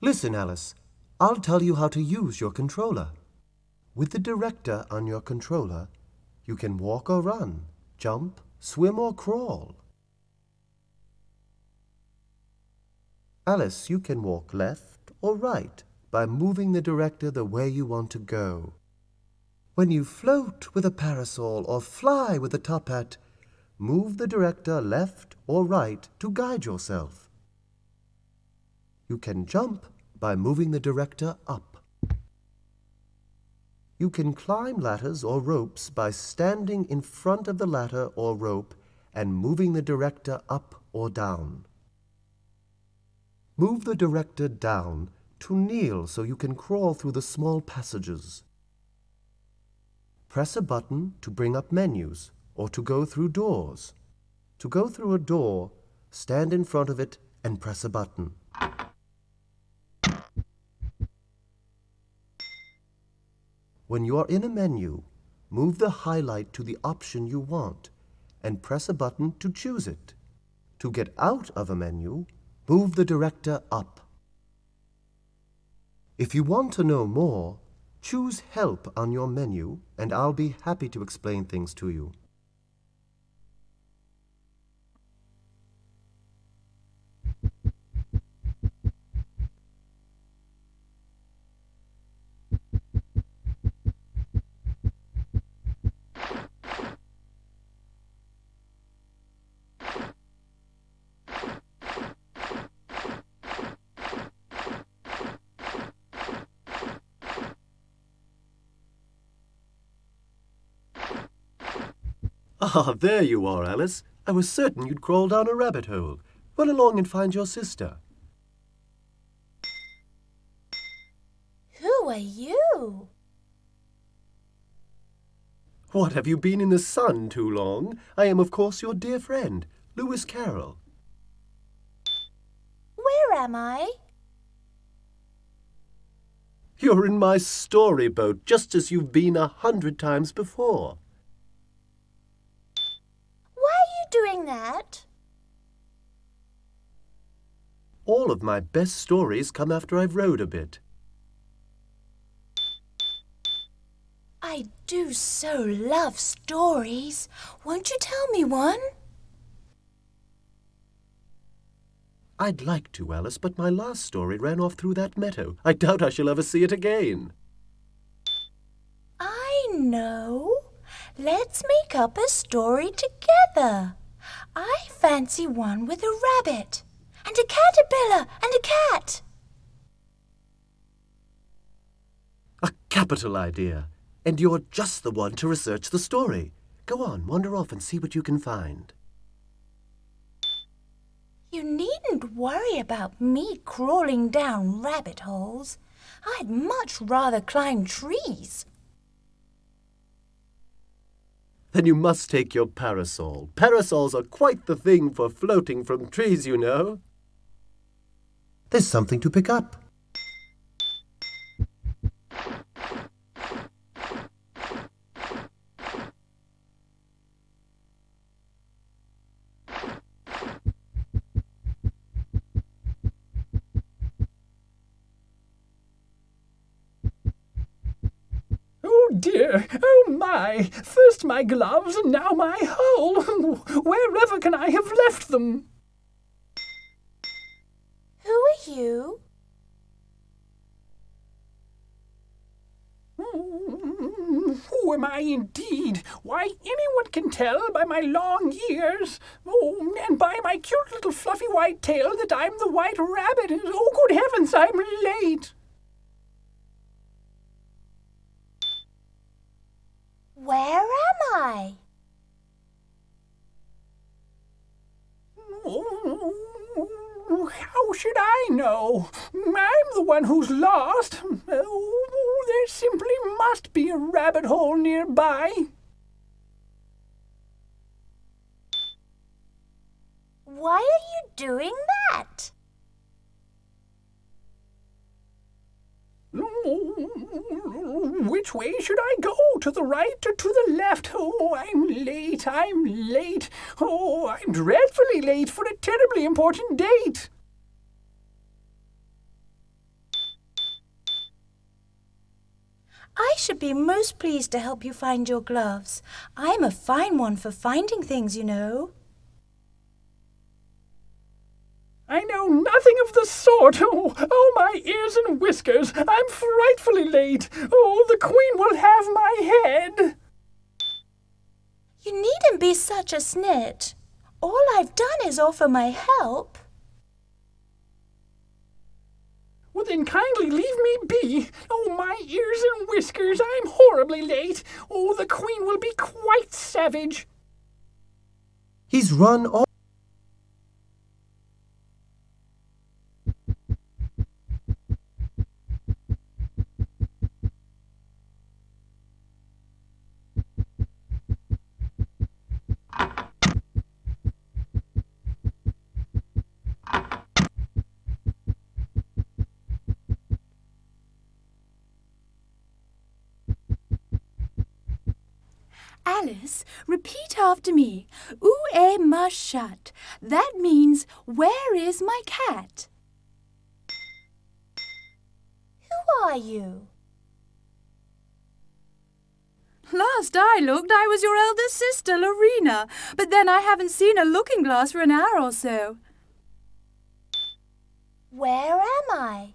Listen, Alice. I'll tell you how to use your controller. With the director on your controller, you can walk or run, jump, swim or crawl. Alice, you can walk left or right by moving the director the way you want to go. When you float with a parasol or fly with a top hat, move the director left or right to guide yourself. You can jump by moving the director up. You can climb ladders or ropes by standing in front of the ladder or rope and moving the director up or down. Move the director down to kneel so you can crawl through the small passages. Press a button to bring up menus or to go through doors. To go through a door, stand in front of it and press a button. When you are in a menu, move the highlight to the option you want and press a button to choose it. To get out of a menu, move the director up. If you want to know more, choose Help on your menu and I'll be happy to explain things to you. Ah, there you are, Alice. I was certain you'd crawl down a rabbit hole. Run along and find your sister. Who are you? What, have you been in the sun too long? I am, of course, your dear friend, Lewis Carroll. Where am I? You're in my storyboat, just as you've been 100 times before. Why are you doing that? All of my best stories come after I've rowed a bit. I do so love stories. Won't you tell me one? I'd like to, Alice, but my last story ran off through that meadow. I doubt I shall ever see it again. I know. Let's make up a story together. I fancy one with a rabbit, and a caterpillar, and a cat. A capital idea. And you're just the one to research the story. Go on, wander off and see what you can find. You needn't worry about me crawling down rabbit holes. I'd much rather climb trees. Then you must take your parasol. Parasols are quite the thing for floating from trees, you know. There's something to pick up. Oh dear, oh my, first my gloves and now my hole. Wherever can I have left them? Who are you? Who am I indeed? Why, anyone can tell by my long ears. Oh, and by my cute little fluffy white tail that I'm the White Rabbit. Oh, good heavens, I'm late. Where am I? Oh, how should I know? I'm the one who's lost. Oh, there simply must be a rabbit hole nearby. Why are you doing that? Which way should I go? To the right or to the left? Oh, I'm late, I'm late. Oh, I'm dreadfully late for a terribly important date. I should be most pleased to help you find your gloves. I'm a fine one for finding things, you know. I know nothing of the sort. Oh, my ears and whiskers. I'm frightfully late. Oh, the Queen will have my head. You needn't be such a snitch. All I've done is offer my help. Well, then kindly leave me be. Oh, my ears and whiskers. I'm horribly late. Oh, the Queen will be quite savage. He's run all. Alice, repeat after me. Où ma chat? That means, where is my cat? Who are you? Last I looked, I was your eldest sister, Lorena, but then I haven't seen a looking-glass for an hour or so. Where am I?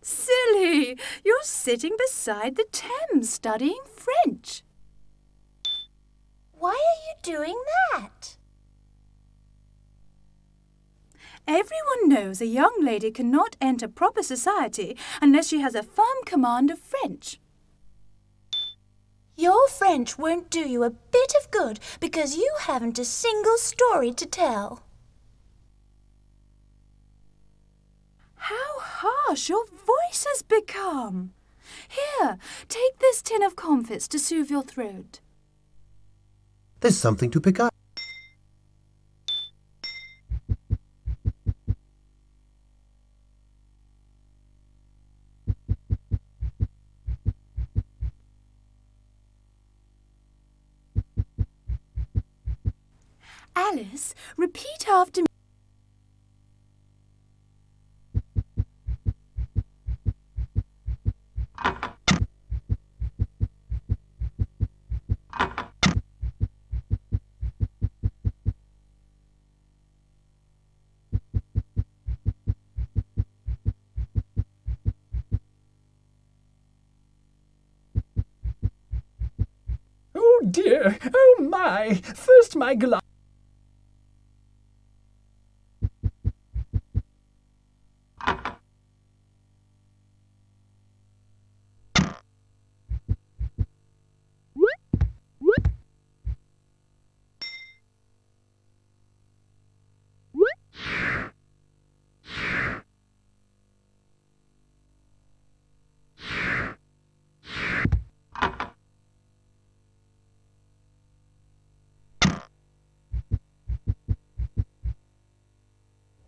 Silly! You're sitting beside the Thames studying French. Why are you doing that? Everyone knows a young lady cannot enter proper society unless she has a firm command of French. Your French won't do you a bit of good because you haven't a single story to tell. How harsh your voice has become. Here, take this tin of comfits to soothe your throat. There's something to pick up. Alice, repeat after me. Oh, dear. Oh, my. First my glass.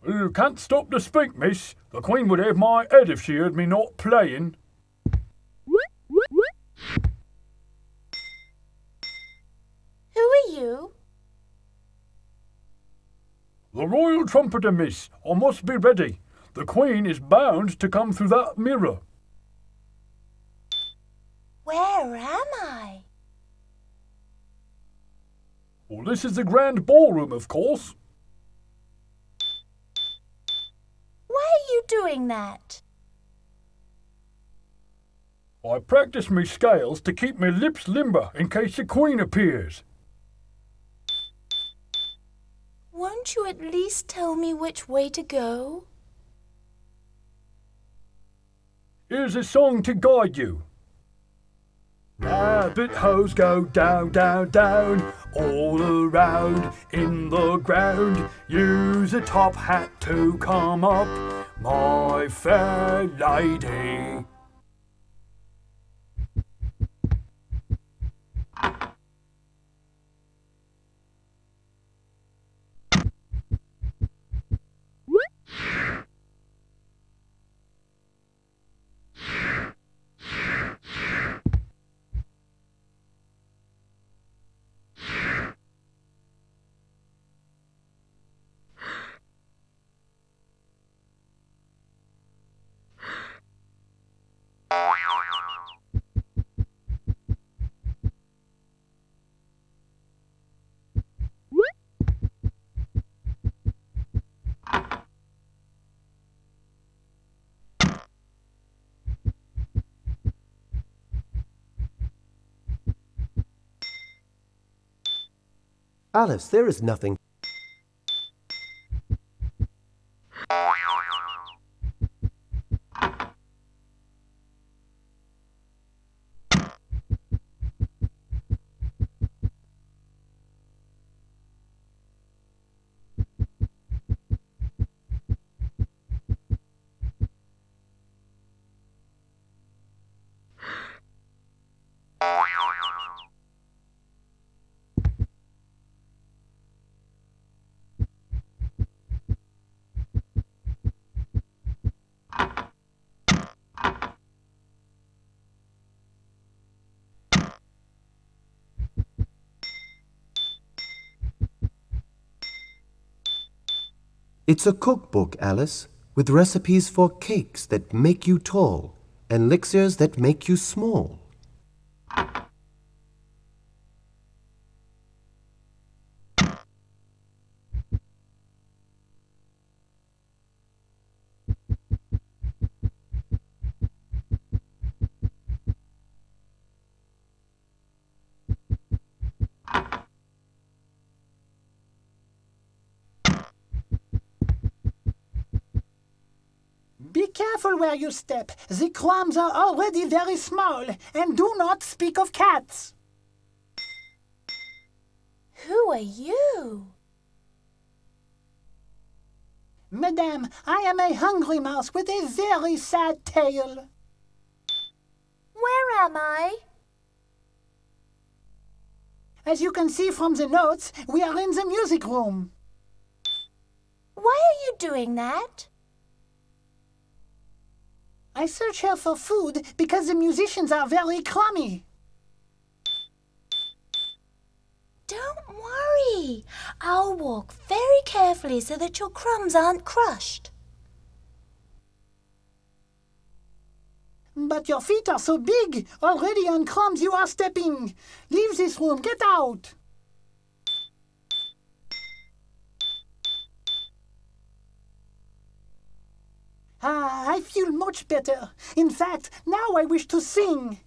You can't stop to speak, miss. The Queen would have my head if she heard me not playing. Who are you? The royal trumpeter, miss. I must be ready. The Queen is bound to come through that mirror. Where am I? Well, this is the grand ballroom, of course. Why are you doing that? I practice me scales to keep me lips limber in case the Queen appears. Won't you at least tell me which way to go? Here's a song to guide you. Rabbit hose go down, down, down, all around in the ground. Use a top hat to come up, my fair lady. Alice, there is nothing. It's a cookbook, Alice, with recipes for cakes that make you tall and elixirs that make you small. Be careful where you step. The crumbs are already very small, and do not speak of cats. Who are you? Madame, I am a hungry mouse with a very sad tail. Where am I? As you can see from the notes, we are in the music room. Why are you doing that? I search here for food because the musicians are very crummy. Don't worry. I'll walk very carefully so that your crumbs aren't crushed. But your feet are so big. Already on crumbs you are stepping. Leave this room. Get out. I feel much better. In fact, now I wish to sing.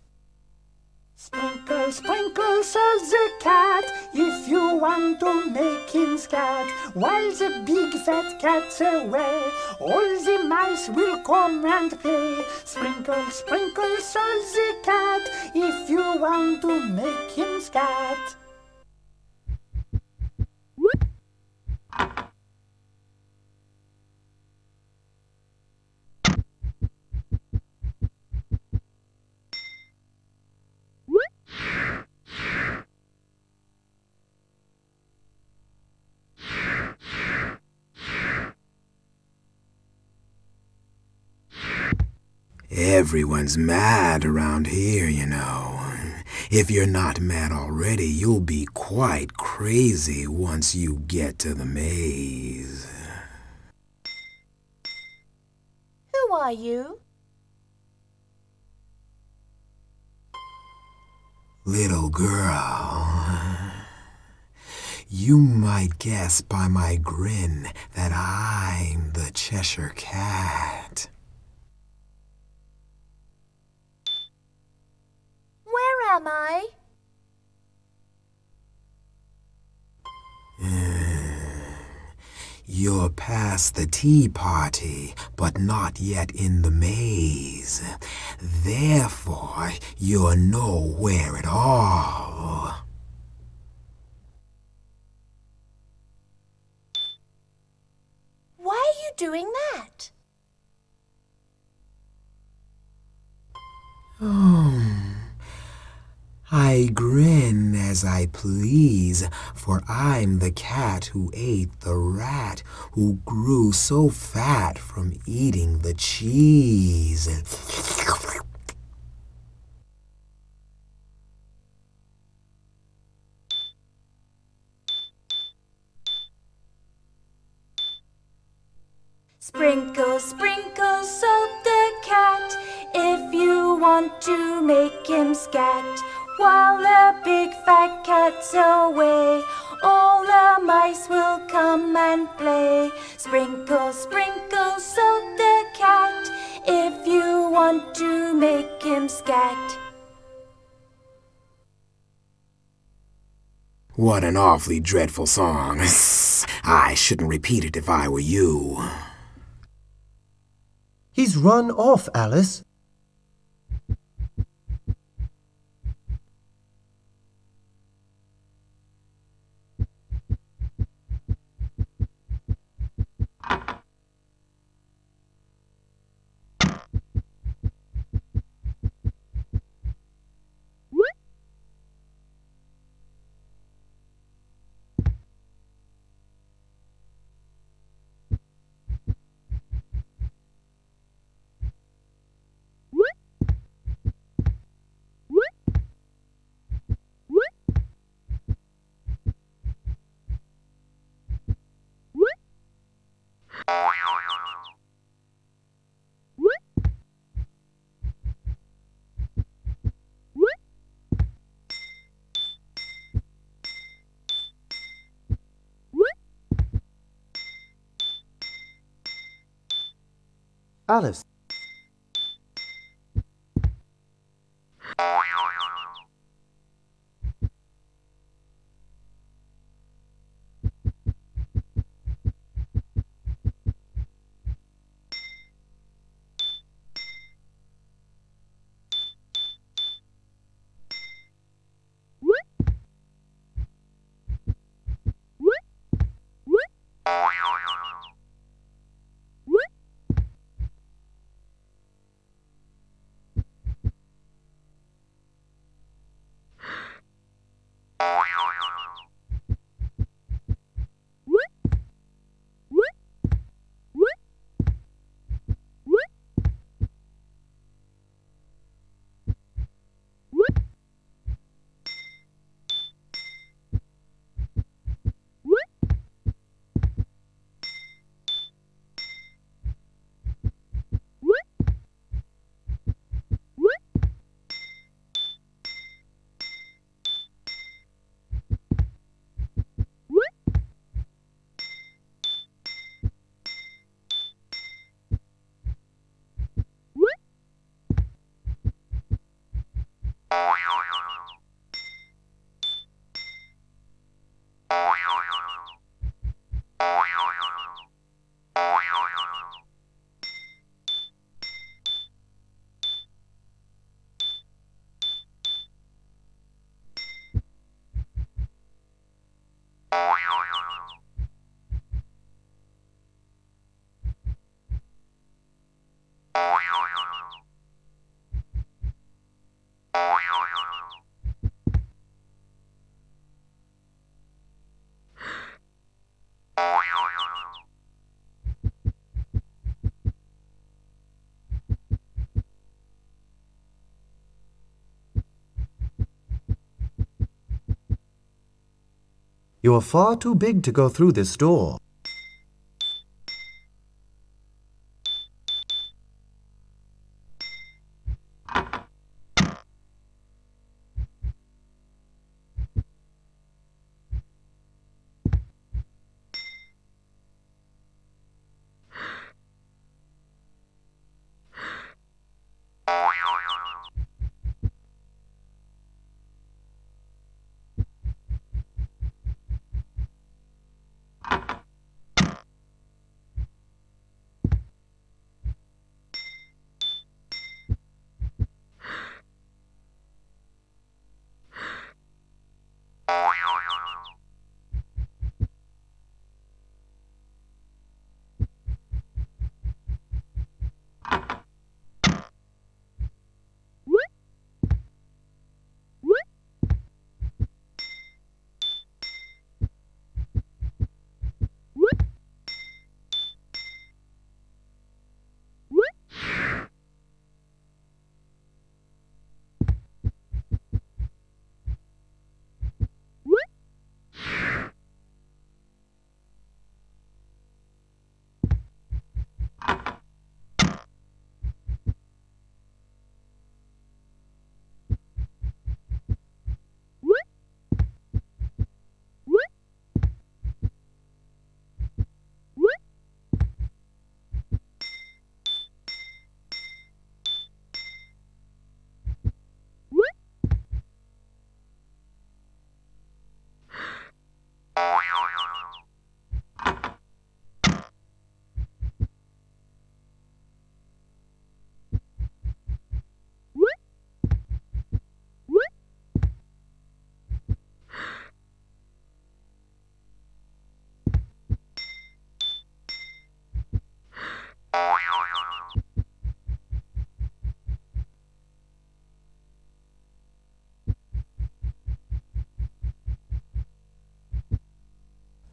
Sprinkle, sprinkle, says the cat, if you want to make him scat. While the big fat cat's away, all the mice will come and play. Sprinkle, sprinkle, says the cat, if you want to make him scat. Everyone's mad around here, you know. If you're not mad already, you'll be quite crazy once you get to the maze. Who are you? Little girl, you might guess by my grin that I'm the Cheshire Cat. Where am I? You're past the tea party, but not yet in the maze. Therefore, you're nowhere at all. Why are you doing that? I grin as I please, for I'm the cat who ate the rat, who grew so fat from eating the cheese. Sprinkle, sprinkle, salt the cat, if you want to make him scat. While the big fat cat's away, all the mice will come and play. Sprinkle, sprinkle, salt the cat, if you want to make him scat. What an awfully dreadful song. I shouldn't repeat it if I were you. He's run off, Alice. Alice. You're far too big to go through this door.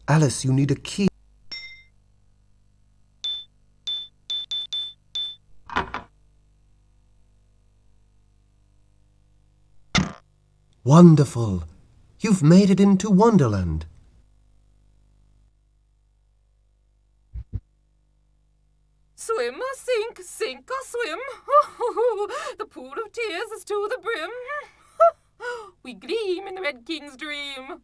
Alice, you need a key. Wonderful! You've made it into Wonderland. Swim or sink, sink or swim. The pool of tears is to the brim. We gleam in the Red King's dream.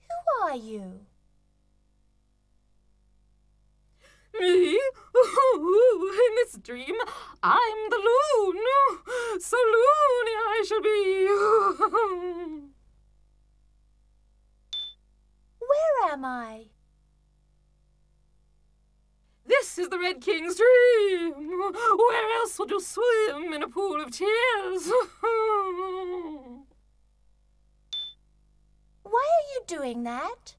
Who are you? Me? In this dream, I'm the loon. So loony I shall be. Where am I? This is the Red King's dream. Where else would you swim in a pool of tears? Why are you doing that?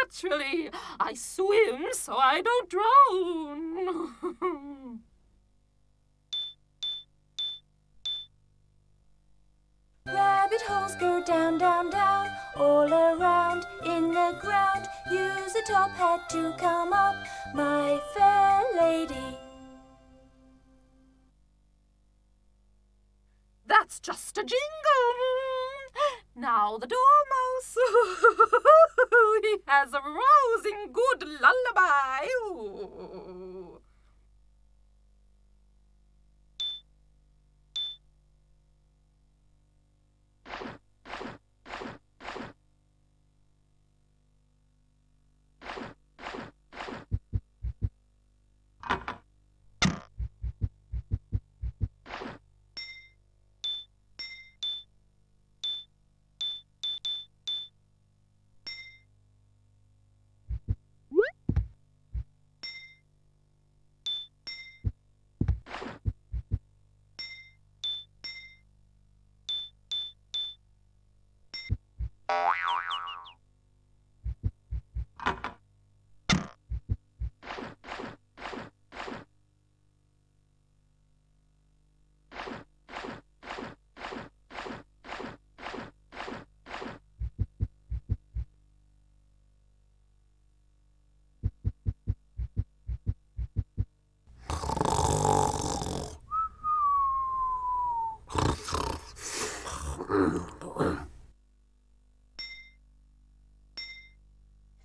Naturally, I swim so I don't drown. Rabbit holes go down, down, down, all around in the ground. Use a top hat to come up, my fair lady. That's just a jingle. Now the dormouse, he has a rousing good lullaby. Ooh.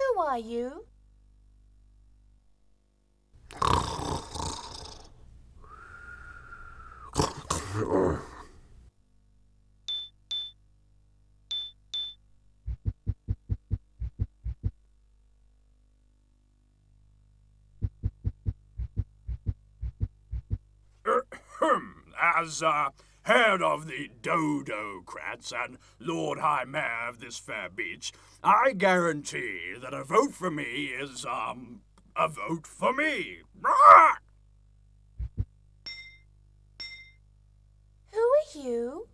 Who are you? As head of the Dodo-crats and Lord High Mayor of this fair beach, I guarantee that a vote for me is, a vote for me. Who are you?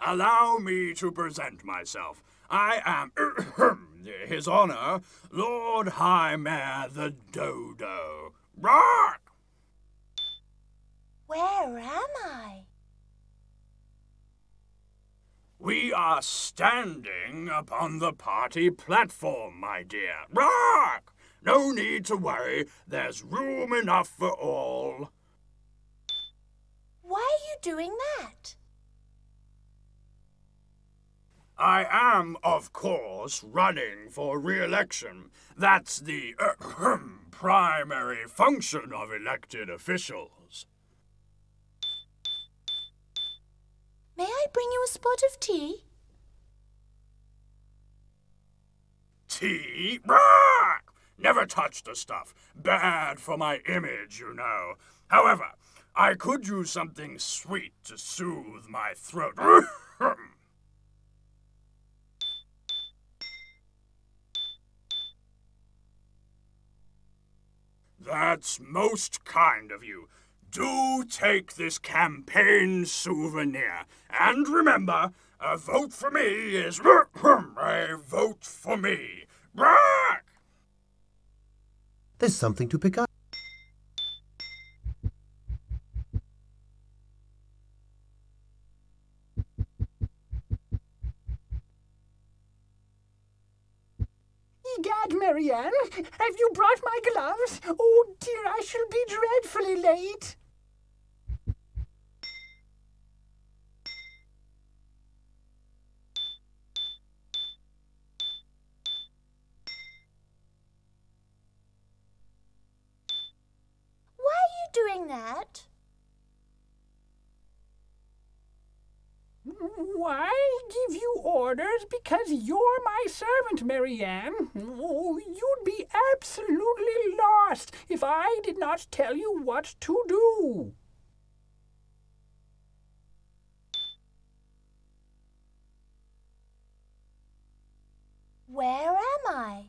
Allow me to present myself. I am His Honor, Lord High Mayor the Dodo. Where am I? We are standing upon the party platform, my dear. No need to worry, there's room enough for all. Why are you doing that? I am, of course, running for re-election. That's the primary function of elected officials. May I bring you a spot of tea? Tea? Never touch the stuff. Bad for my image, you know. However, I could use something sweet to soothe my throat. That's most kind of you. Do take this campaign souvenir. And remember, a vote for me is a vote for me. There's something to pick up. Egad, Marianne, have you brought my gloves? Oh dear, I shall be dreadfully late. Why are you doing that? Why give you orders? Because you're my servant, Marianne. Oh, you'd be absolutely lost if I did not tell you what to do. Where am I?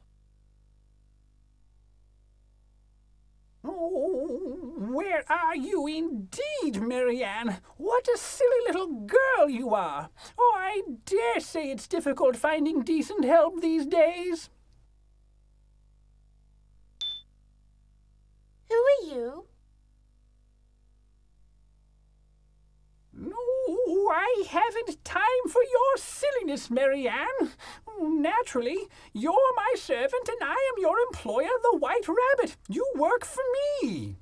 Oh, where are you indeed, Marianne? What a silly little girl you are. Oh, I dare say it's difficult finding decent help these days. Who are you? No, I haven't time for your silliness, Marianne. Naturally, you're my servant and I am your employer, the White Rabbit. You work for me.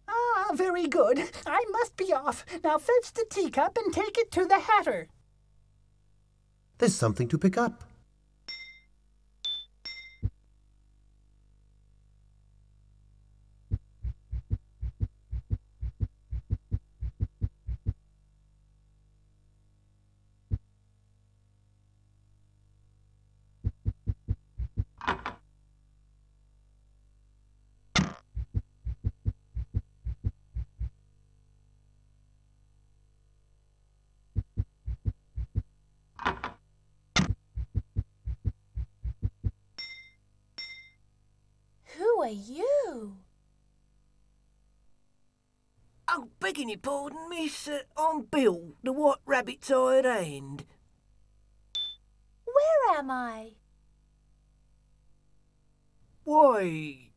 Ah, very good. I must be off. Now fetch the teacup and take it to the Hatter. There's something to pick up. Who are you? Oh, begging your pardon, miss. I'm Bill, the White Rabbit's hired hand. Where am I? Why,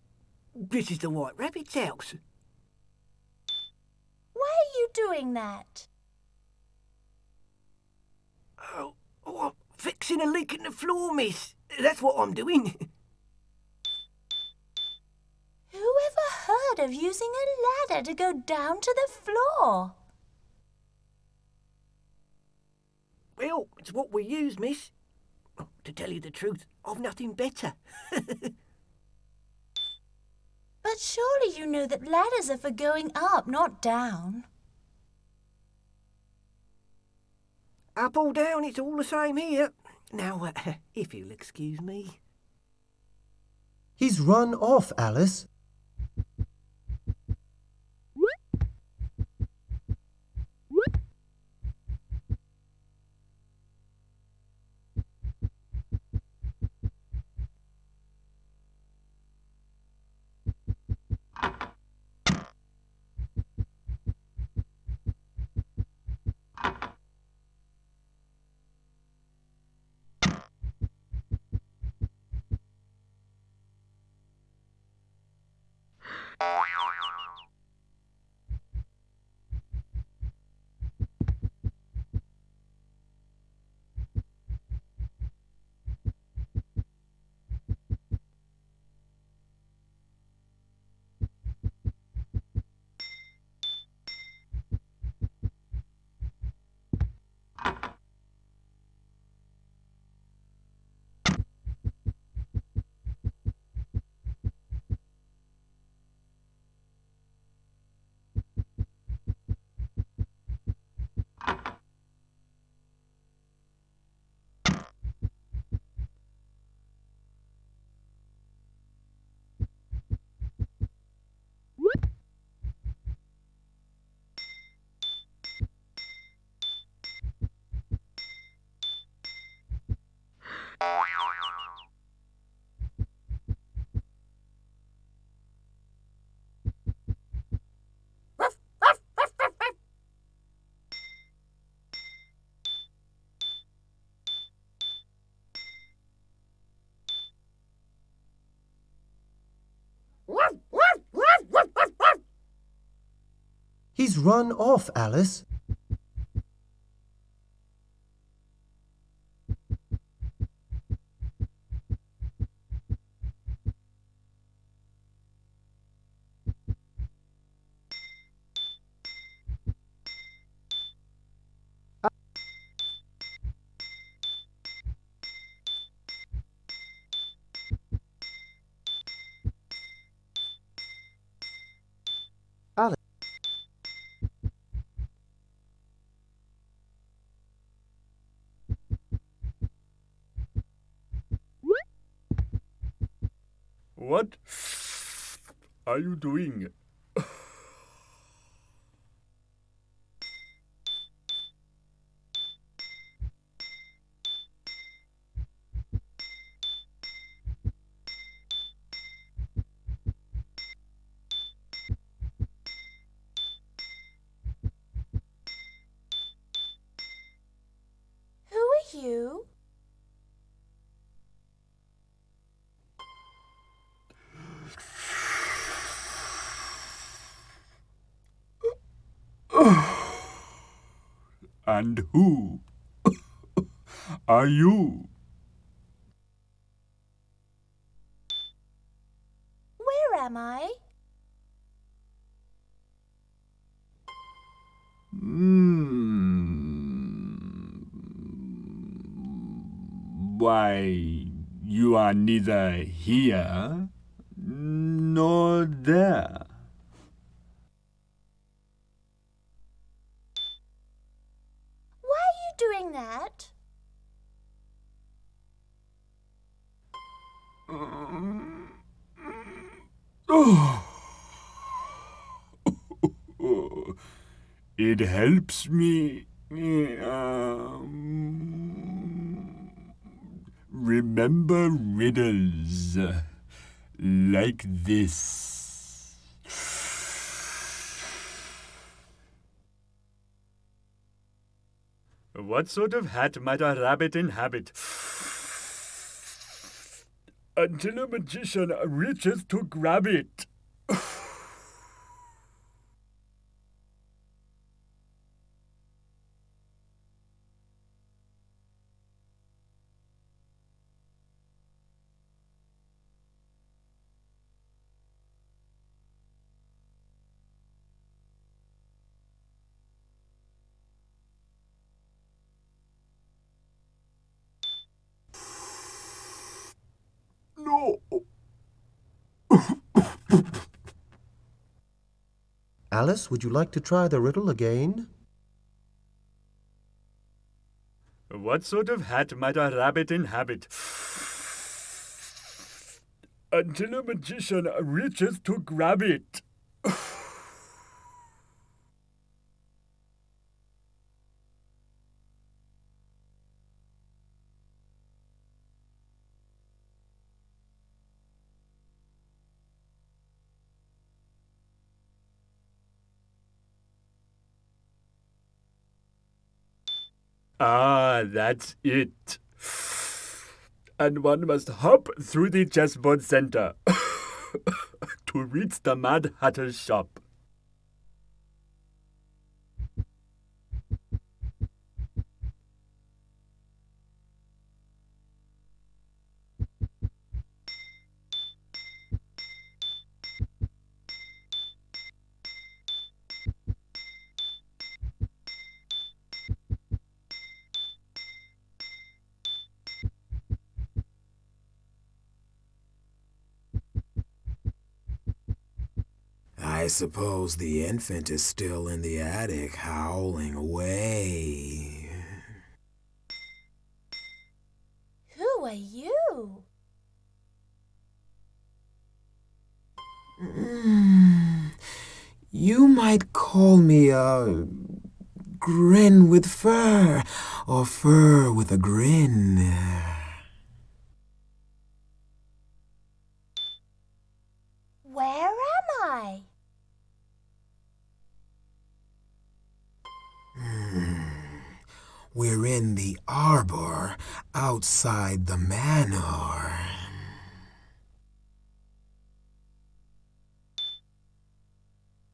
this is the White Rabbit's house. Why are you doing that? Oh, I'm fixing a leak in the floor, miss. That's what I'm doing. Who ever heard of using a ladder to go down to the floor? Well, it's what we use, miss. Oh, to tell you the truth, I've nothing better. But surely you know that ladders are for going up, not down. Up or down, it's all the same here. Now, if you'll excuse me. He's run off, Alice. He's run off, Alice. Alice. What are you doing? Who are you? And who are you? Where am I? Why, you are neither here nor there. Why are you doing that? It helps me remember riddles like this. What sort of hat might a rabbit inhabit? Until a magician reaches to grab it. No. Alice, would you like to try the riddle again? What sort of hat might a rabbit inhabit? Until a magician reaches to grab it. Ah, that's it. And one must hop through the chessboard center to reach the Mad Hatter's shop. I suppose the infant is still in the attic howling away. Who are you? You might call me a grin with fur, or fur with a grin. Where am I? We're in the arbor outside the manor.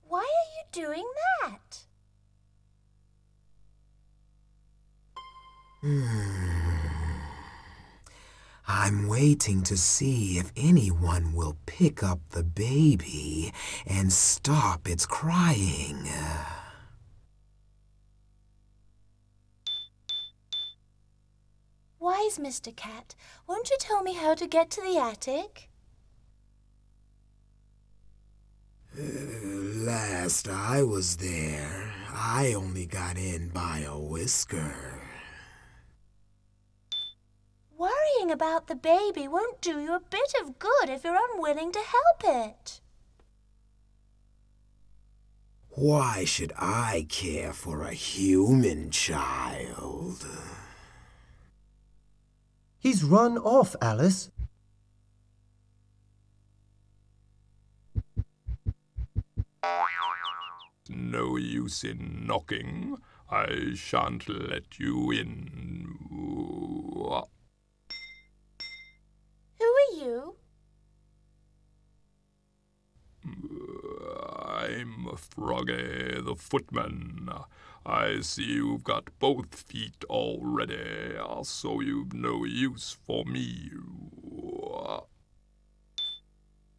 Why are you doing that? I'm waiting to see if anyone will pick up the baby and stop its crying. Wise Mr. Cat, won't you tell me how to get to the attic? Last I was there, I only got in by a whisker. Worrying about the baby won't do you a bit of good if you're unwilling to help it. Why should I care for a human child? He's run off, Alice. No use in knocking. I shan't let you in. Who are you? I'm Froggy the footman. I see you've got both feet already, so you've no use for me.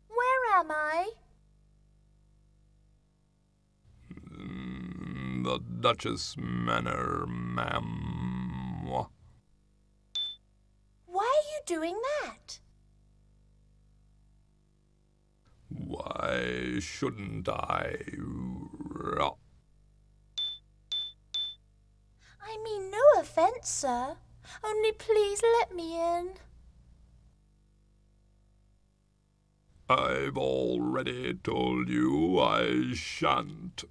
Where am I? The Duchess Manor, ma'am. Why are you doing that? Why shouldn't I? I mean no offence, sir. Only please let me in. I've already told you I shan't.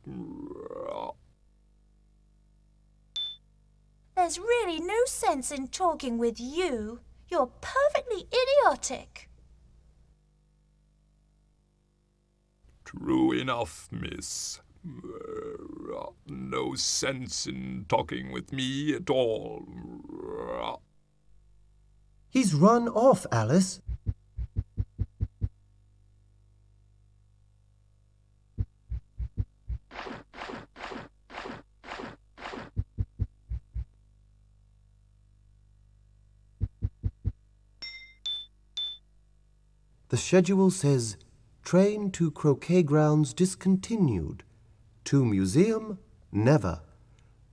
There's really no sense in talking with you. You're perfectly idiotic. True enough, miss. No sense in talking with me at all. He's run off, Alice. The schedule says, train to croquet grounds discontinued. To museum, never.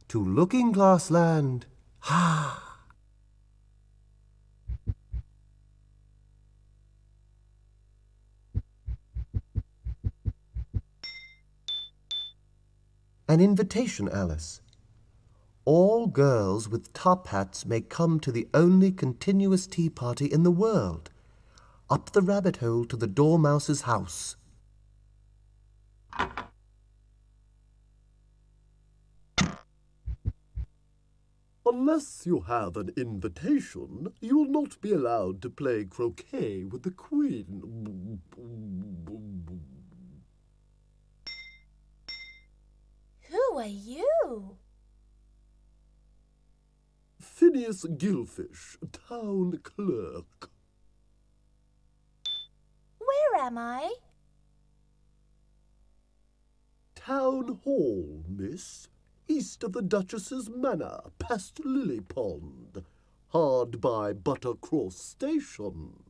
To looking glass land, ha! An invitation, Alice. All girls with top hats may come to the only continuous tea party in the world. Up the rabbit hole to the Dormouse's house. Unless you have an invitation, you'll not be allowed to play croquet with the Queen. Who are you? Phineas Gilfish, town clerk. Where am I? Town Hall, miss. East of the Duchess's Manor, past Lily Pond. Hard by Buttercross Station.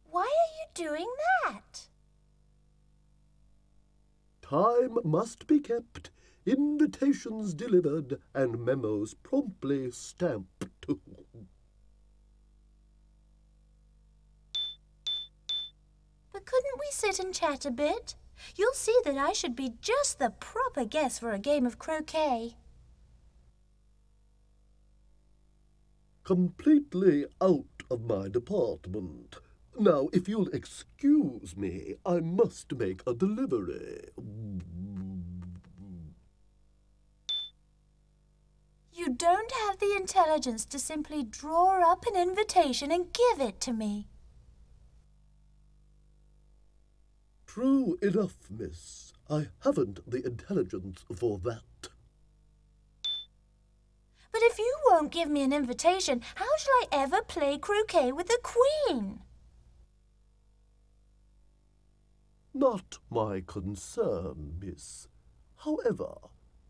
Why are you doing that? Time must be kept, invitations delivered, and memos promptly stamped. But couldn't we sit and chat a bit? You'll see that I should be just the proper guest for a game of croquet. Completely out of my department. Now, if you'll excuse me, I must make a delivery. You don't have the intelligence to simply draw up an invitation and give it to me. True enough, miss. I haven't the intelligence for that. But if you won't give me an invitation, how shall I ever play croquet with the Queen? Not my concern, miss. However,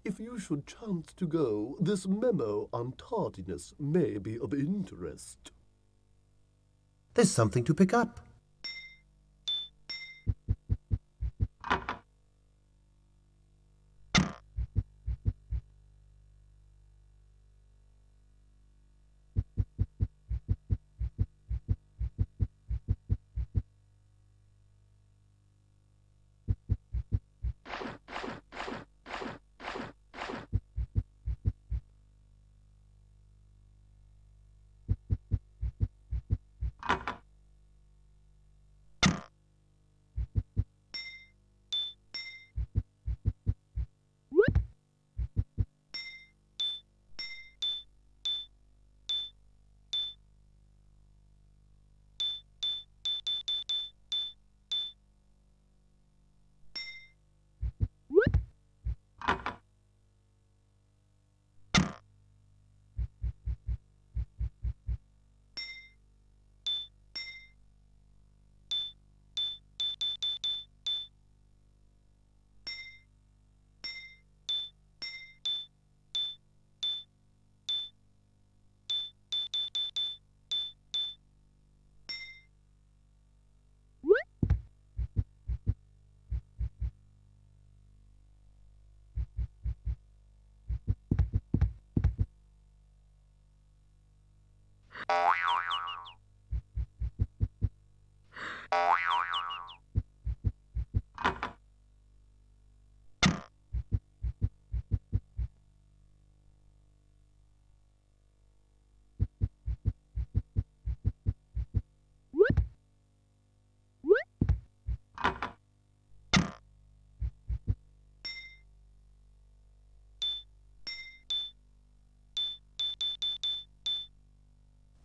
if you should chance to go, this memo on tardiness may be of interest. There's something to pick up.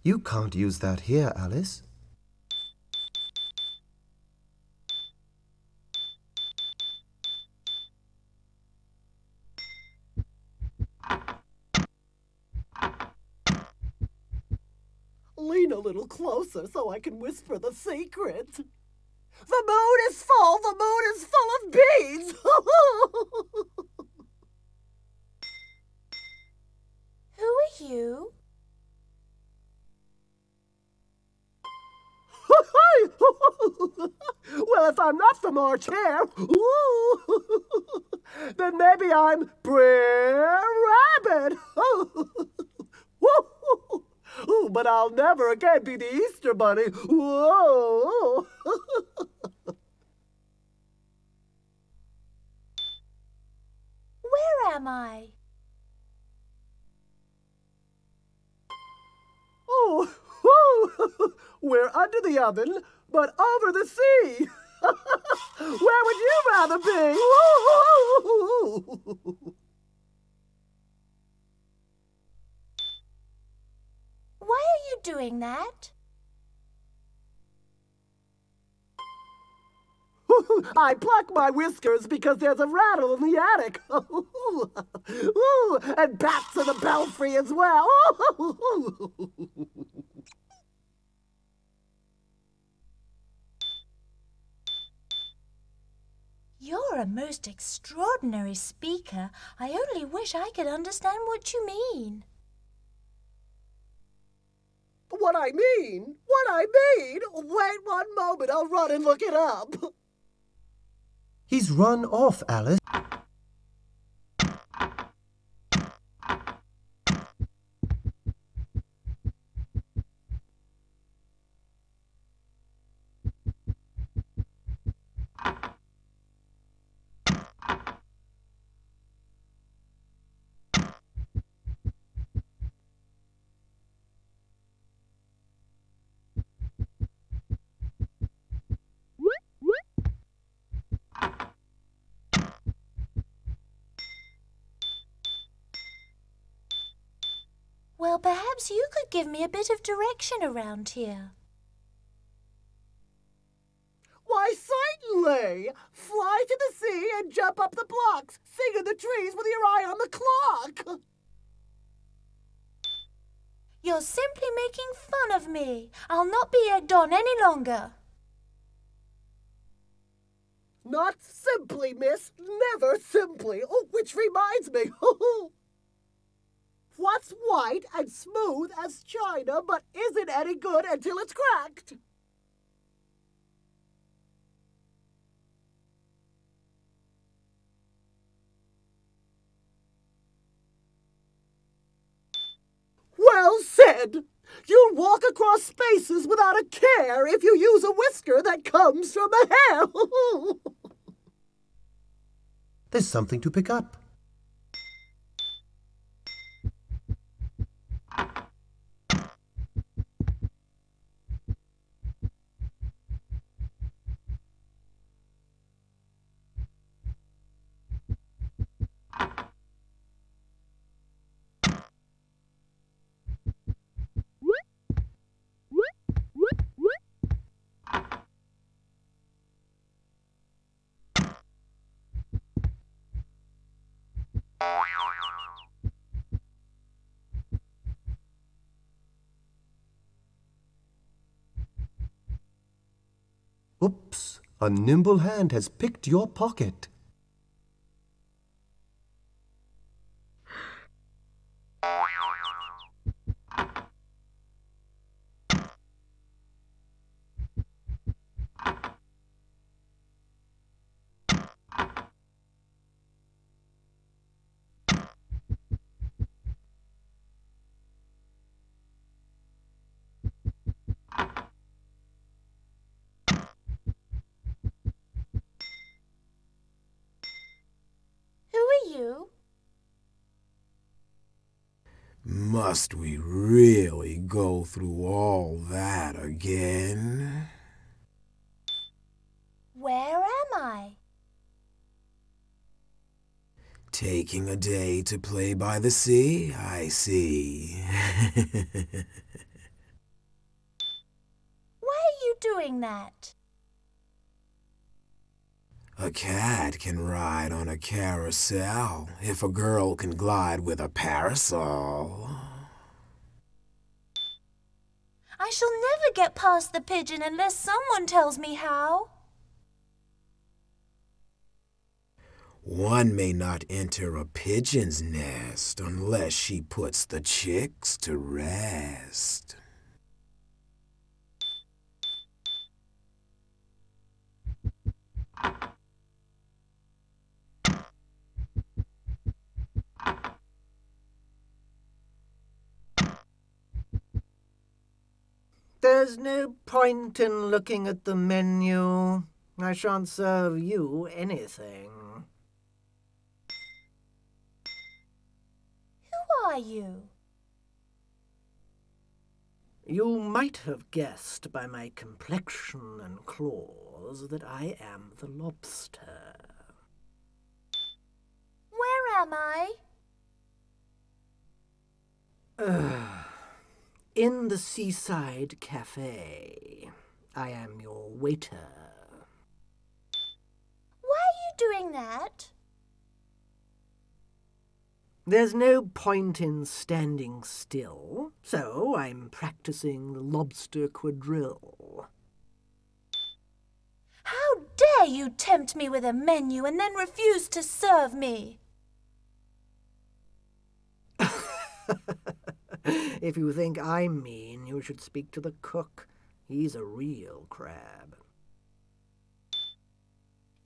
You can't use that here, Alice. Lean a little closer so I can whisper the secret. The moon is full! The moon is full of bees! Who are you? Well, if I'm not from our chair, then maybe I'm Brer Rabbit. Ooh, but I'll never again be the Easter Bunny. Whoa! Where am I? Oh, we're under the oven, but over the sea. Where would you rather be? Why are you doing that? I pluck my whiskers because there's a rattle in the attic. Ooh, and bats in the belfry as well. You're a most extraordinary speaker. I only wish I could understand what you mean. What I mean? Wait one moment, I'll run and look it up. He's run off, Alice. Well, perhaps you could give me a bit of direction around here. Why, certainly. Fly to the sea and jump up the blocks. Sing in the trees with your eye on the clock. You're simply making fun of me. I'll not be egged on any longer. Not simply, miss. Never simply. Oh, which reminds me. What's white and smooth as china but isn't any good until it's cracked? Well said! You'll walk across spaces without a care if you use a whisker that comes from a hair. There's something to pick up. Oops, a nimble hand has picked your pocket. Who are you? Must we really go through all that again? Where am I? Taking a day to play by the sea, I see. Why are you doing that? A cat can ride on a carousel if a girl can glide with a parasol. I shall never get past the pigeon unless someone tells me how. One may not enter a pigeon's nest unless she puts the chicks to rest. There's no point in looking at the menu. I shan't serve you anything. Who are you? You might have guessed by my complexion and claws that I am the lobster. Where am I? In the seaside cafe. I am your waiter. Why are you doing that? There's no point in standing still, so I'm practicing the lobster quadrille. How dare you tempt me with a menu and then refuse to serve me? If you think I'm mean, you should speak to the cook. He's a real crab.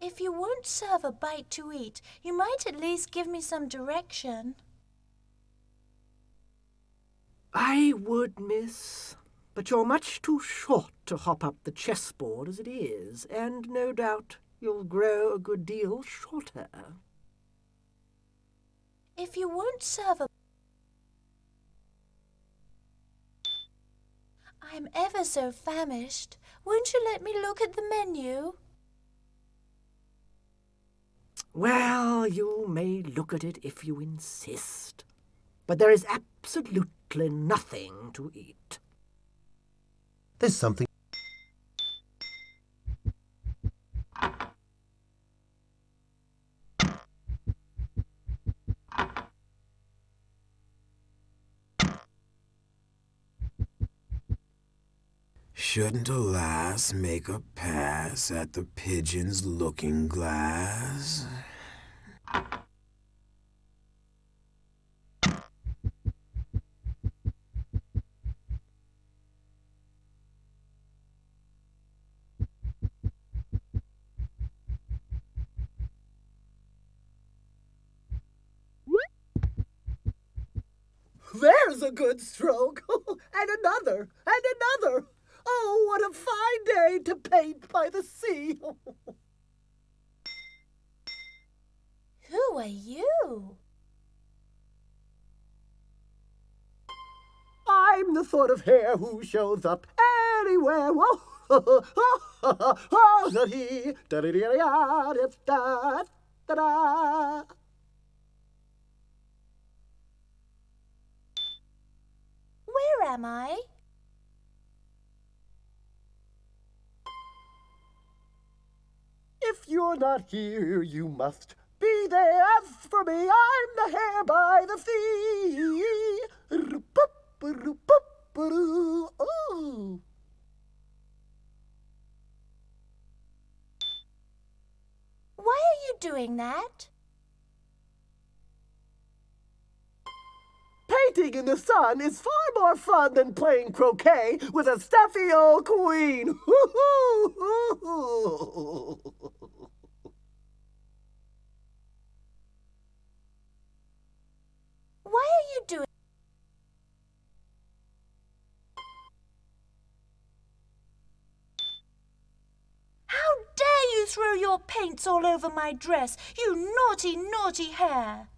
If you won't serve a bite to eat, you might at least give me some direction. I would, miss, but you're much too short to hop up the chessboard as it is, and no doubt you'll grow a good deal shorter. If you won't serve a... I'm ever so famished. Won't you let me look at the menu? Well, you may look at it if you insist, but there is absolutely nothing to eat. There's something. Shouldn't a lass make a pass glance at the pigeon's looking glass. There's a good stroke. And another, and another. Oh, what a fine day to paint by the sea. Who are you? I'm the sort of hare who shows up anywhere. Where am I? If you're not here, you must be there. As for me, I'm the hare by the sea. Ooh. Why are you doing that? Painting in the sun is far more fun than playing croquet with a stuffy old queen. Why are you doing? How dare you throw your paints all over my dress, you naughty, naughty hare!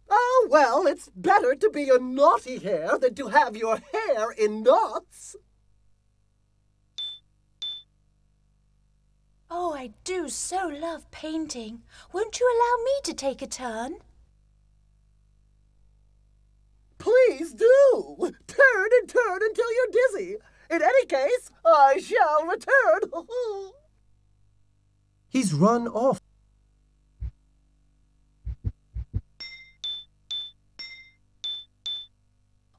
Oh, well, it's better to be a naughty hare than to have your hair in knots. Oh, I do so love painting. Won't you allow me to take a turn? Please do. Turn and turn until you're dizzy. In any case, I shall return. He's run off.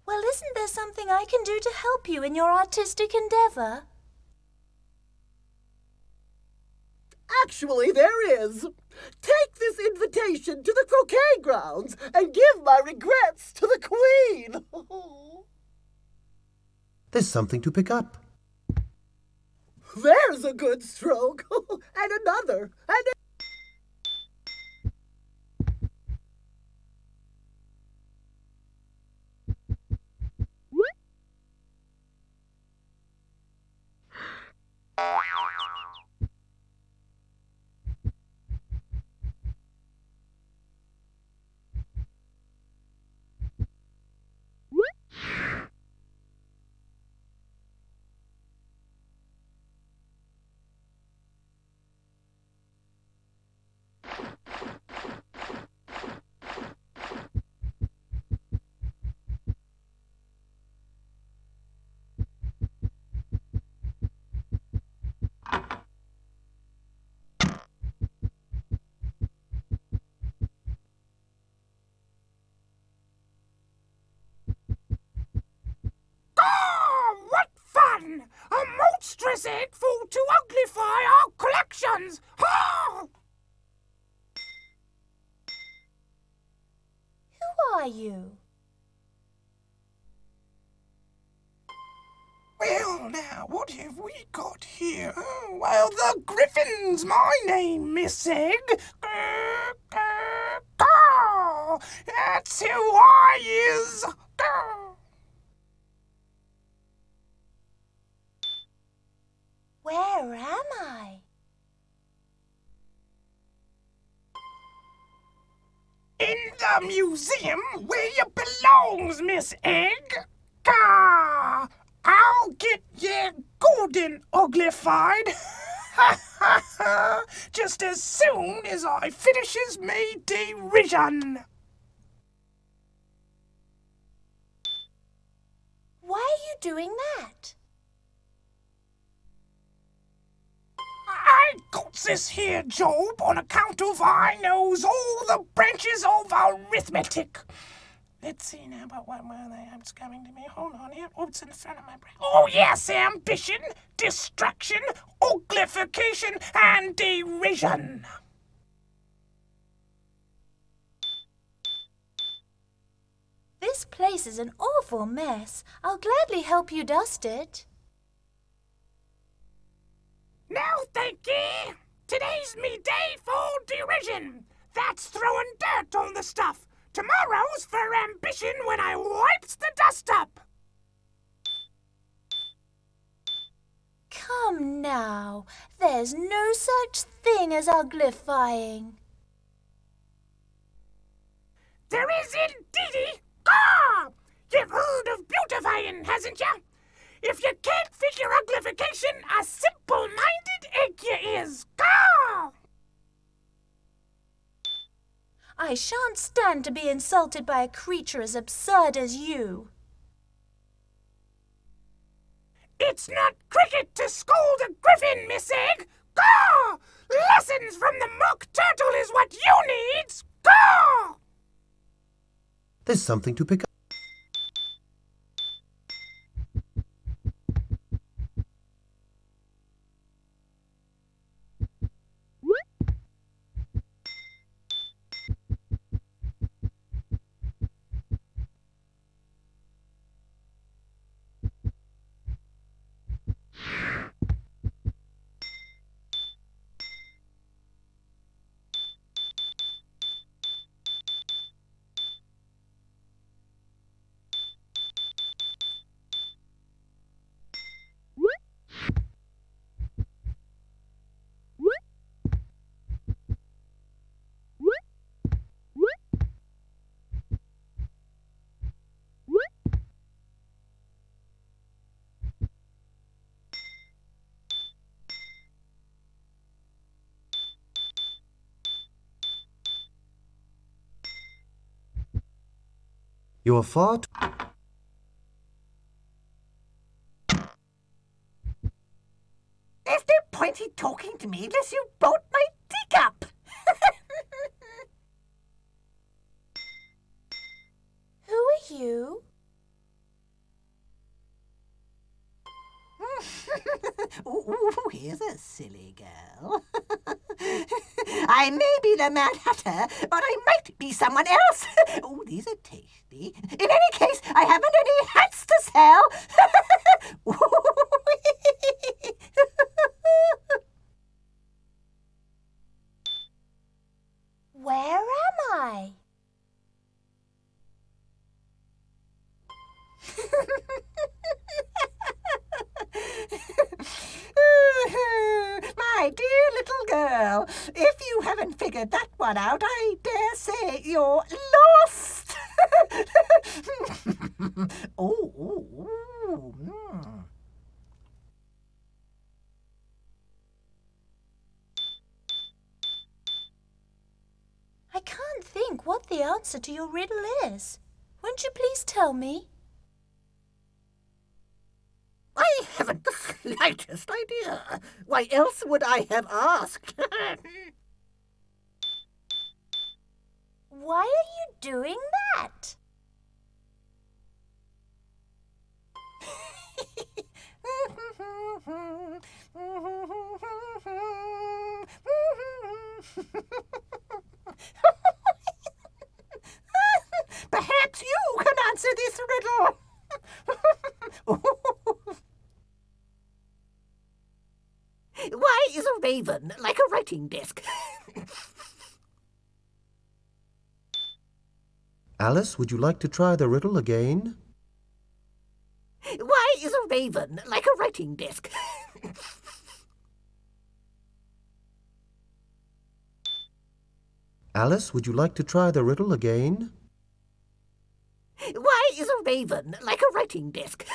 Well, isn't there something I can do to help you in your artistic endeavour? Actually, there is. Take this invitation to the croquet grounds and give my regrets to the queen. There's something to pick up. There's a good stroke. And another. And What fun! A monstrous egg-full to uglify our collections! Ha! Who are you? Well, now, what have we got here? Oh, well, the Griffin's my name, Miss Egg. That's who I is. Where am I? In the museum where you belongs, Miss Egg. Gah! I'll get ye good and uglified. Just as soon as I finishes me derision. Why are you doing that? I got this here job on account of I knows all the branches of arithmetic. Let's see now, but what were they? It's coming to me. Hold on here. Oh, it's in the front of my brain. Oh, yes, ambition, distraction, uglification, and derision. This place is an awful mess. I'll gladly help you dust it. No, thank ye. Today's me day for derision. That's throwing dirt on the stuff. Tomorrow's for ambition when I wipes the dust up. Come now, there's no such thing as uglifying. There is indeedy. Gah! You've heard of beautifying, hasn't ya? If you can't figure uglification, a simple-minded egg you is. Gah! I shan't stand to be insulted by a creature as absurd as you. It's not cricket to scold a griffin, Miss Egg. Gah! Lessons from the mock turtle is what you needs. Gah! There's something to pick up. You're far too... There's no point in talking to me unless you bought my teacup. Who are you? Ooh, here's a silly girl. I may be the Mad Hatter, but I might be someone else. Oh, these are tasty. In any case, I haven't any hats to sell. Where am I? My dear little girl, if you haven't figured that one out, I dare say you're lost. Mm. I can't think what the answer to your riddle is. Won't you please tell me? I haven't the slightest idea. Why else would I have asked? Why are you doing that? Perhaps you can answer this riddle. Why is a raven like a writing desk? Alice, would you like to try the riddle again? Why is a raven like a writing desk? Alice, would you like to try the riddle again? Why is a raven like a writing desk?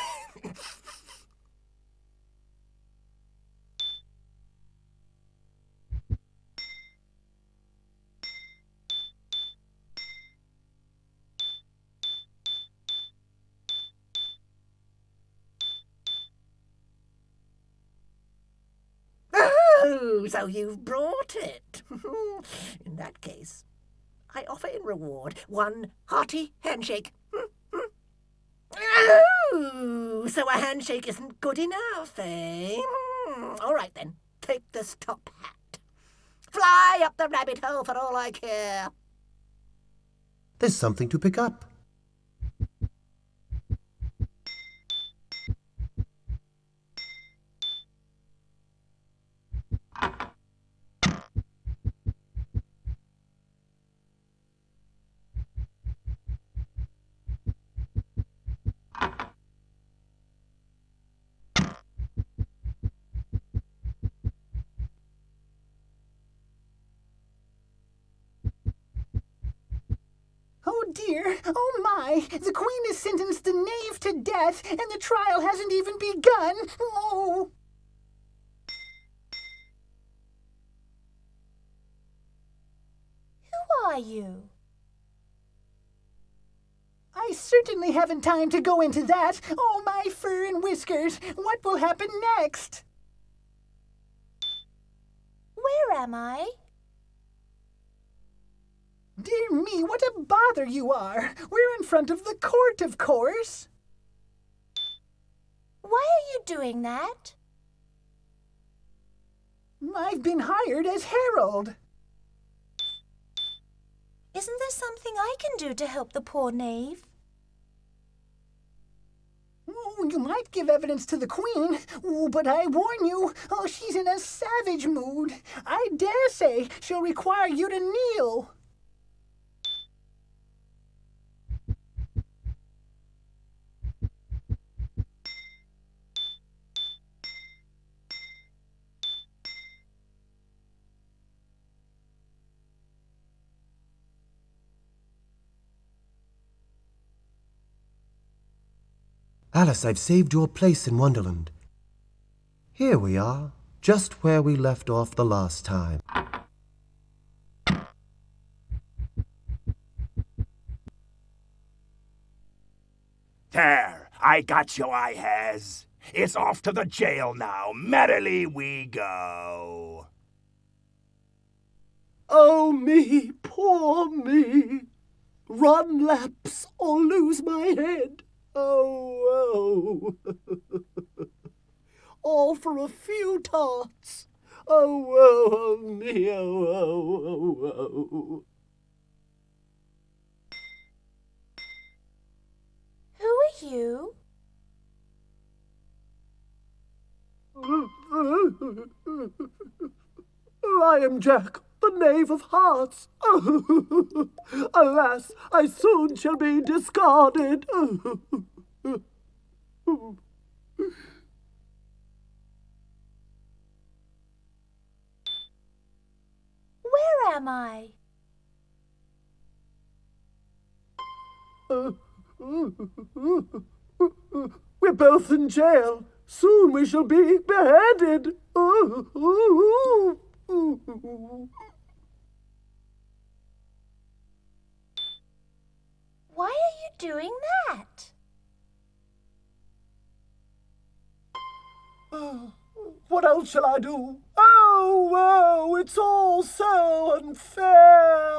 Oh, so you've brought it. In that case, I offer in reward one hearty handshake. Oh, so a handshake isn't good enough, eh? All right, then. Take this top hat. Fly up the rabbit hole for all I care. There's something to pick up. Oh dear, oh my, the Queen has sentenced the knave to death, and the trial hasn't even begun. Oh! Who are you? I certainly haven't time to go into that. Oh, my fur and whiskers, what will happen next? Where am I? Dear me, what a bother you are. We're in front of the court, of course. Why are you doing that? I've been hired as herald. Isn't there something I can do to help the poor knave? Oh, you might give evidence to the Queen, but I warn you, she's in a savage mood. I dare say she'll require you to kneel. Alice, I've saved your place in Wonderland. Here we are, just where we left off the last time. There, I got you, I has. It's off to the jail now. Merrily we go. Oh, me, poor me. Run laps or lose my head. Oh, oh. All for a few tarts. Oh, oh, oh, me, oh, oh, oh, Who are you? oh. I am Jack, the knave of hearts. Alas, I soon shall be discarded. Where am I? We're both in jail. Soon we shall be beheaded. Why are you doing that? What else shall I do? Oh, oh, it's all so unfair.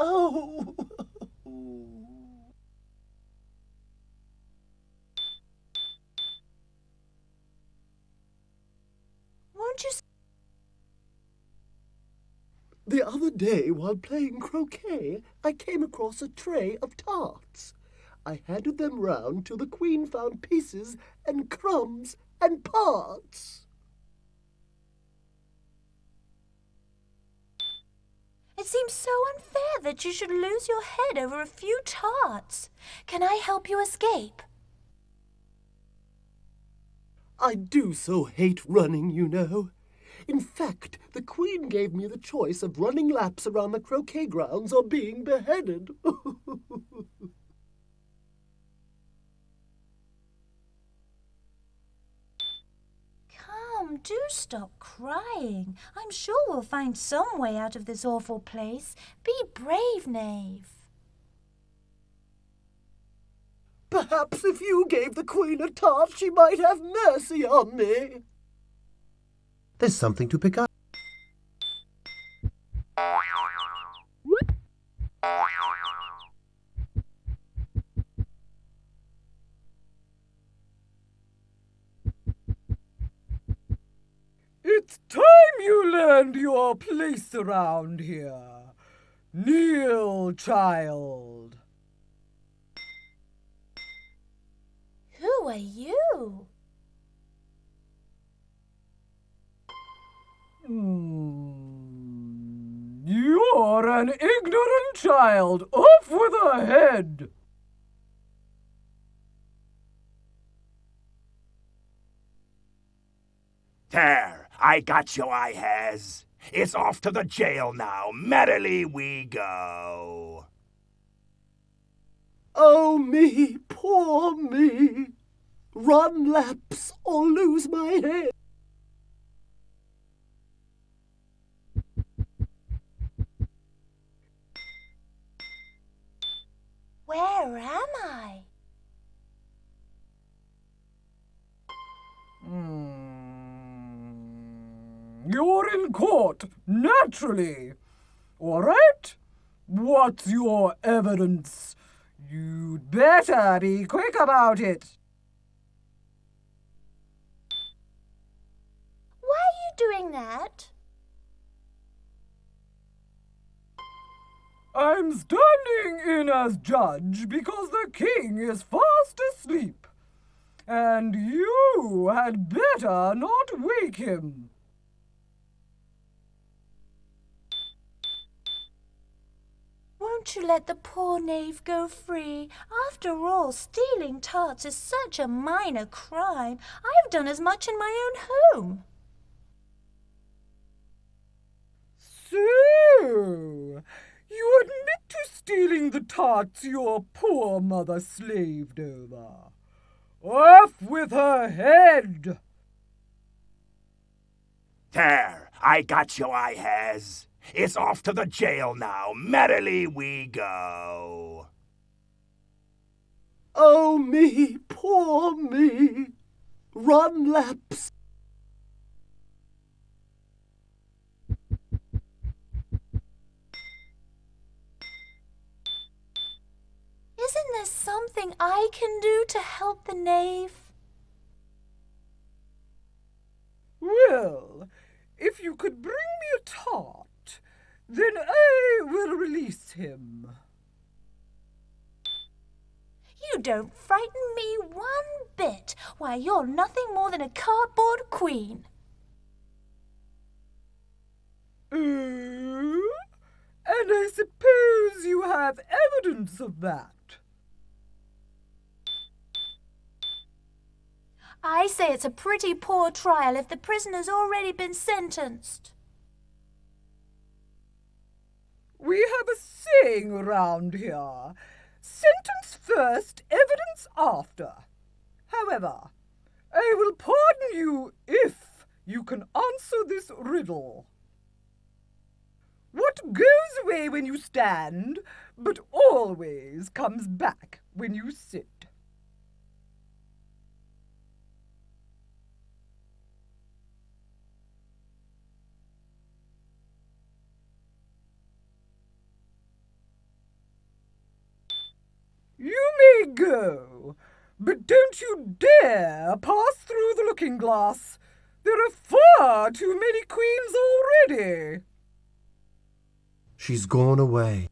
Won't you? The other day, while playing croquet, I came across a tray of tarts. I handed them round till the Queen found pieces and crumbs and parts. It seems so unfair that you should lose your head over a few tarts. Can I help you escape? I do so hate running, you know. In fact, the Queen gave me the choice of running laps around the croquet grounds or being beheaded. Come, do stop crying. I'm sure we'll find some way out of this awful place. Be brave, knave. Perhaps if you gave the Queen a tart, she might have mercy on me. There's something to pick up. It's time you learned your place around here. Kneel, child. Who are you? You're an ignorant child. Off with a head. There, I got you, I has. It's off to the jail now. Merrily we go. Oh, me, poor me. Run laps or lose my head. Where am I? You're in court, naturally. All right? What's your evidence? You'd better be quick about it. Why are you doing that? I'm standing in as judge because the king is fast asleep. And you had better not wake him. Won't you let the poor knave go free? After all, stealing tarts is such a minor crime. I've done as much in my own home. So, you admit to stealing the tarts your poor mother slaved over. Off with her head! There, I got you, I has. It's off to the jail now. Merrily we go. Oh, me, poor me. Run laps. Isn't there something I can do to help the knave? Well, if you could bring me a tart, then I will release him. You don't frighten me one bit. Why, you're nothing more than a cardboard queen. And I suppose you have evidence of that. I say it's a pretty poor trial if the prisoner's already been sentenced. We have a saying around here. Sentence first, evidence after. However, I will pardon you if you can answer this riddle. What goes away when you stand, but always comes back when you sit? You may go, but don't you dare pass through the looking-glass. There are far too many queens already. She's gone away.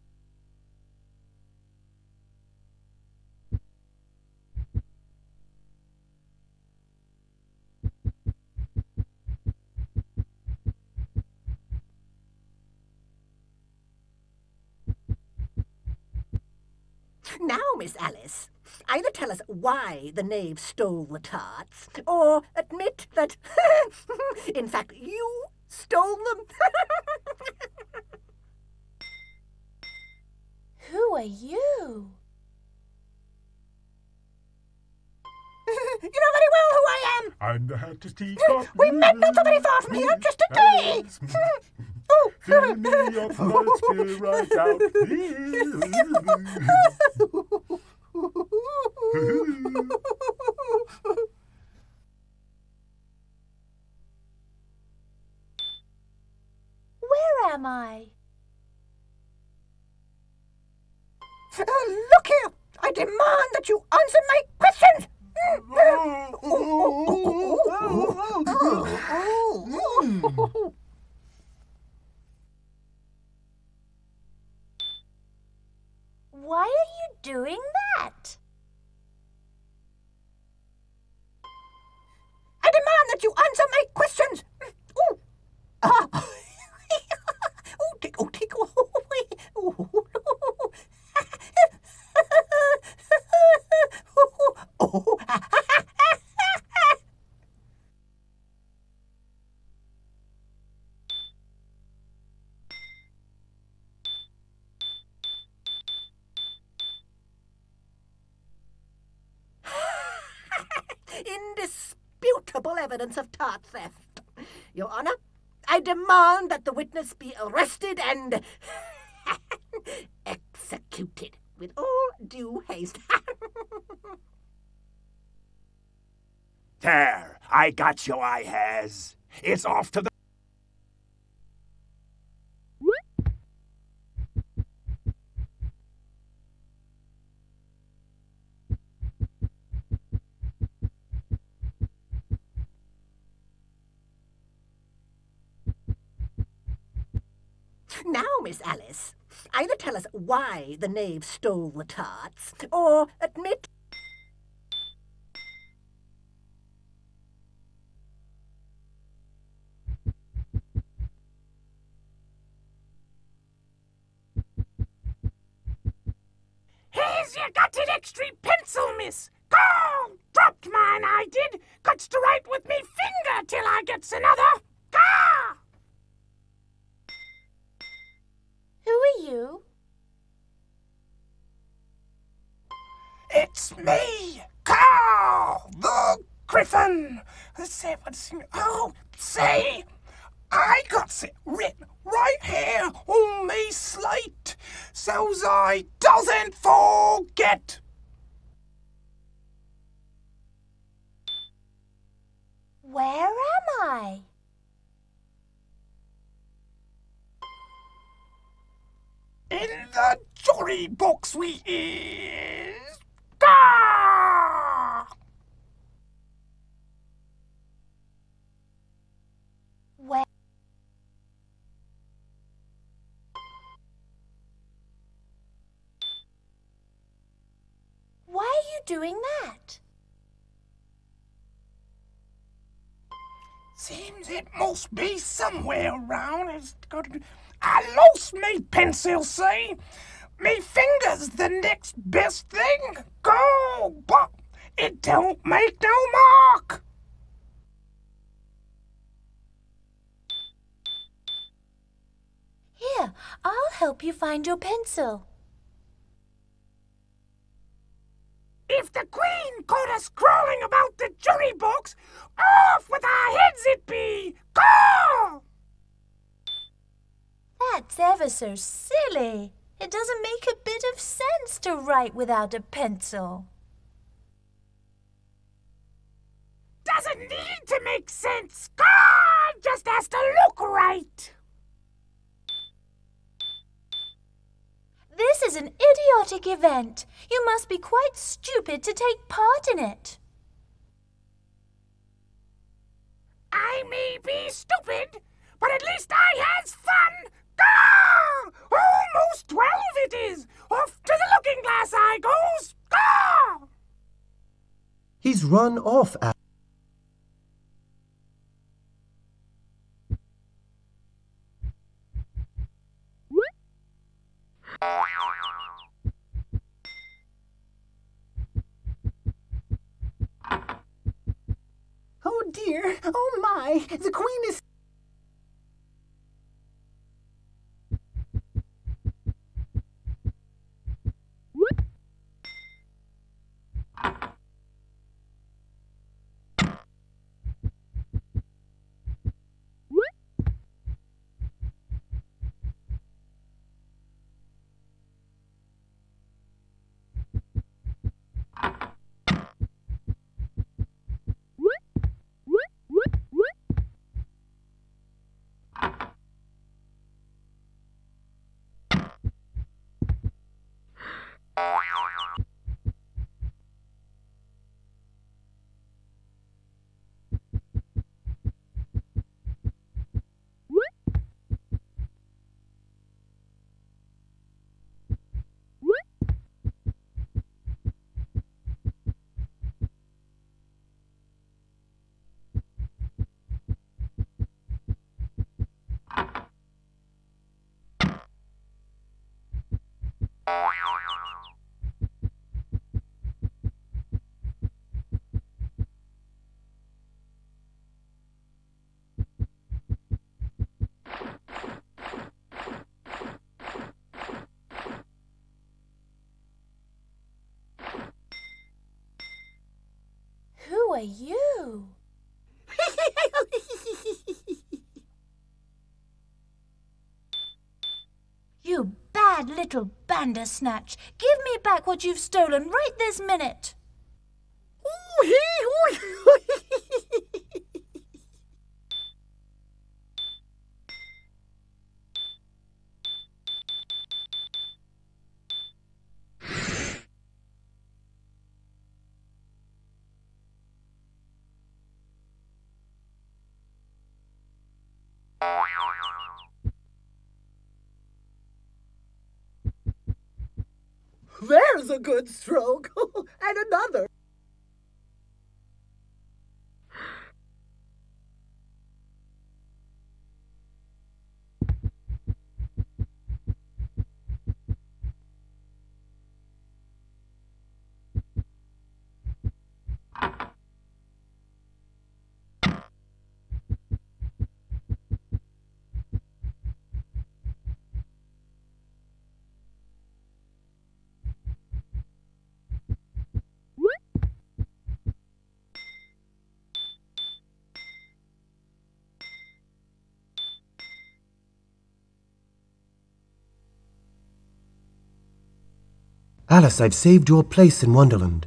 Now, Miss Alice, either tell us why the knave stole the tarts, or admit that, in fact, you stole them. Who are you? You know very well who I am. I'm the Hatter's teacup. We met not so very far from here, just a day. Fill me up, let's spill right out. Where am I? Look here. I demand that you answer my questions. Why are you doing that? I demand that you answer my questions. Oh, take away. Indisputable evidence of tart theft. Your Honor, I demand that the witness be arrested and executed with all due haste. There, I got you, I has. It's off to the... Now, Miss Alice, either tell us why the knave stole the tarts, or admit... Here's your gutted extra pencil, miss. Go! Dropped mine, I did. Gots to write with me finger till I gets another. Gah! Who are you? It's me, Carl, the Griffin. Let's see what's... Oh, say, I got it written right here on me slate, so's I doesn't forget. Where am I? In the jury box we is. Gah! Where? Why are you doing that? Seems it must be somewhere around. It's got to be. I lost me pencil, see? Me finger's the next best thing. Go, but it don't make no mark. Here, I'll help you find your pencil. If the Queen caught us crawling about the jury box, off with our heads it be. Go! That's ever so silly. It doesn't make a bit of sense to write without a pencil. Doesn't need to make sense. God just has to look right. This is an idiotic event. You must be quite stupid to take part in it. I may be stupid, but at least I has fun. Gah! Almost 12 it is. Off to the looking glass I goes. Gah! He's run off, Alice. Oh dear, oh my, the Queen is... Who are you? You bad little bandersnatch! Give me back what you've stolen right this minute! There's a good stroke. And another. Alice, I've saved your place in Wonderland.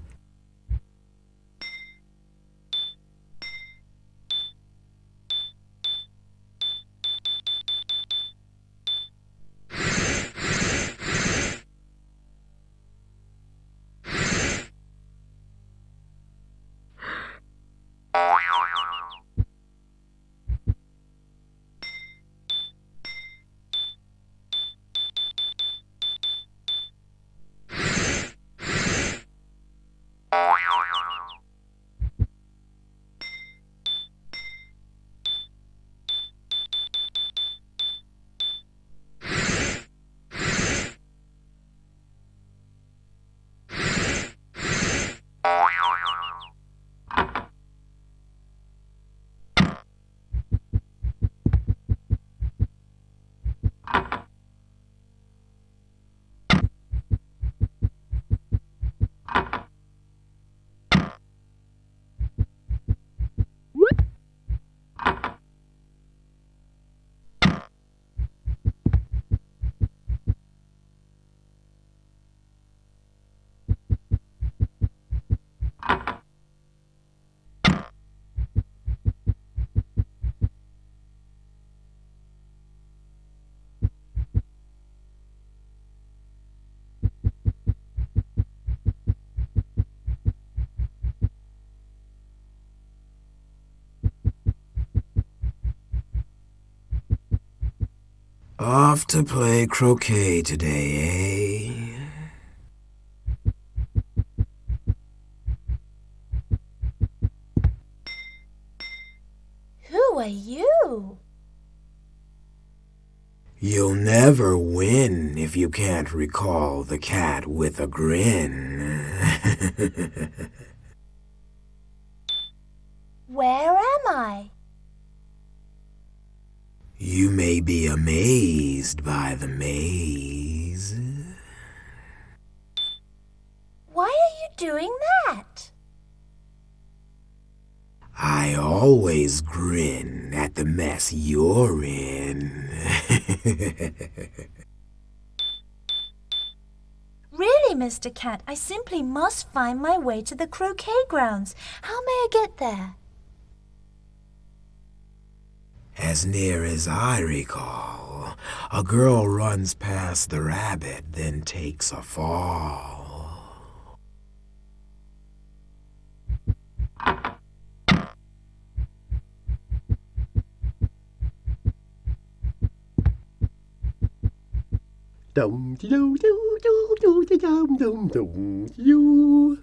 Off to play croquet today, eh? Who are you? You'll never win if you can't recall the cat with a grin. Where am I? You may be amazed by the maze. Why are you doing that? I always grin at the mess you're in. Really, Mr. Cat, I simply must find my way to the croquet grounds. How may I get there? As near as I recall, a girl runs past the rabbit, then takes a fall. Dum dum dum dum dum dum dum dum you.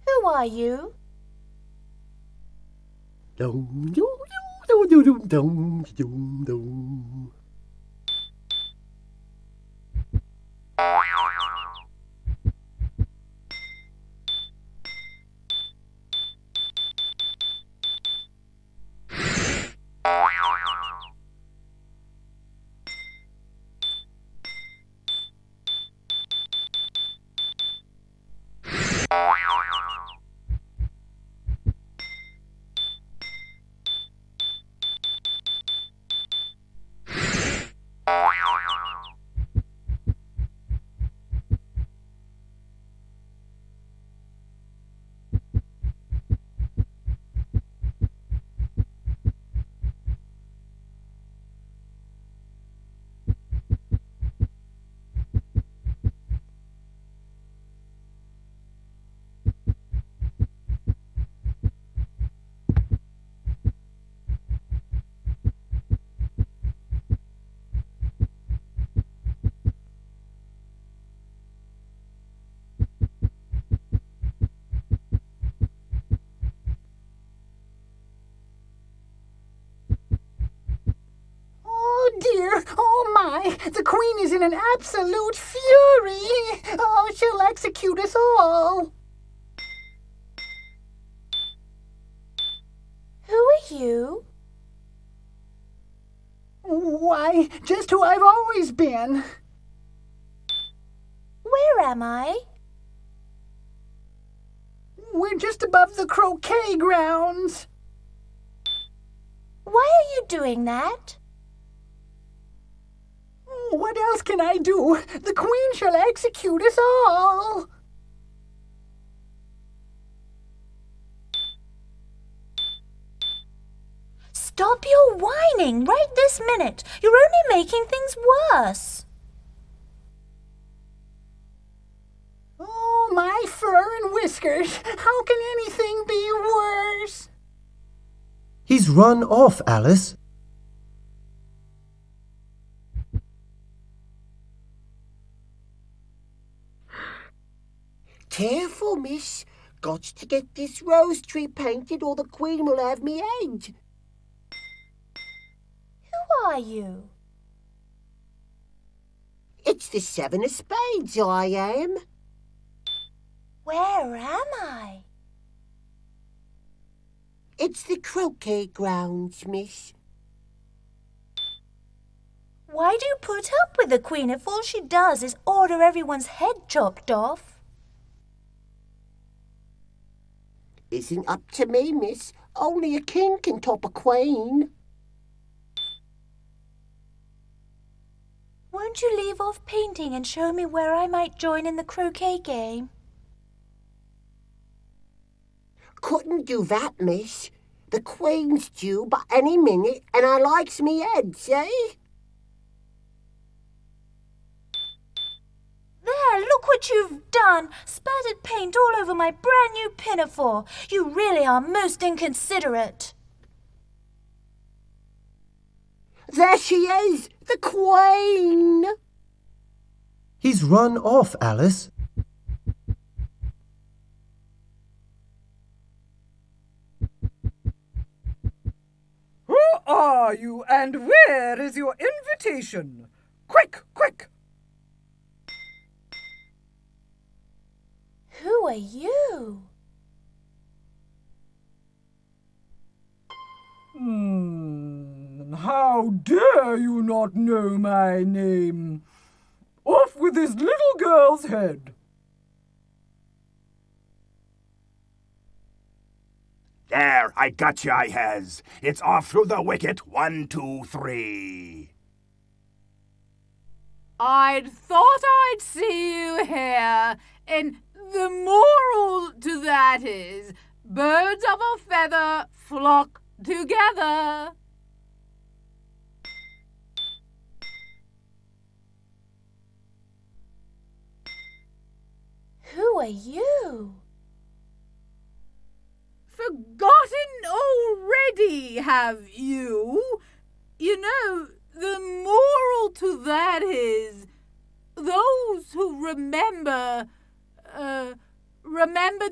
Who are you? Dum dum dum dum dum dum dum dum. why, the Queen is in an absolute fury. Oh, she'll execute us all. Who are you? Why, just who I've always been. Where am I? We're just above the croquet grounds. Why are you doing that? What else can I do? The Queen shall execute us all. Stop your whining right this minute. You're only making things worse. Oh, my fur and whiskers. How can anything be worse? He's run off, Alice. Careful, miss. Got to get this rose tree painted or the Queen will have me head. Who are you? It's the 7 of spades, I am. Where am I? It's the croquet grounds, miss. Why do you put up with the Queen if all she does is order everyone's head chopped off? Isn't up to me, miss. Only a king can top a queen. Won't you leave off painting and show me where I might join in the croquet game? Couldn't do that, miss. The Queen's due but any minute and I likes me head, see? There, look what you've done! Spattered paint all over my brand new pinafore. You really are most inconsiderate. There she is, the Queen! He's run off, Alice. Who are you and where is your invitation? Quick, quick! Who are you? How dare you not know my name? Off with this little girl's head. There, I got you, I has. It's off through the wicket. 1, 2, 3. I'd thought I'd see you here, and the moral to that is, birds of a feather flock together. Who are you? Forgotten already, have you? You know, the moral to that is, those who remember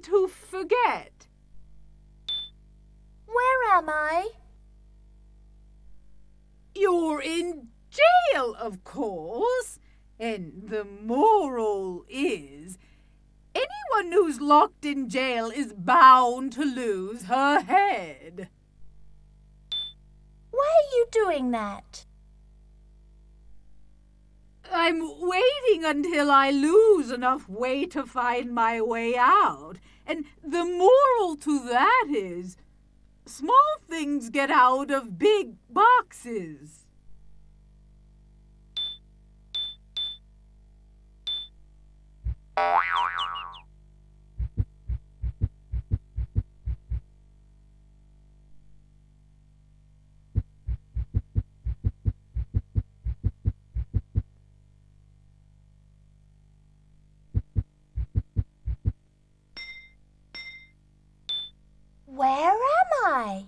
to forget. Where am I? You're in jail, of course, and the moral is, anyone who's locked in jail is bound to lose her head. Why are you doing that? I'm waiting until I lose enough weight to find my way out. And the moral to that is, small things get out of big boxes. Where am I?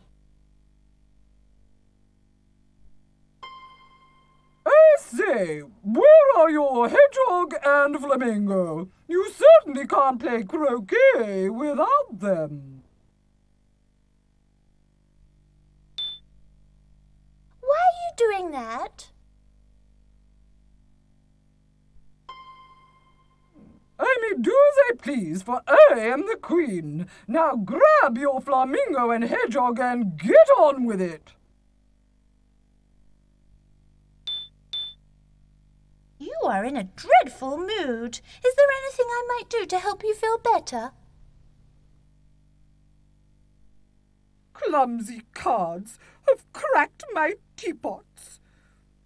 I say, where are your hedgehog and flamingo? You certainly can't play croquet without them. Why are you doing that? Say please, for I am the queen. Now grab your flamingo and hedgehog and get on with it. You are in a dreadful mood. Is there anything I might do to help you feel better? Clumsy cards have cracked my teapots.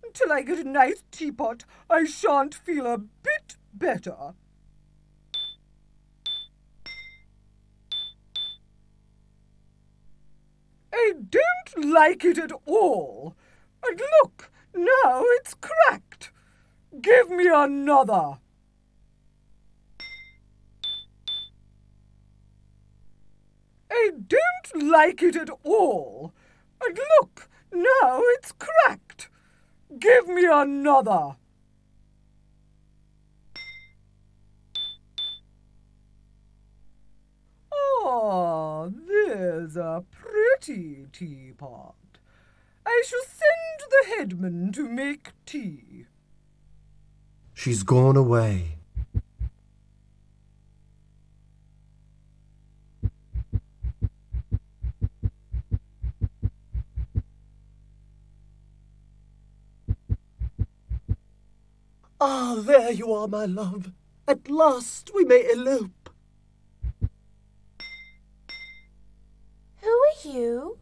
Until I get a nice teapot, I shan't feel a bit better. I don't like it at all. And look, now it's cracked. Give me another. I don't like it at all. And look, now it's cracked. Give me another. Ah, there's a pretty teapot. I shall send the headman to make tea. She's gone away. Ah, there you are, my love. At last we may elope. Who are you?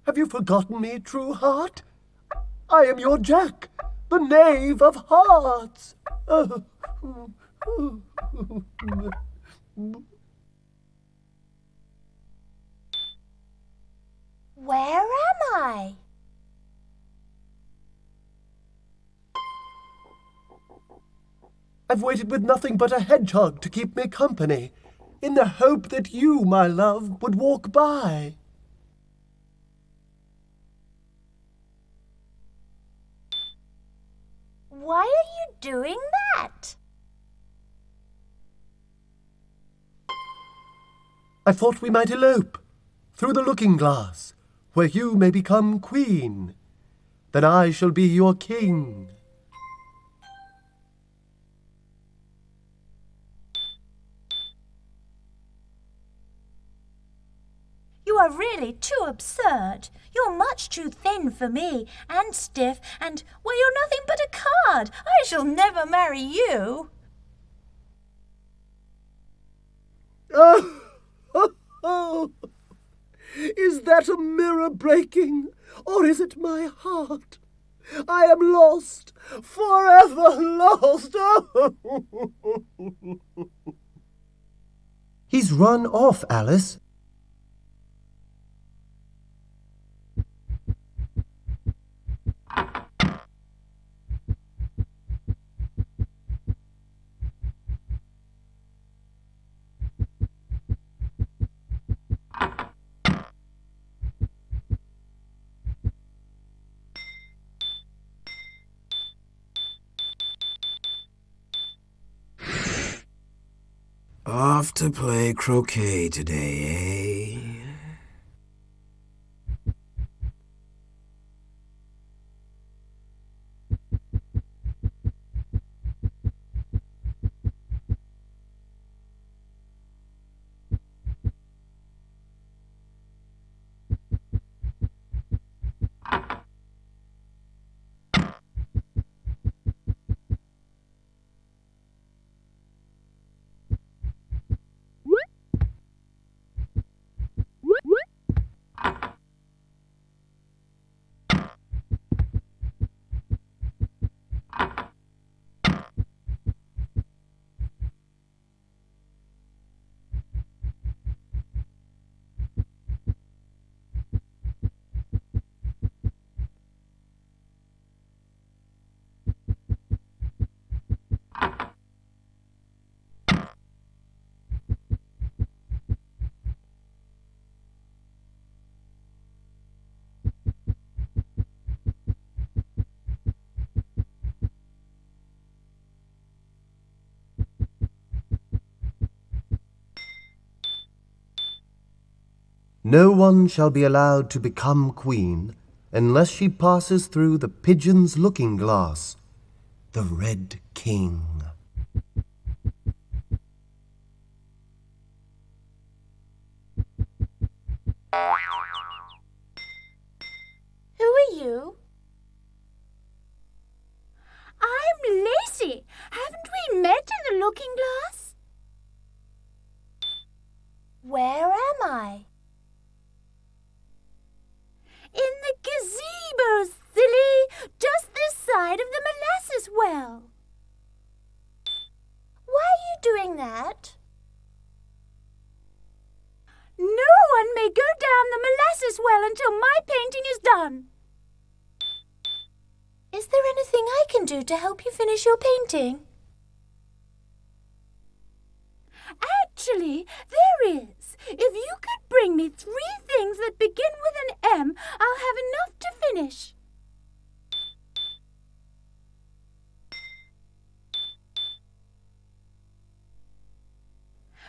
Have you forgotten me, true heart? I am your Jack, the knave of hearts. Where am I? I've waited with nothing but a hedgehog to keep me company, in the hope that you, my love, would walk by. Why are you doing that? I thought we might elope through the looking-glass, where you may become queen. Then I shall be your king. You are really too absurd. You're much too thin for me, and stiff, and, well, you're nothing but a card. I shall never marry you. Oh, is that a mirror breaking, or is it my heart? I am lost, forever lost. He's run off, Alice. Off to play croquet today, eh? No one shall be allowed to become queen unless she passes through the pigeon's looking glass, the Red King. Who are you? I'm Lacey. Haven't we met in the looking glass? Where am I? In the gazebo, silly, just this side of the molasses well. Why are you doing that? No one may go down the molasses well until my painting is done. Is there anything I can do to help you finish your painting? Actually, there is. If you could bring me 3 things that begin with an M, I'll have enough to finish.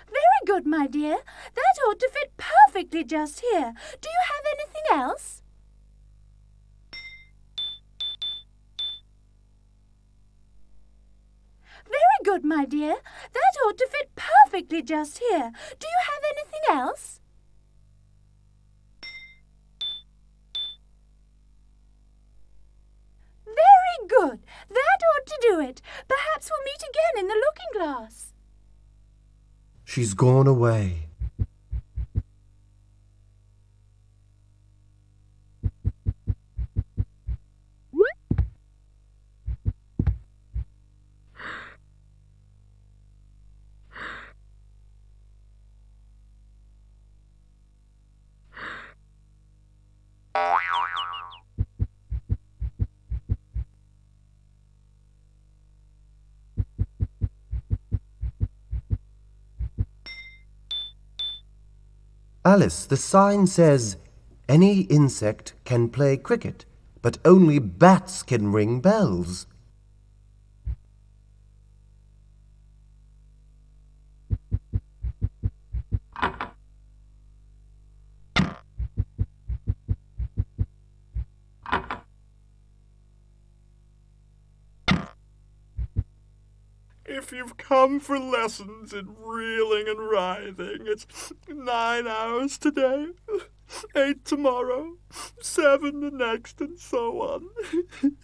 Very good, my dear. That ought to fit perfectly just here. Do you have anything else? Very good, my dear. That ought to fit perfectly just here. Do you have anything else? Very good. That ought to do it. Perhaps we'll meet again in the looking glass. She's gone away. Alice, the sign says, any insect can play cricket, but only bats can ring bells. If you've come for lessons in reeling and writhing, it's 9 hours today, 8 tomorrow, 7 the next, and so on. Who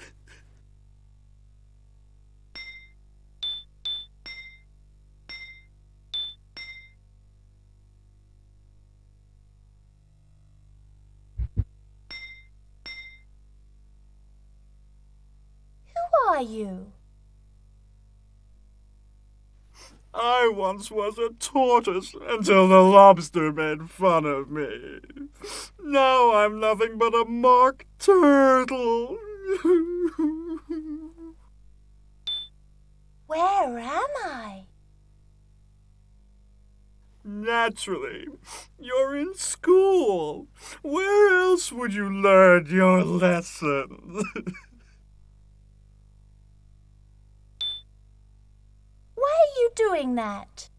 are you? I once was a tortoise until the lobster made fun of me. Now I'm nothing but a mock turtle. Where am I? Naturally, you're in school. Where else would you learn your lessons? Why are you doing that?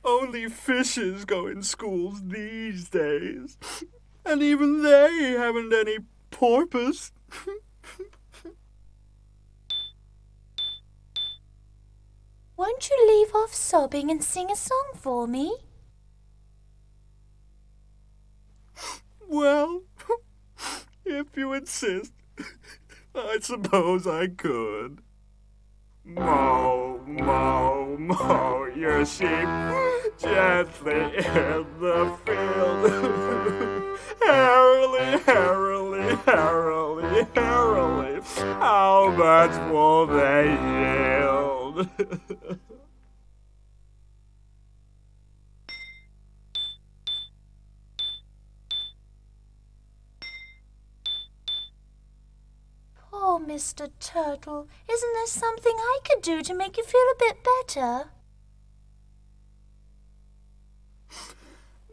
Only fishes go in schools these days. And even they haven't any porpoise. Won't you leave off sobbing and sing a song for me? Well, if you insist, I suppose I could. Mow, mow, mow your sheep gently in the field. Harrily, harrily, harrily, harrily, how much will they yield? Oh, Mr. Turtle, isn't there something I could do to make you feel a bit better?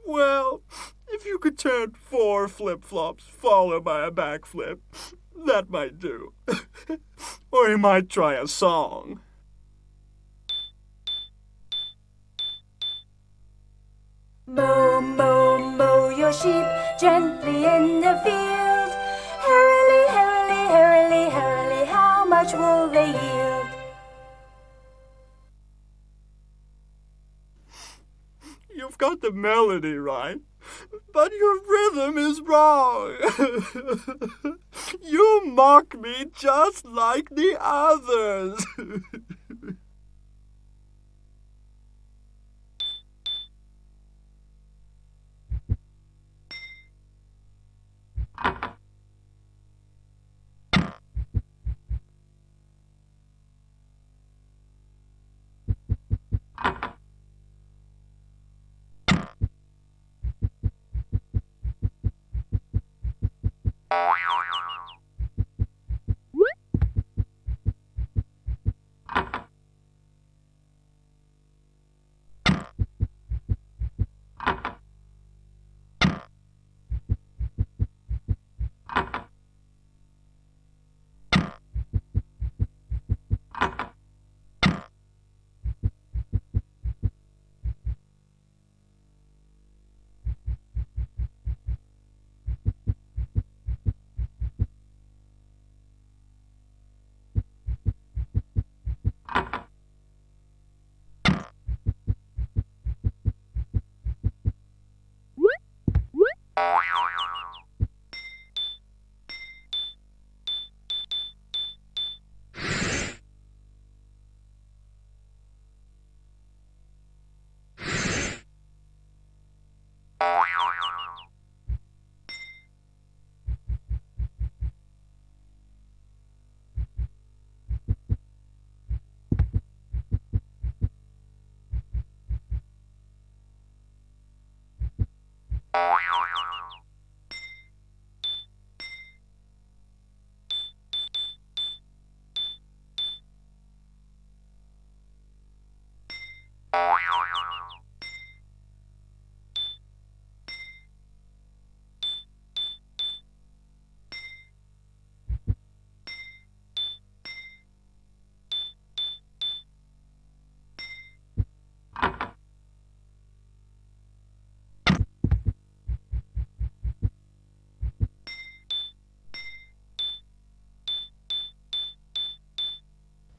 Well, if you could turn 4 flip-flops followed by a backflip, that might do. Or you might try a song. Mow, mow, mow your your sheep gently in the field. Herily, herily, herily, herily, how much will they yield? You've got the melody right, but your rhythm is wrong. You mock me just like the others.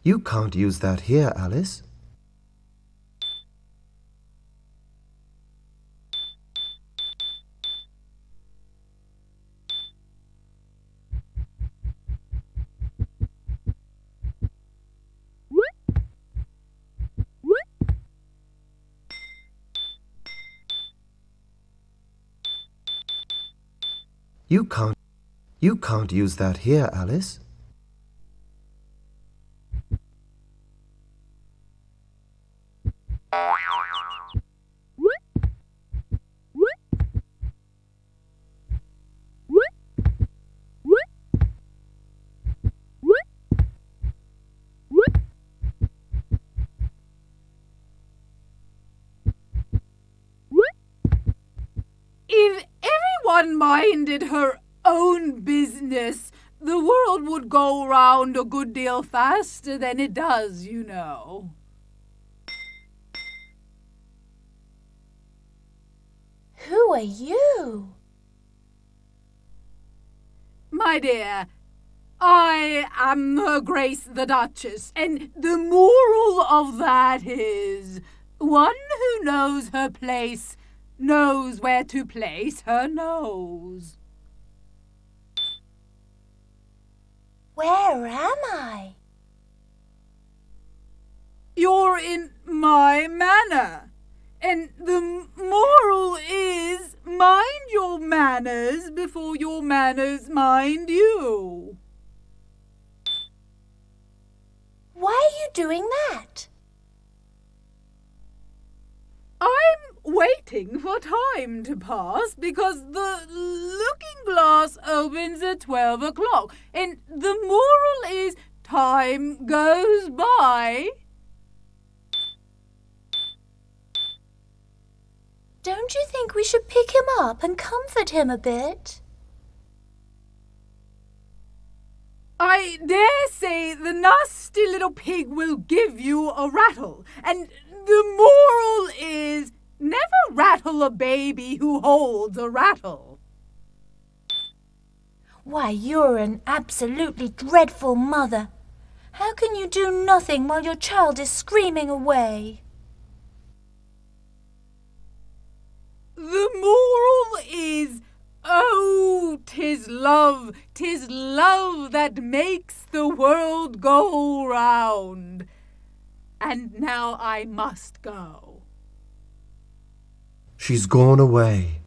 You can't use that here, Alice. You can't use that here, Alice. If everyone minded her own business, the world would go round a good deal faster than it does, you know. Who are you? My dear, I am Her Grace the Duchess, and the moral of that is, one who knows her place knows where to place her nose. Where am I? You're in my manor, and the moral is, mind your manners before your manners mind you. Why are you doing that? I'm waiting for time to pass because the looking glass opens at 12 o'clock, and the moral is time goes by. Don't you think we should pick him up and comfort him a bit? I dare say the nasty little pig will give you a rattle, and the moral is Never rattle a baby who holds a rattle. Why, you're an absolutely dreadful mother. How can you do nothing while your child is screaming away? The moral is, oh, 'tis love that makes the world go round. And now I must go. She's gone away.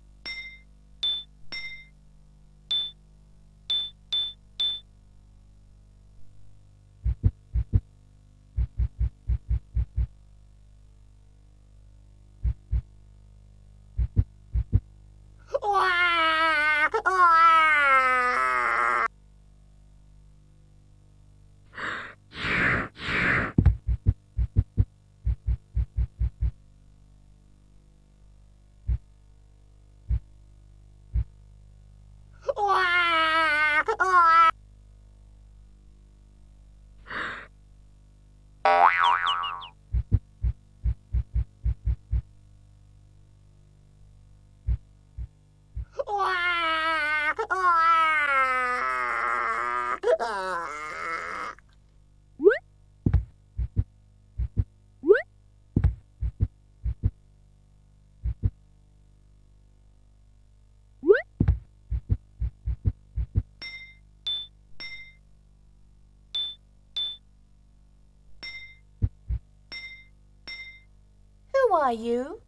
Who are you?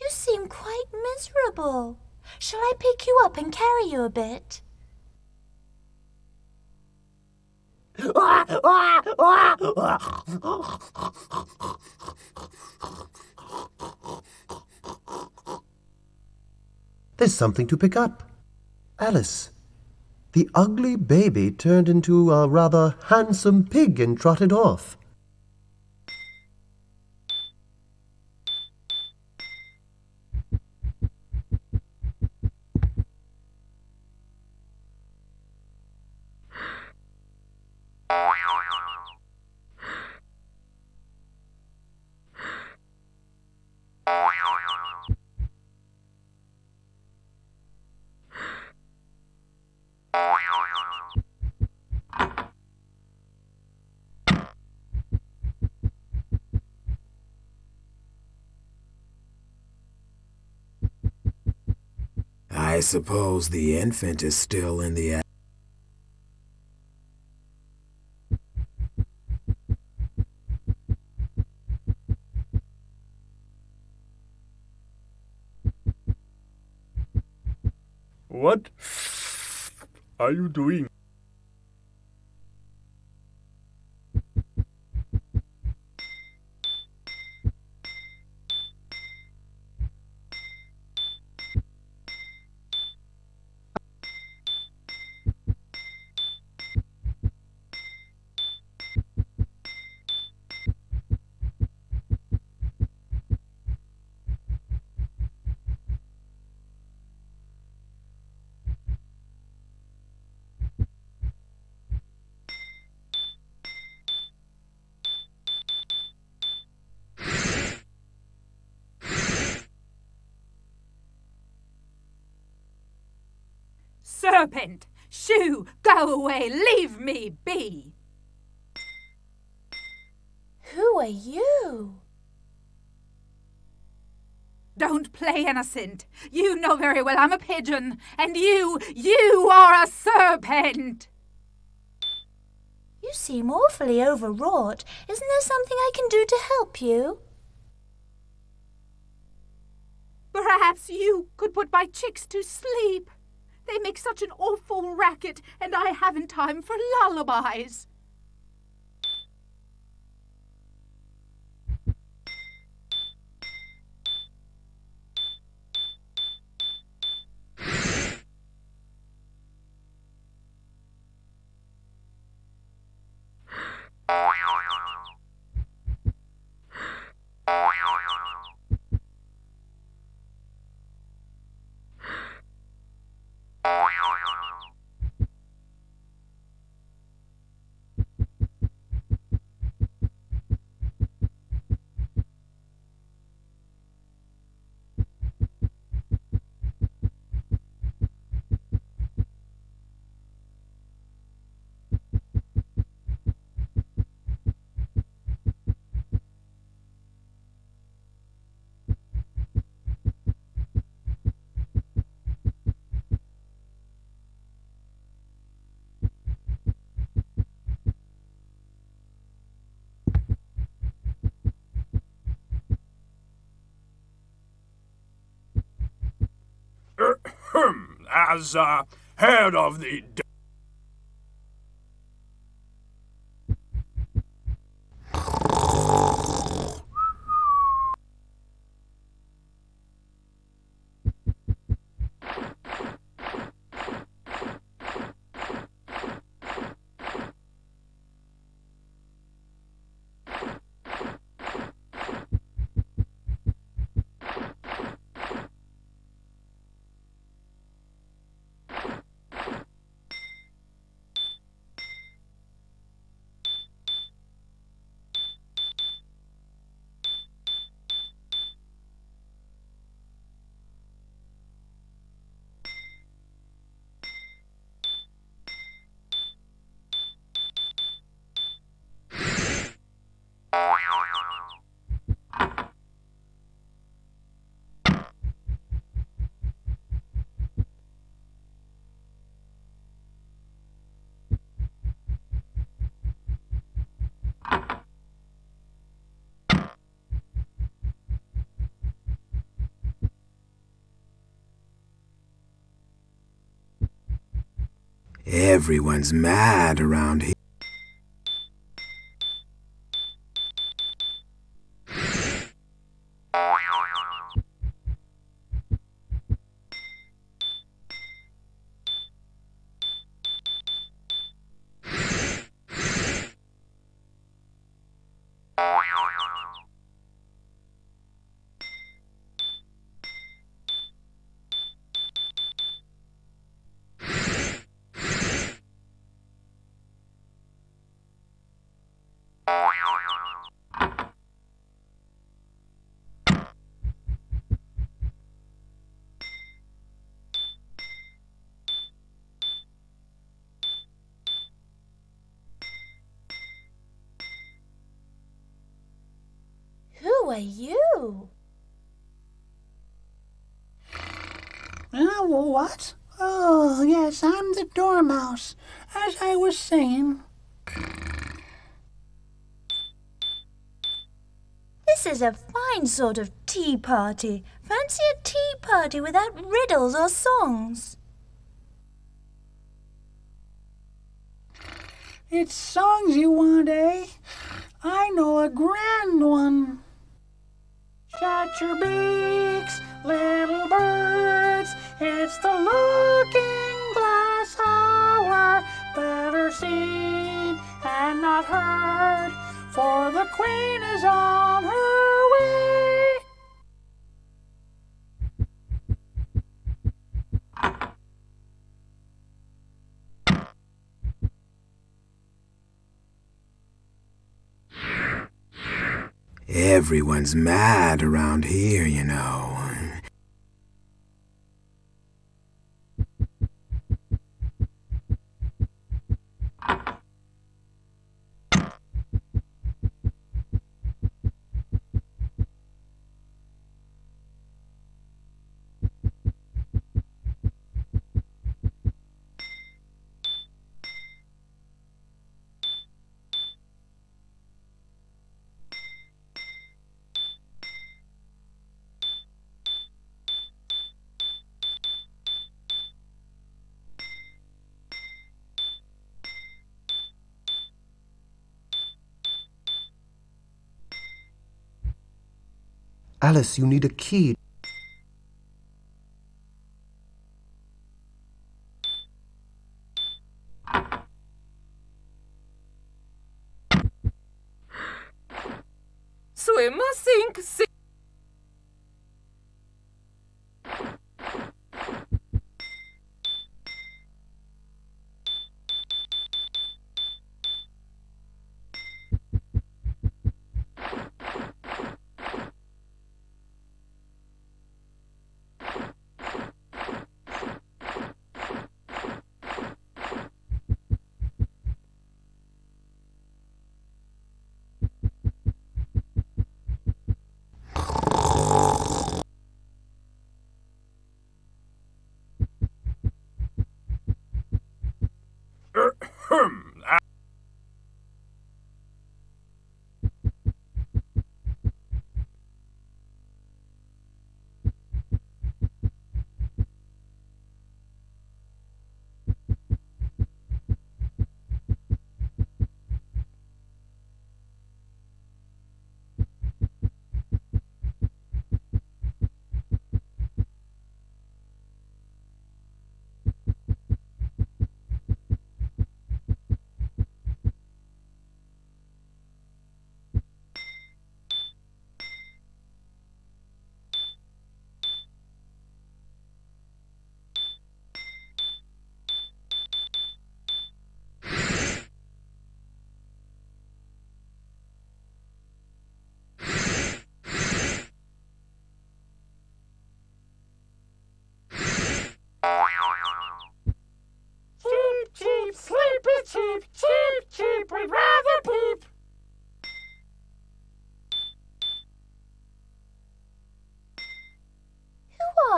You seem quite miserable. Shall I pick you up and carry you a bit? There's something to pick up. Alice, the ugly baby turned into a rather handsome pig and trotted off. I suppose the infant is still in the What are you doing? Serpent! Shoo! Go away! Leave me be! Who are you? Don't play innocent. You know very well I'm a pigeon, and you are a serpent! You seem awfully overwrought. Isn't there something I can do to help you? Perhaps you could put my chicks to sleep. They make such an awful racket, and I haven't time for lullabies. has heard of the... Everyone's mad around here. Who are you? What? Oh, yes, I'm the Dormouse, as I was saying. This is a fine sort of tea party. Fancy a tea party without riddles or songs. It's songs you want, eh? I know a grand one. Shut your beaks, little birds. It's the looking glass hour. Better seen and not heard, for the queen is on her way. Everyone's mad around here, you know. Alice, you need a key. Swim or sink, sink.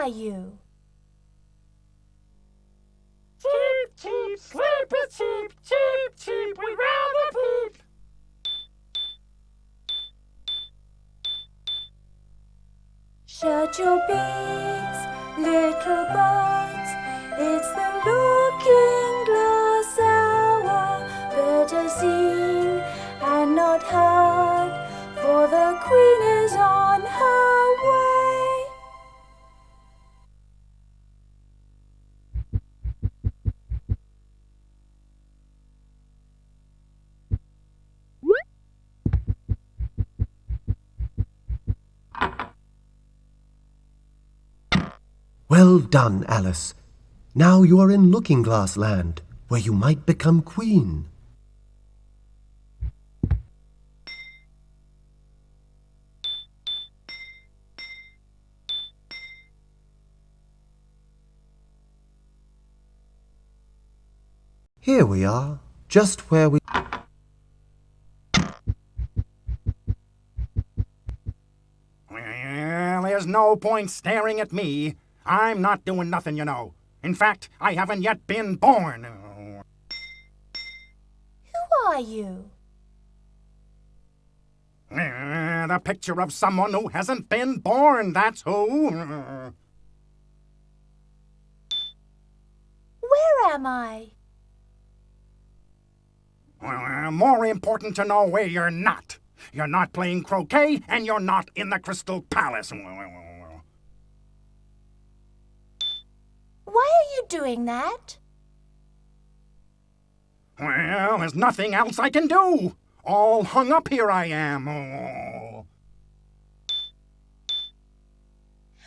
are you? Cheep, cheep, sleep is cheap, cheep, cheap, we'd rather peep. Shut your beaks, little birds. It's the looking glass hour. Better seen and not heard, for the Queen is on her way. Well done, Alice. Now you are in Looking Glass Land, where you might become queen. Here we are, just where we... Well, there's no point staring at me. I'm not doing nothing, you know. In fact, I haven't yet been born. Who are you? The picture of someone who hasn't been born, that's who. Where am I? More important to know where you're not. You're not playing croquet, and you're not in the Crystal Palace. Why are you doing that? Well, there's nothing else I can do. All hung up here I am.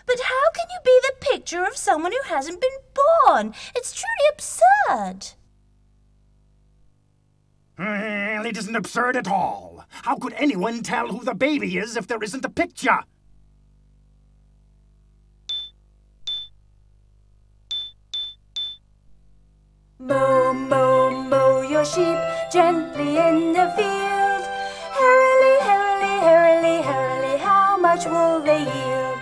But how can you be the picture of someone who hasn't been born? It's truly absurd. Well, it isn't absurd at all. How could anyone tell who the baby is if there isn't a picture? Moo, moo, moo your sheep gently in the field. Herily, herily, herily, herily, how much will they yield?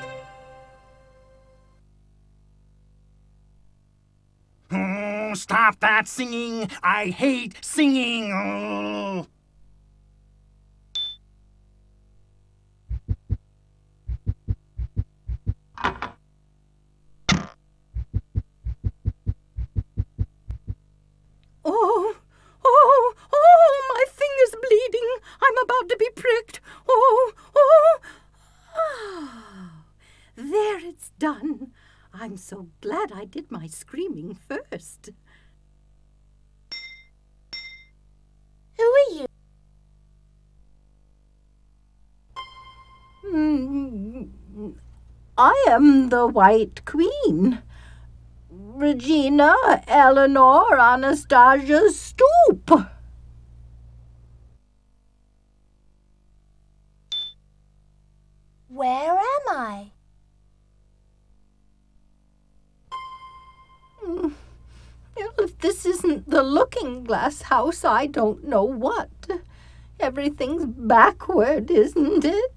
Oh, stop that singing. I hate singing. Oh. Oh, my finger's bleeding. I'm about to be pricked. Oh. There, it's done. I'm so glad I did my screaming first. Who are you? I am the White Queen. Regina Eleanor Anastasia Stoop. Where am I? If this isn't the Looking Glass house, I don't know what. Everything's backward, isn't it?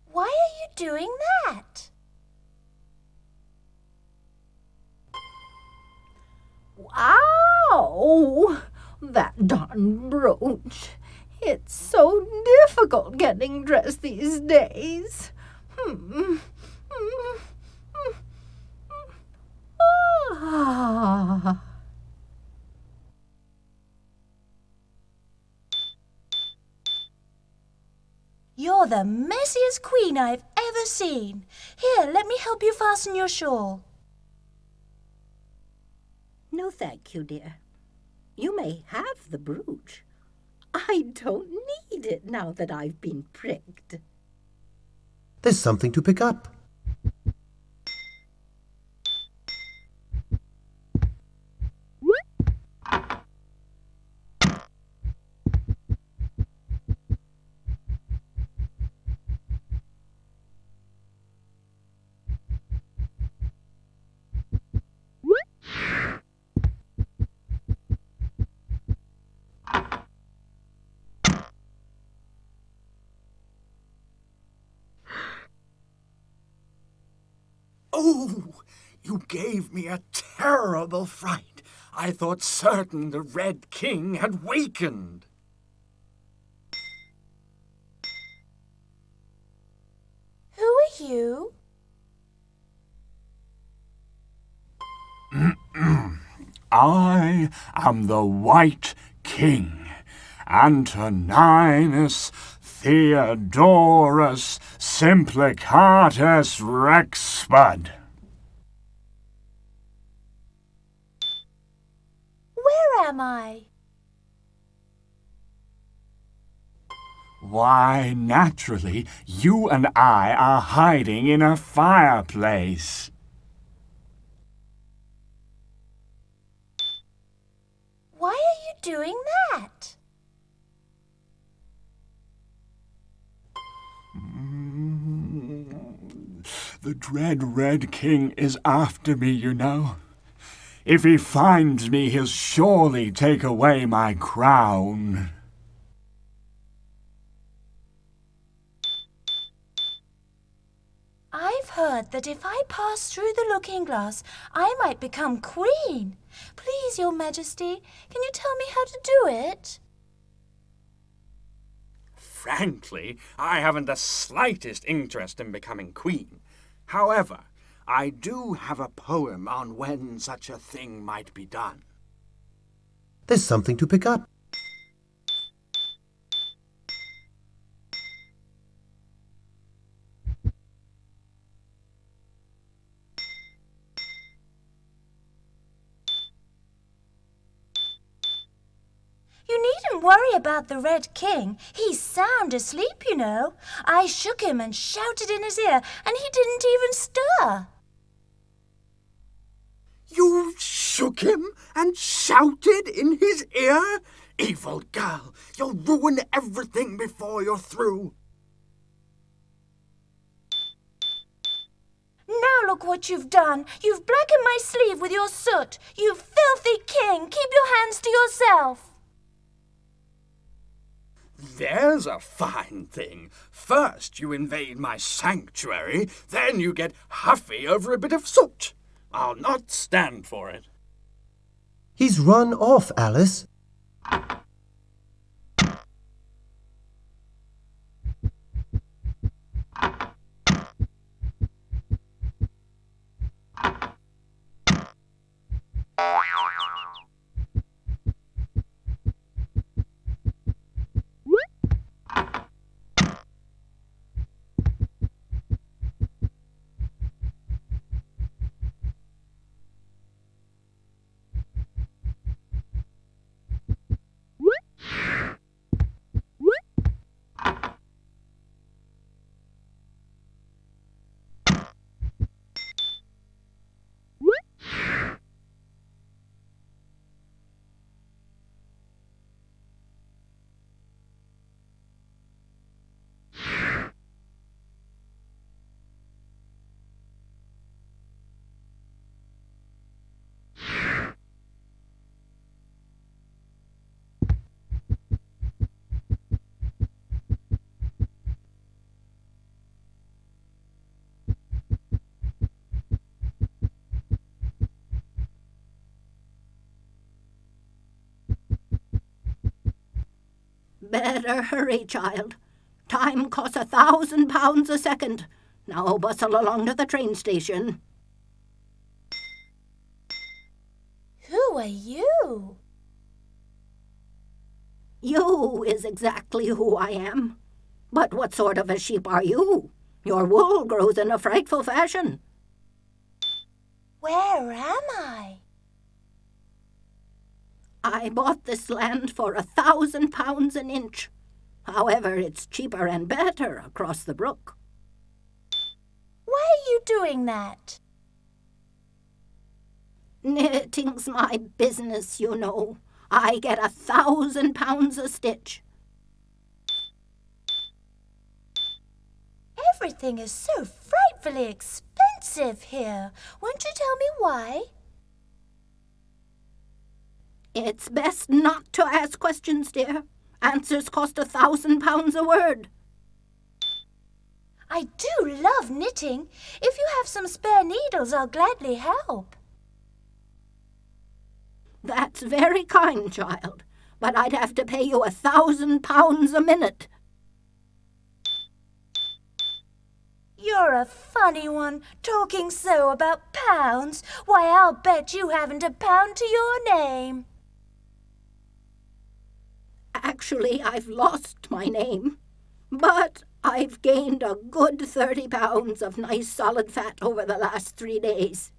Why are you doing that? Ow! That darn brooch. It's so difficult getting dressed these days. Ah. You're the messiest queen I've ever seen. Here, let me help you fasten your shawl. No, thank you, dear. You may have the brooch. I don't need it now that I've been pricked. There's something to pick up. Oh, you gave me a terrible fright. I thought certain the Red King had wakened. Who are you? I am the White King, Antoninus Theodorus Simplicatus Rexbud. Where am I? Why, naturally, you and I are hiding in a fireplace. Why are you doing that? The dread Red King is after me, you know. If he finds me, he'll surely take away my crown. I've heard that if I pass through the looking glass, I might become queen. Please, Your Majesty, can you tell me how to do it? Frankly, I haven't the slightest interest in becoming queen. However, I do have a poem on when such a thing might be done. There's something to pick up. You needn't worry about the Red King. He's sound asleep, you know. I shook him and shouted in his ear, and he didn't even stir. You shook him and shouted in his ear? Evil girl, you'll ruin everything before you're through. Now look what you've done. You've blackened my sleeve with your soot. You filthy king. Keep your hands to yourself. There's a fine thing. First you invade my sanctuary, then you get huffy over a bit of soot. I'll not stand for it. He's run off, Alice. Better hurry, child. Time costs £1,000 a second. Now bustle along to the train station. Who are you? You is exactly who I am. But what sort of a sheep are you? Your wool grows in a frightful fashion. Where am I? I bought this land for £1,000 an inch. However, it's cheaper and better across the brook. Why are you doing that? Knitting's my business, you know. I get £1,000 a stitch. Everything is so frightfully expensive here. Won't you tell me why? It's best not to ask questions, dear. Answers cost £1,000 a word. I do love knitting. If you have some spare needles, I'll gladly help. That's very kind, child, but I'd have to pay you £1,000 a minute. You're a funny one, talking so about pounds. Why, I'll bet you haven't a pound to your name. Actually, I've lost my name, but I've gained a good 30 pounds of nice solid fat over the last 3 days.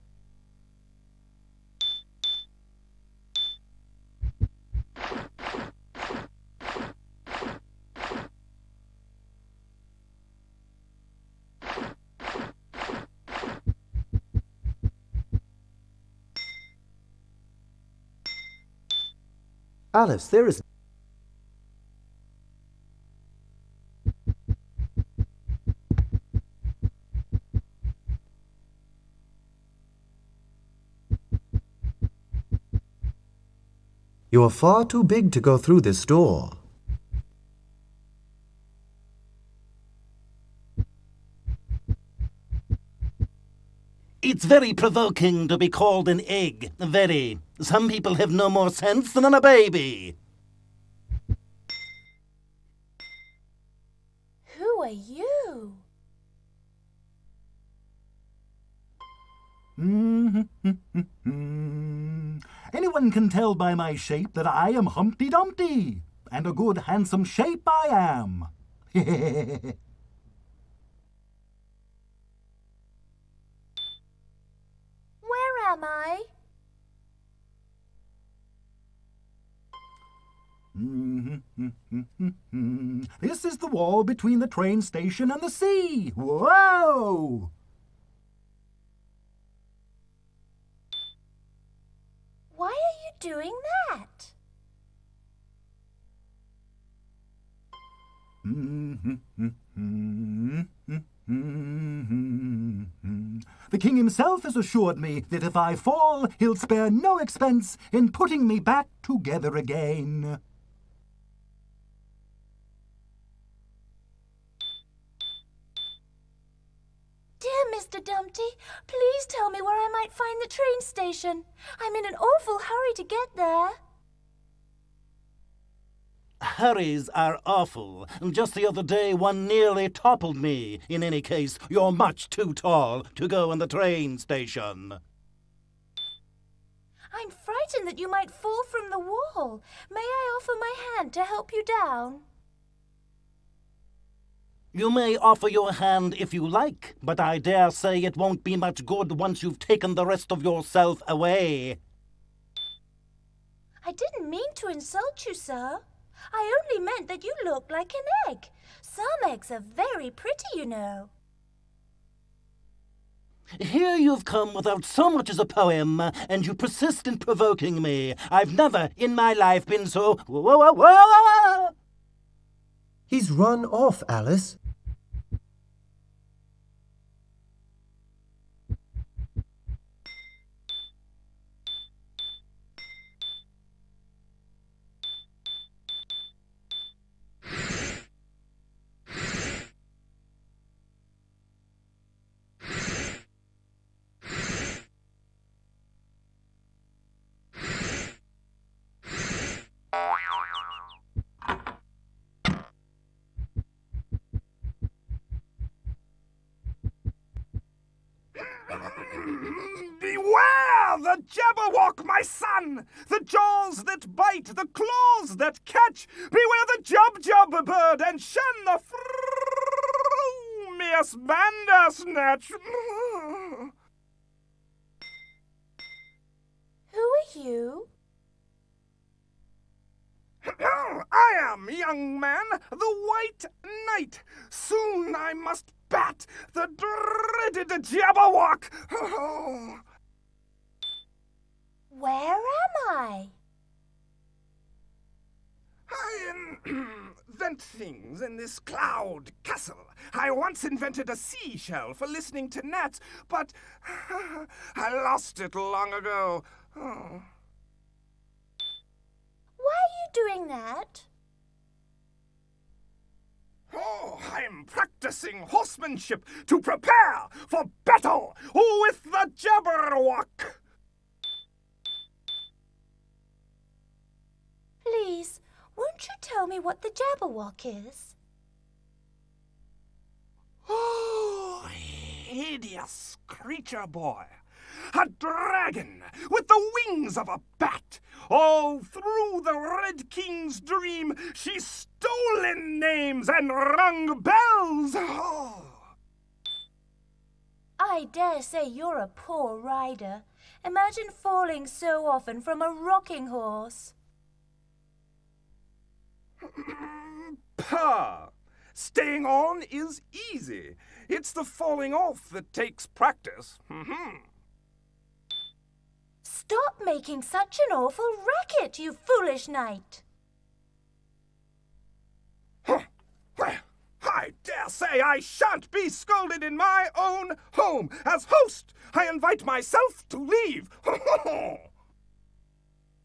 Alice, there is... You are far too big to go through this door. It's very provoking to be called an egg. Very. Some people have no more sense than a baby. Who are you? Anyone can tell by my shape that I am Humpty Dumpty. And a good handsome shape I am. Where am I? This is the wall between the train station and the sea. Whoa! Why are you doing that? The king himself has assured me that if I fall, he'll spare no expense in putting me back together again. Dear Mr. Dumpty, please tell me where I might find the train station. I'm in an awful hurry to get there. Hurries are awful. Just the other day, one nearly toppled me. In any case, you're much too tall to go in the train station. I'm frightened that you might fall from the wall. May I offer my hand to help you down? You may offer your hand if you like, but I dare say it won't be much good once you've taken the rest of yourself away. I didn't mean to insult you, sir. I only meant that you looked like an egg. Some eggs are very pretty, you know. Here you've come without so much as a poem, and you persist in provoking me. I've never in my life been so... He's run off, Alice. Beware the Jabberwock, my son! The jaws that bite, the claws that catch! Beware the Jub-Jub bird, and shun the frumious Bandersnatch! Who are you? I am, young man, the White Knight. Soon I must bat the dreaded Jabberwock. Where am I? I invent things in this cloud castle. I once invented a seashell for listening to gnats, but I lost it long ago. Oh. Why are you doing that? Oh, I'm practicing practicing horsemanship to prepare for battle with the Jabberwock. Please, won't you tell me what the Jabberwock is? Oh, hideous creature, boy. A dragon with the wings of a bat. All through the Red King's dream, she's stolen names and rung bells. Oh. I dare say you're a poor rider. Imagine falling so often from a rocking horse. Pah! Staying on is easy. It's the falling off that takes practice. Stop making such an awful racket, you foolish knight. Well, I dare say I shan't be scolded in my own home. As host, I invite myself to leave.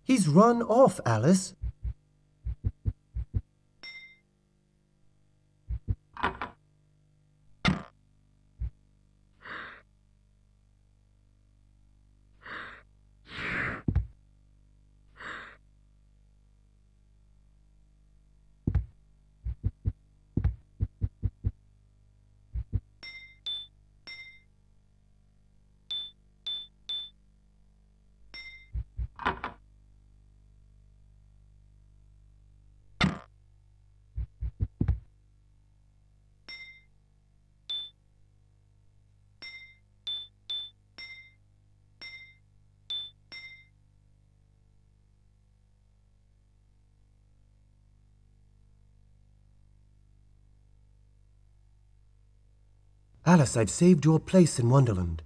He's run off, Alice. Alice, I've saved your place in Wonderland.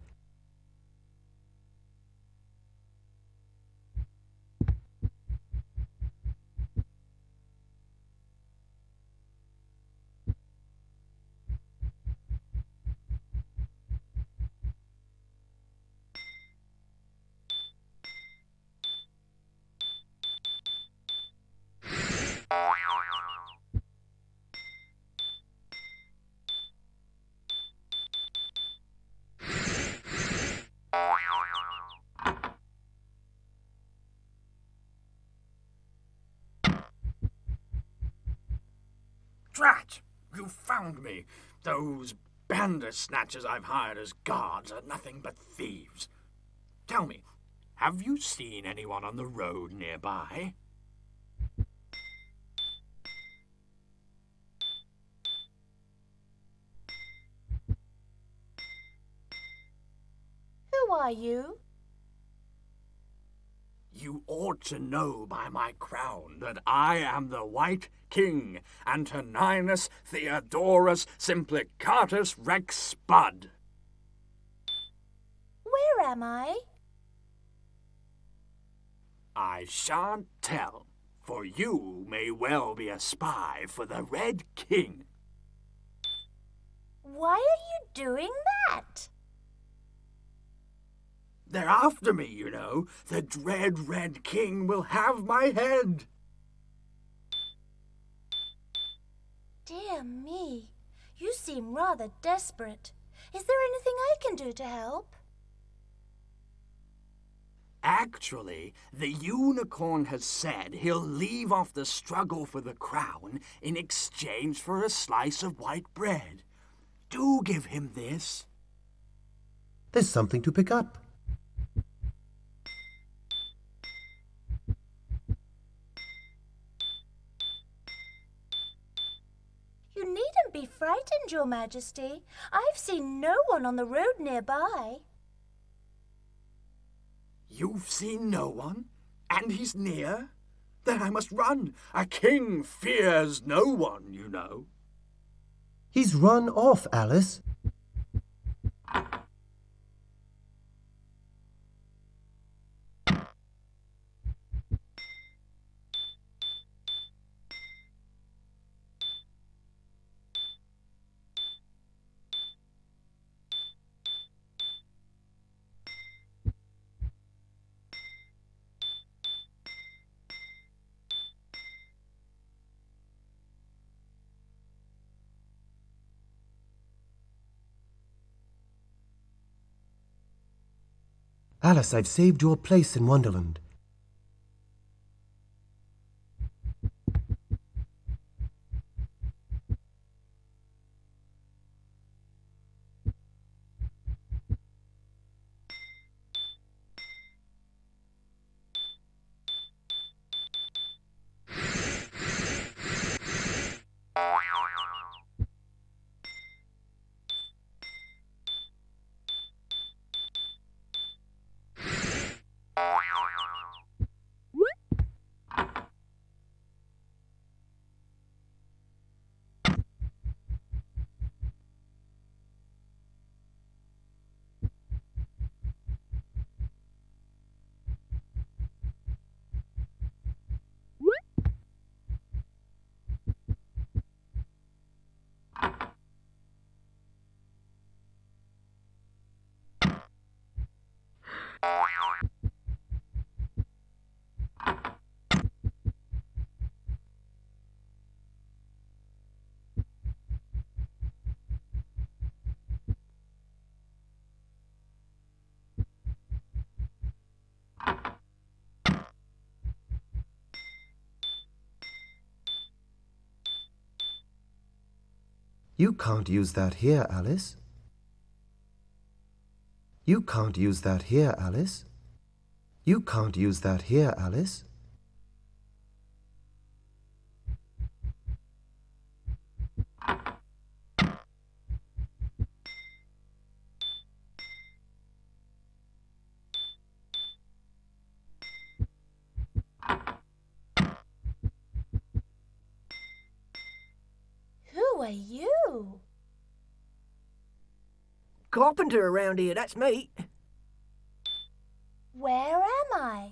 Drat! You found me. Those bandersnatchers I've hired as guards are nothing but thieves. Tell me, have you seen anyone on the road nearby? Who are you? You ought to know by my crown that I am the White King, Antoninus Theodorus Simplicatus Rex Spud. Where am I? I shan't tell, for you may well be a spy for the Red King. Why are you doing that? They're after me, you know. The dread Red King will have my head. Dear me, you seem rather desperate. Is there anything I can do to help? Actually, the unicorn has said he'll leave off the struggle for the crown in exchange for a slice of white bread. Do give him this. There's something to pick up. You needn't be frightened, Your Majesty. I've seen no one on the road nearby. You've seen no one? And he's near? Then I must run. A king fears no one, you know. He's run off, Alice. Alice, I've saved your place in Wonderland. You can't use that here, Alice. You can't use that here, Alice. You can't use that here, Alice. Who are you? Carpenter around here, that's me. Where am I?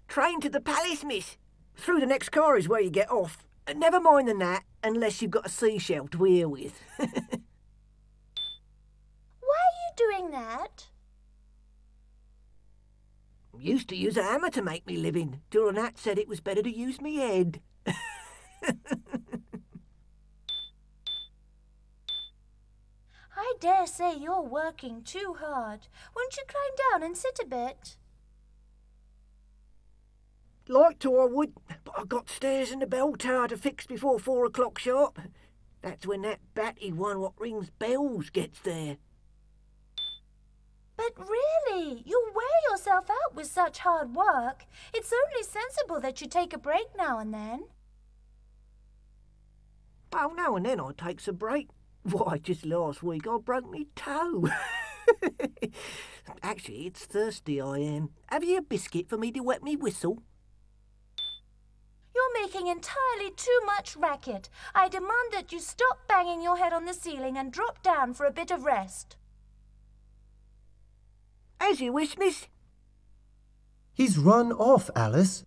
Train to the palace, miss. Through the next car is where you get off. Never mind than that, unless you've got a seashell to wheel with. Why are you doing that? Used to use a hammer to make me living, till Nat said it was better to use me head. I dare say you're working too hard. Won't you climb down and sit a bit? Like to, I would, but I've got stairs in the bell tower to fix before 4 o'clock sharp. That's when that batty one what rings bells gets there. But really, you wear yourself out with such hard work. It's only sensible that you take a break now and then. Well, now and then I takes a break. Why, just last week I broke me toe. Actually, it's thirsty I am. Have you a biscuit for me to wet me whistle? You're making entirely too much racket. I demand that you stop banging your head on the ceiling and drop down for a bit of rest. As you wish, miss. He's run off, Alice.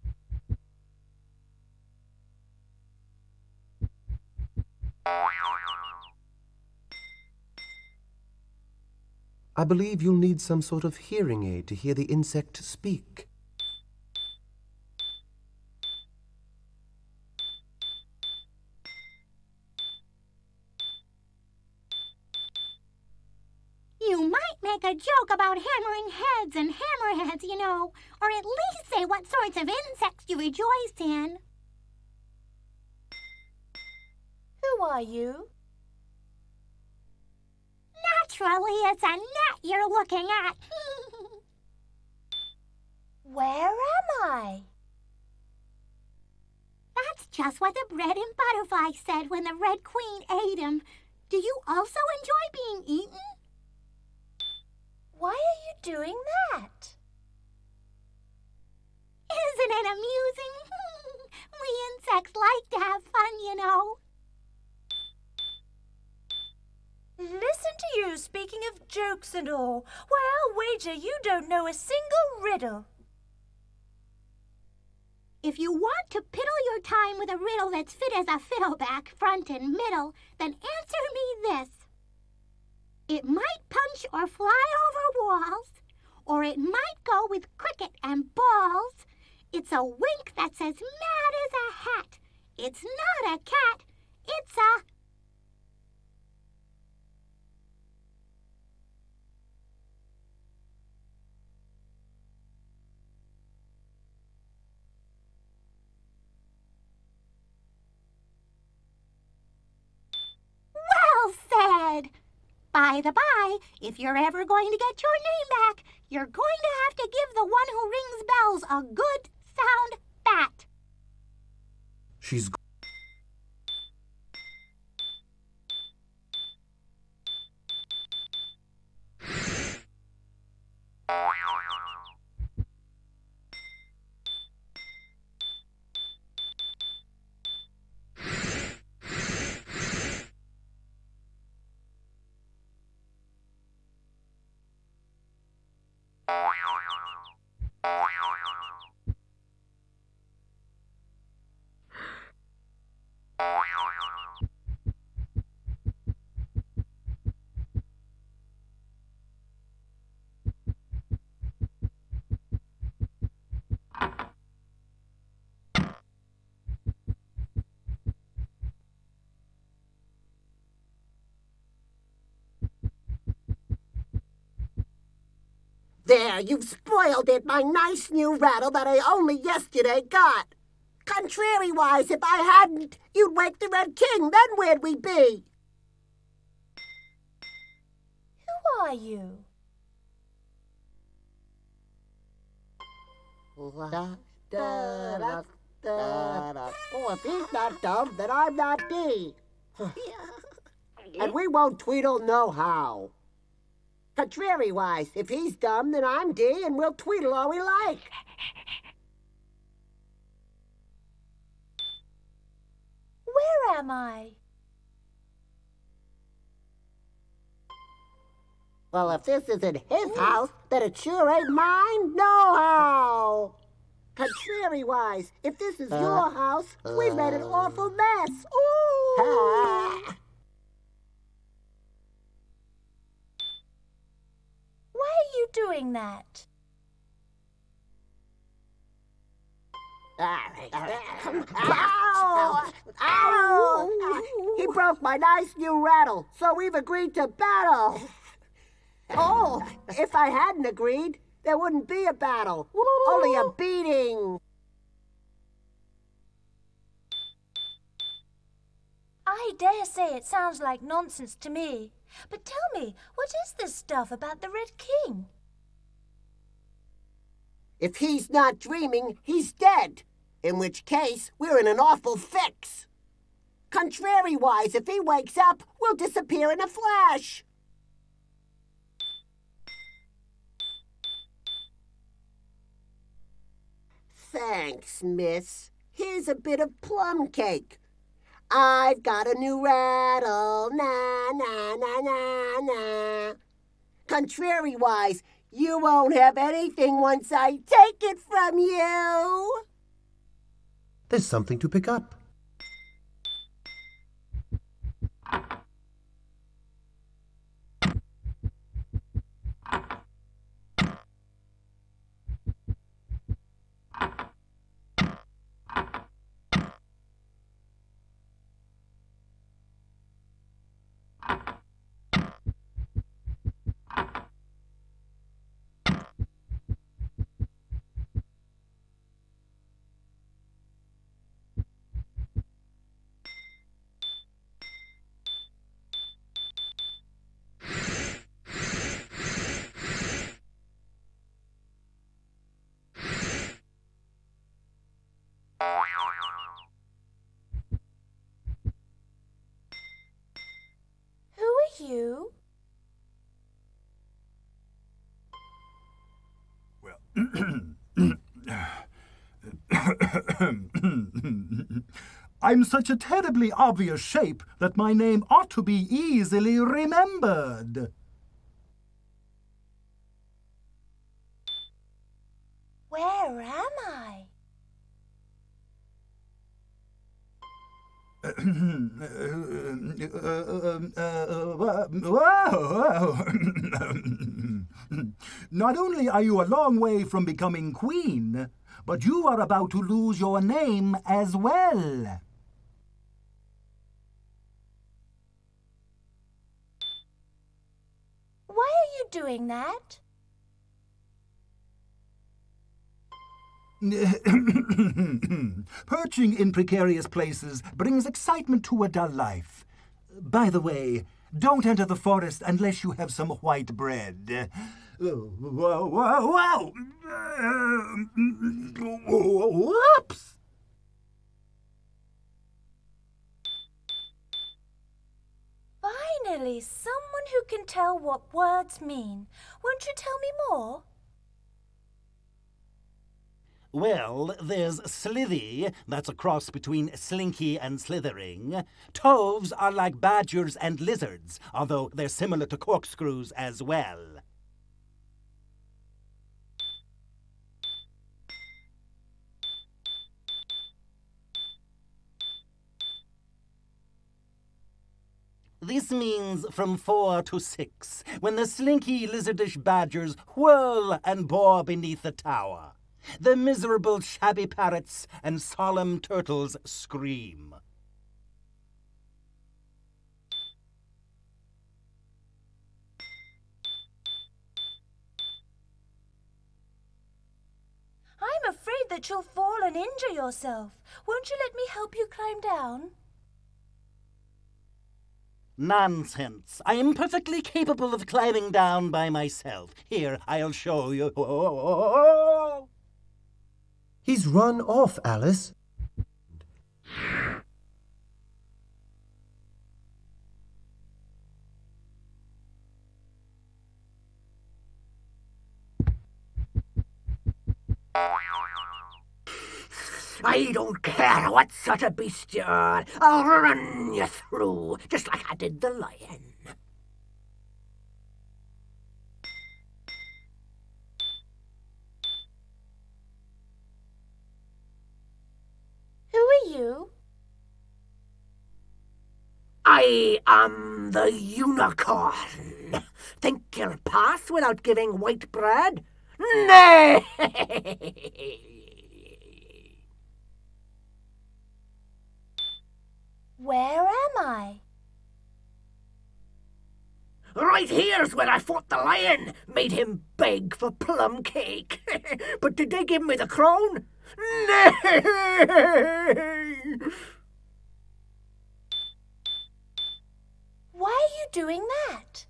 I believe you'll need some sort of hearing aid to hear the insect speak. You might make a joke about hammering heads and hammerheads, you know, or at least say what sorts of insects you rejoice in. Who are you? Naturally, it's a gnat you're looking at. Where am I? That's just what the bread and butterfly said when the Red Queen ate him. Do you also enjoy being eaten? Why are you doing that? Isn't it amusing? We insects like to have fun, you know. Listen to you speaking of jokes and all. Why, I'll wager you don't know a single riddle. If you want to piddle your time with a riddle that's fit as a fiddleback, front and middle, then answer me this. It might punch or fly over walls, or it might go with cricket and balls. It's a wink that's as mad as a hat. It's not a cat, it's a... By the by, if you're ever going to get your name back, you're going to have to give the one who rings bells a good sound bat. She's There, you've spoiled it, my nice new rattle that I only yesterday got. Contrariwise, if I hadn't, you'd wake the Red King, then where'd we be? Who are you? Oh, if he's not dumb, then I'm not D. And we won't tweedle no how. Contrariwise, if he's dumb, then I'm D, and we'll tweedle all we like. Where am I? Well, if this isn't his house, then it sure ain't mine, no how. Contrariwise, if this is your house, we've made an awful mess. Ooh! Why are you doing that? Ow! Ow! He broke my nice new rattle, so we've agreed to battle. Oh, if I hadn't agreed, there wouldn't be a battle, only a beating. I dare say it sounds like nonsense to me. But tell me, what is this stuff about the Red King? If he's not dreaming, he's dead. In which case, we're in an awful fix. Contrariwise, if he wakes up, we'll disappear in a flash. Thanks, miss. Here's a bit of plum cake. I've got a new rattle, na, na, na, na, na. Contrariwise, you won't have anything once I take it from you. There's something to pick up. You? Well, I'm such a terribly obvious shape that my name ought to be easily remembered. Where am I? Not only are you a long way from becoming queen, but you are about to lose your name as well. Why are you doing that? Perching in precarious places brings excitement to a dull life. By the way, Don't enter the forest unless you have some white bread. Whoa! Whoops! Finally, someone who can tell what words mean. Won't you tell me more? Well, there's slithy, that's a cross between slinky and slithering. Toves are like badgers and lizards, although they're similar to corkscrews as well. This means from 4 to 6, when the slinky lizardish badgers whirl and bore beneath the tower. The miserable shabby parrots and solemn turtles scream. I'm afraid that you'll fall and injure yourself. Won't you let me help you climb down? Nonsense. I am perfectly capable of climbing down by myself. Here, I'll show you. He's run off, Alice. I don't care what sort of beast you are. I'll run you through, just like I did the lion. Who are you? I am the unicorn. Think you'll pass without giving white bread? Nay! Where am I? Right here's where I fought the lion, made him beg for plum cake. But did they give me the crown? Nay! Why are you doing that?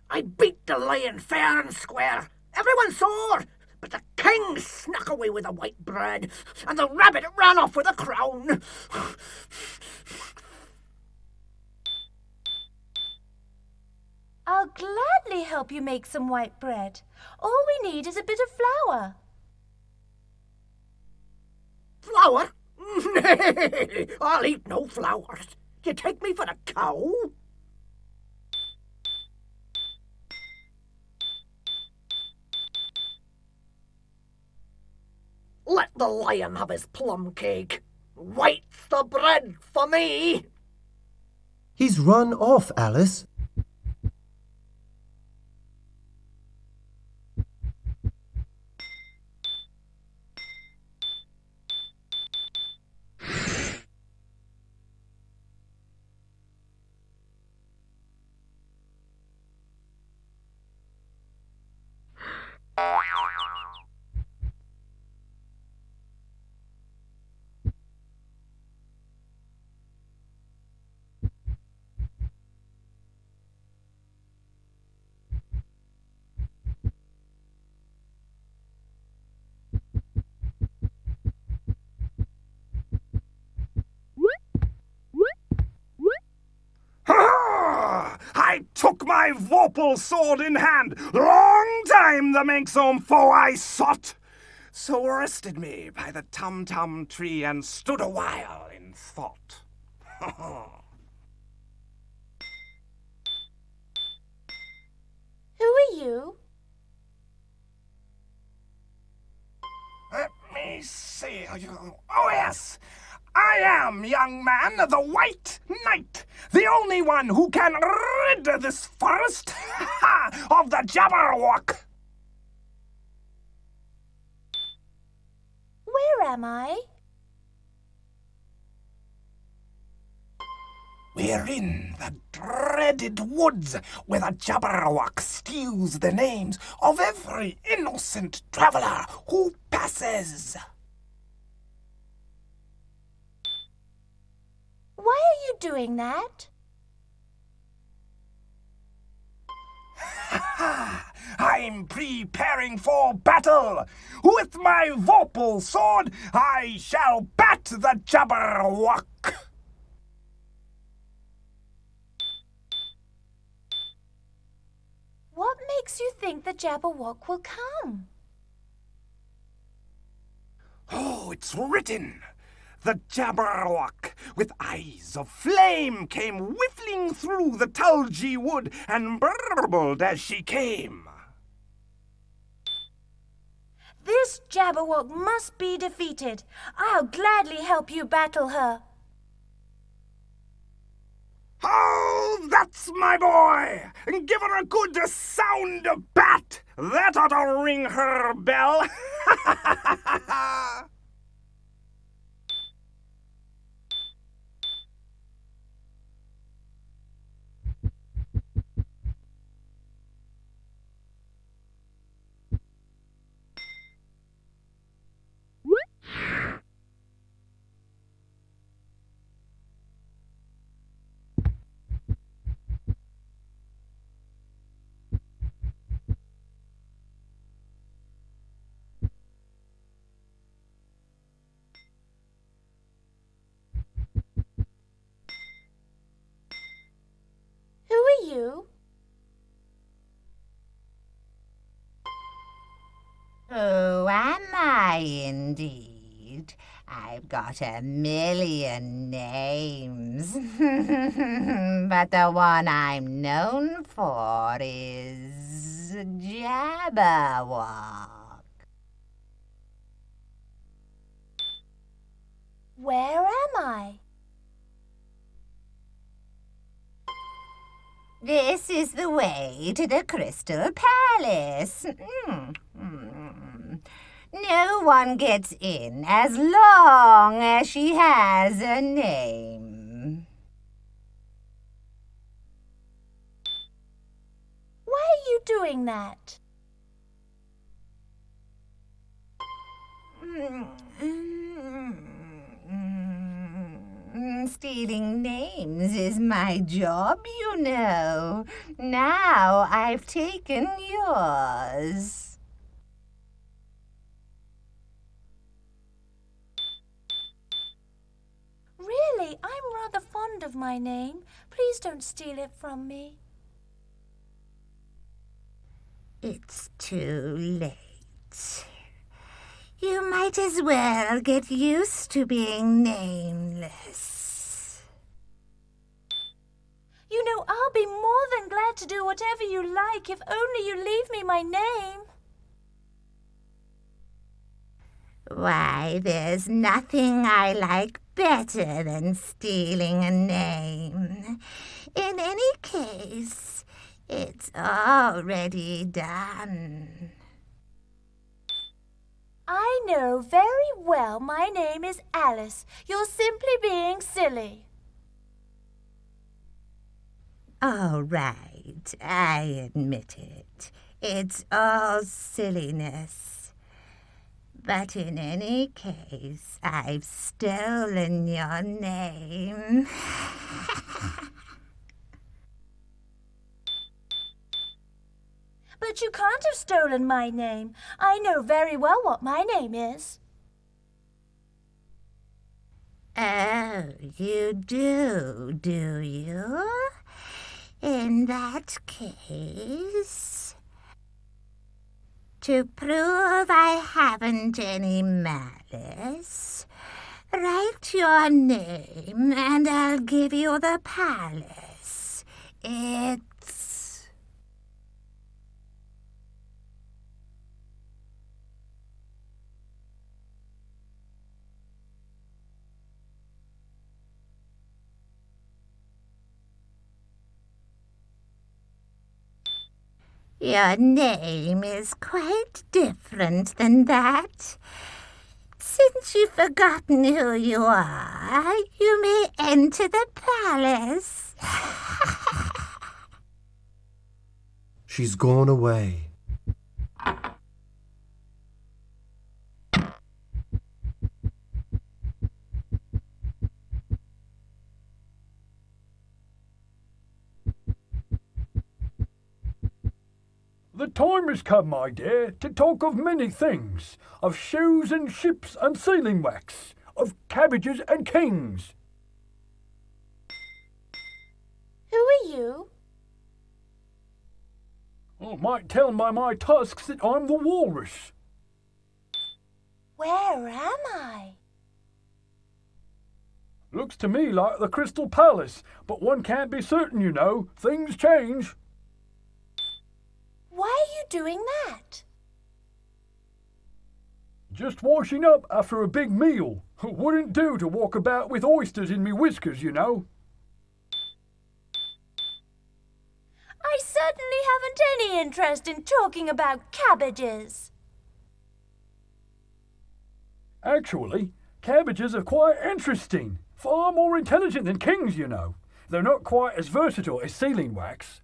I beat the lion fair and square. Everyone saw, but the king snuck away with the white bread, and the rabbit ran off with the crown. I'll gladly help you make some white bread. All we need is a bit of flour. Flour? Nay, I'll eat no flowers. You take me for a cow? Let the lion have his plum cake. White's the bread for me. He's run off, Alice. I took my vorpal sword in hand. Long time the manxome foe I sought. So rested me by the tum-tum tree and stood a while in thought. Who are you? Let me see. Oh, yes. I am, young man, the White Knight, the only one who can rid this forest of the Jabberwock. Where am I? We're in the dreaded woods where the Jabberwock steals the names of every innocent traveler who passes. Why are you doing that? I'm preparing for battle. With my vorpal sword, I shall bat the Jabberwock. What makes you think the Jabberwock will come? Oh, it's written. The Jabberwock, with eyes of flame, came whiffling through the tulgey wood and burbled as she came. This Jabberwock must be defeated. I'll gladly help you battle her. Oh, that's my boy! Give her a good sound bat. That ought to ring her bell. Who are you? Oh, am I indeed? I've got a million names. But the one I'm known for is Jabberwock. Where am I? This is the way to the Crystal Palace. No one gets in as long as she has a name. Why are you doing that? Stealing names is my job, you know. Now I've taken yours. Really, I'm rather fond of my name. Please don't steal it from me. It's too late. You might as well get used to being nameless. You know, I'll be more than glad to do whatever you like if only you leave me my name. Why, there's nothing I like better than stealing a name. In any case, it's already done. I know very well my name is Alice. You're simply being silly. All right, I admit it. It's all silliness. But in any case, I've stolen your name. But you can't have stolen my name. I know very well what my name is. Oh, you do you? In that case, to prove I haven't any malice, write your name and I'll give you the palace. It's... Your name is quite different than that. Since you've forgotten who you are, you may enter the palace. She's gone away. The time has come, my dear, to talk of many things. Of shoes and ships and sealing wax. Of cabbages and kings. Who are you? I might tell by my tusks that I'm the walrus. Where am I? Looks to me like the Crystal Palace, but one can't be certain, you know. Things change. Why are you doing that? Just washing up after a big meal. Wouldn't do to walk about with oysters in me whiskers, you know. I certainly haven't any interest in talking about cabbages. Actually, cabbages are quite interesting. Far more intelligent than kings, you know. They're not quite as versatile as sealing wax.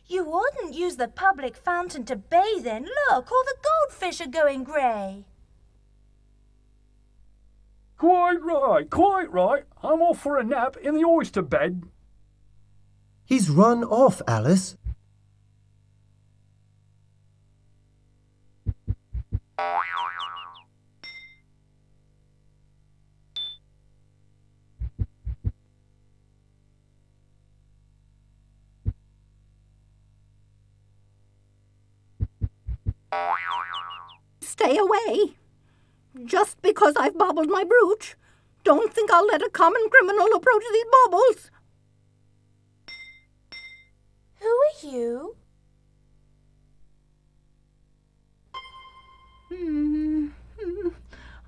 You oughtn't use the public fountain to bathe in. Look, all the goldfish are going grey. Quite right, quite right. I'm off for a nap in the oyster bed. He's run off, Alice. Stay away. Just because I've bobbled my brooch, don't think I'll let a common criminal approach these baubles. Who are you?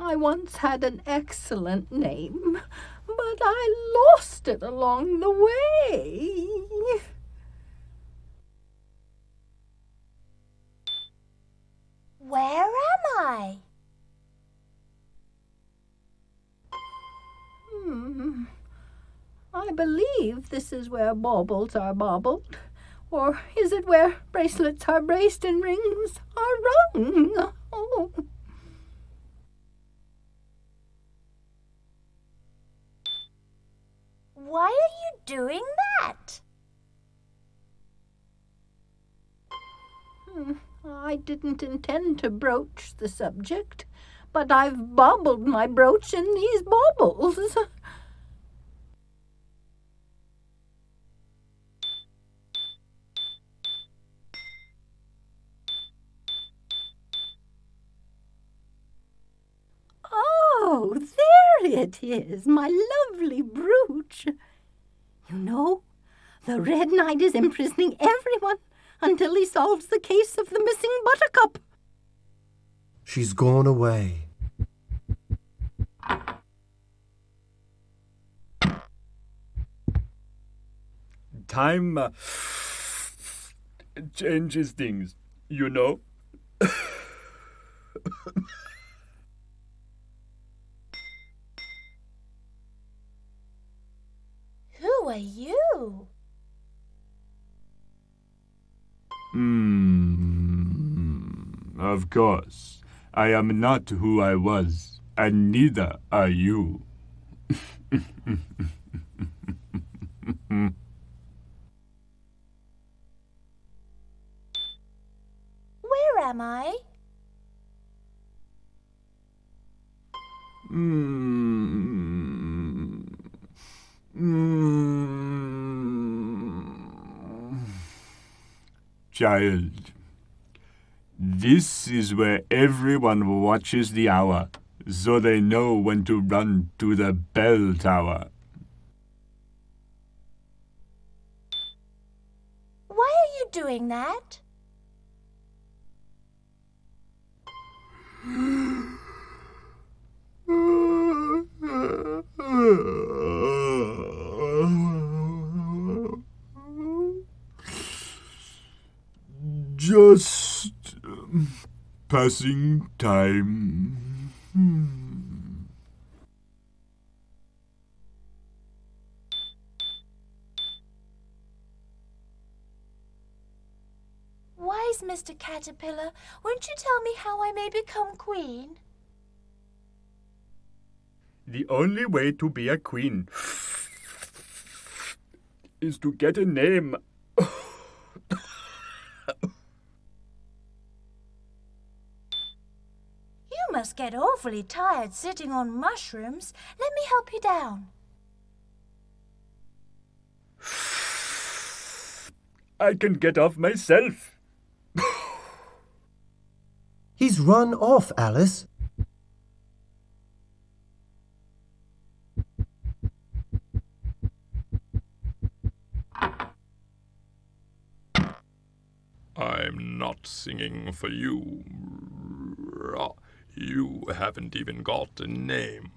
I once had an excellent name, but I lost it along the way. Where am I? I believe this is where baubles are baubled. Or is it where bracelets are braced and rings are rung? Oh. Why are you doing that? I didn't intend to broach the subject, but I've baubled my brooch in these baubles. Oh, there it is, my lovely brooch. You know, the Red Knight is imprisoning everyone until he solves the case of the missing buttercup. She's gone away. Time changes things, you know. Who are you? Of course. I am not who I was, and neither are you. Where am I? Child, this is where everyone watches the hour, so they know when to run to the bell tower. Why are you doing that? Just passing time. Wise Mr. Caterpillar, won't you tell me how I may become queen? The only way to be a queen is to get a name You must get awfully tired sitting on mushrooms. Let me help you down. I can get off myself. He's run off, Alice. I'm not singing for you. You haven't even got a name.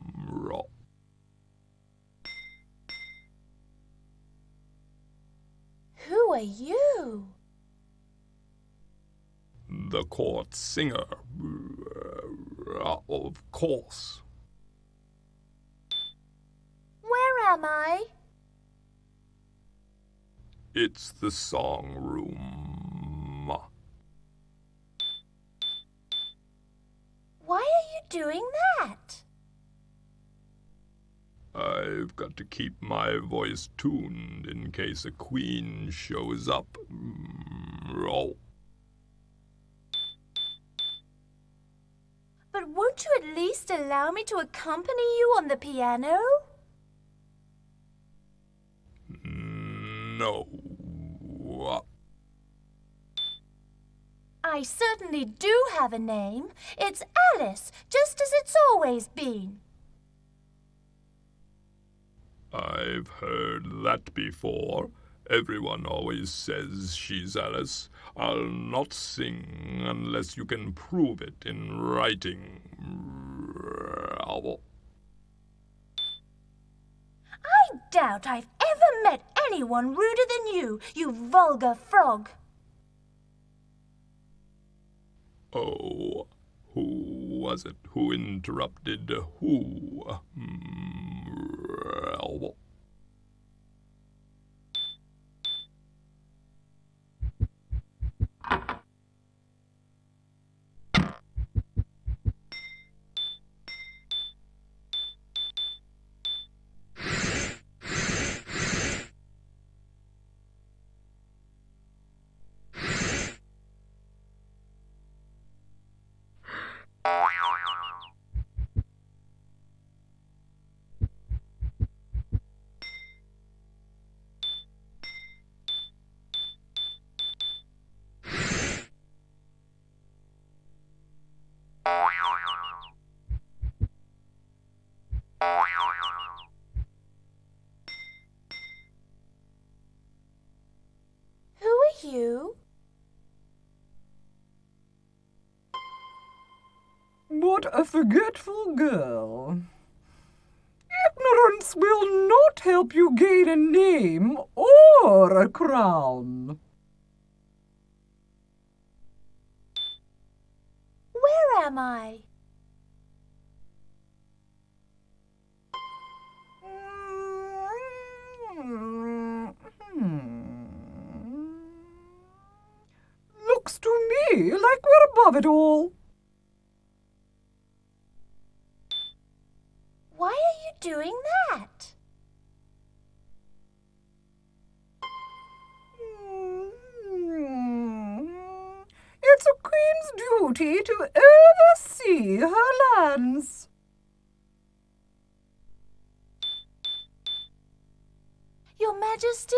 Who are you? The court singer. Of course. Where am I? It's the song room. Why are you doing that? I've got to keep my voice tuned in case a queen shows up. But won't you at least allow me to accompany you on the piano? No. I certainly do have a name. It's Alice, just as it's always been. I've heard that before. Everyone always says she's Alice. I'll not sing unless you can prove it in writing. I doubt I've ever met anyone ruder than you vulgar frog. Oh, who was it who interrupted who? Who are you? What a forgetful girl. Ignorance will not help you gain a name or a crown. Where am I? Looks to me like we're above it all. Why are you doing that? It's a queen's duty to oversee her lands. Your Majesty,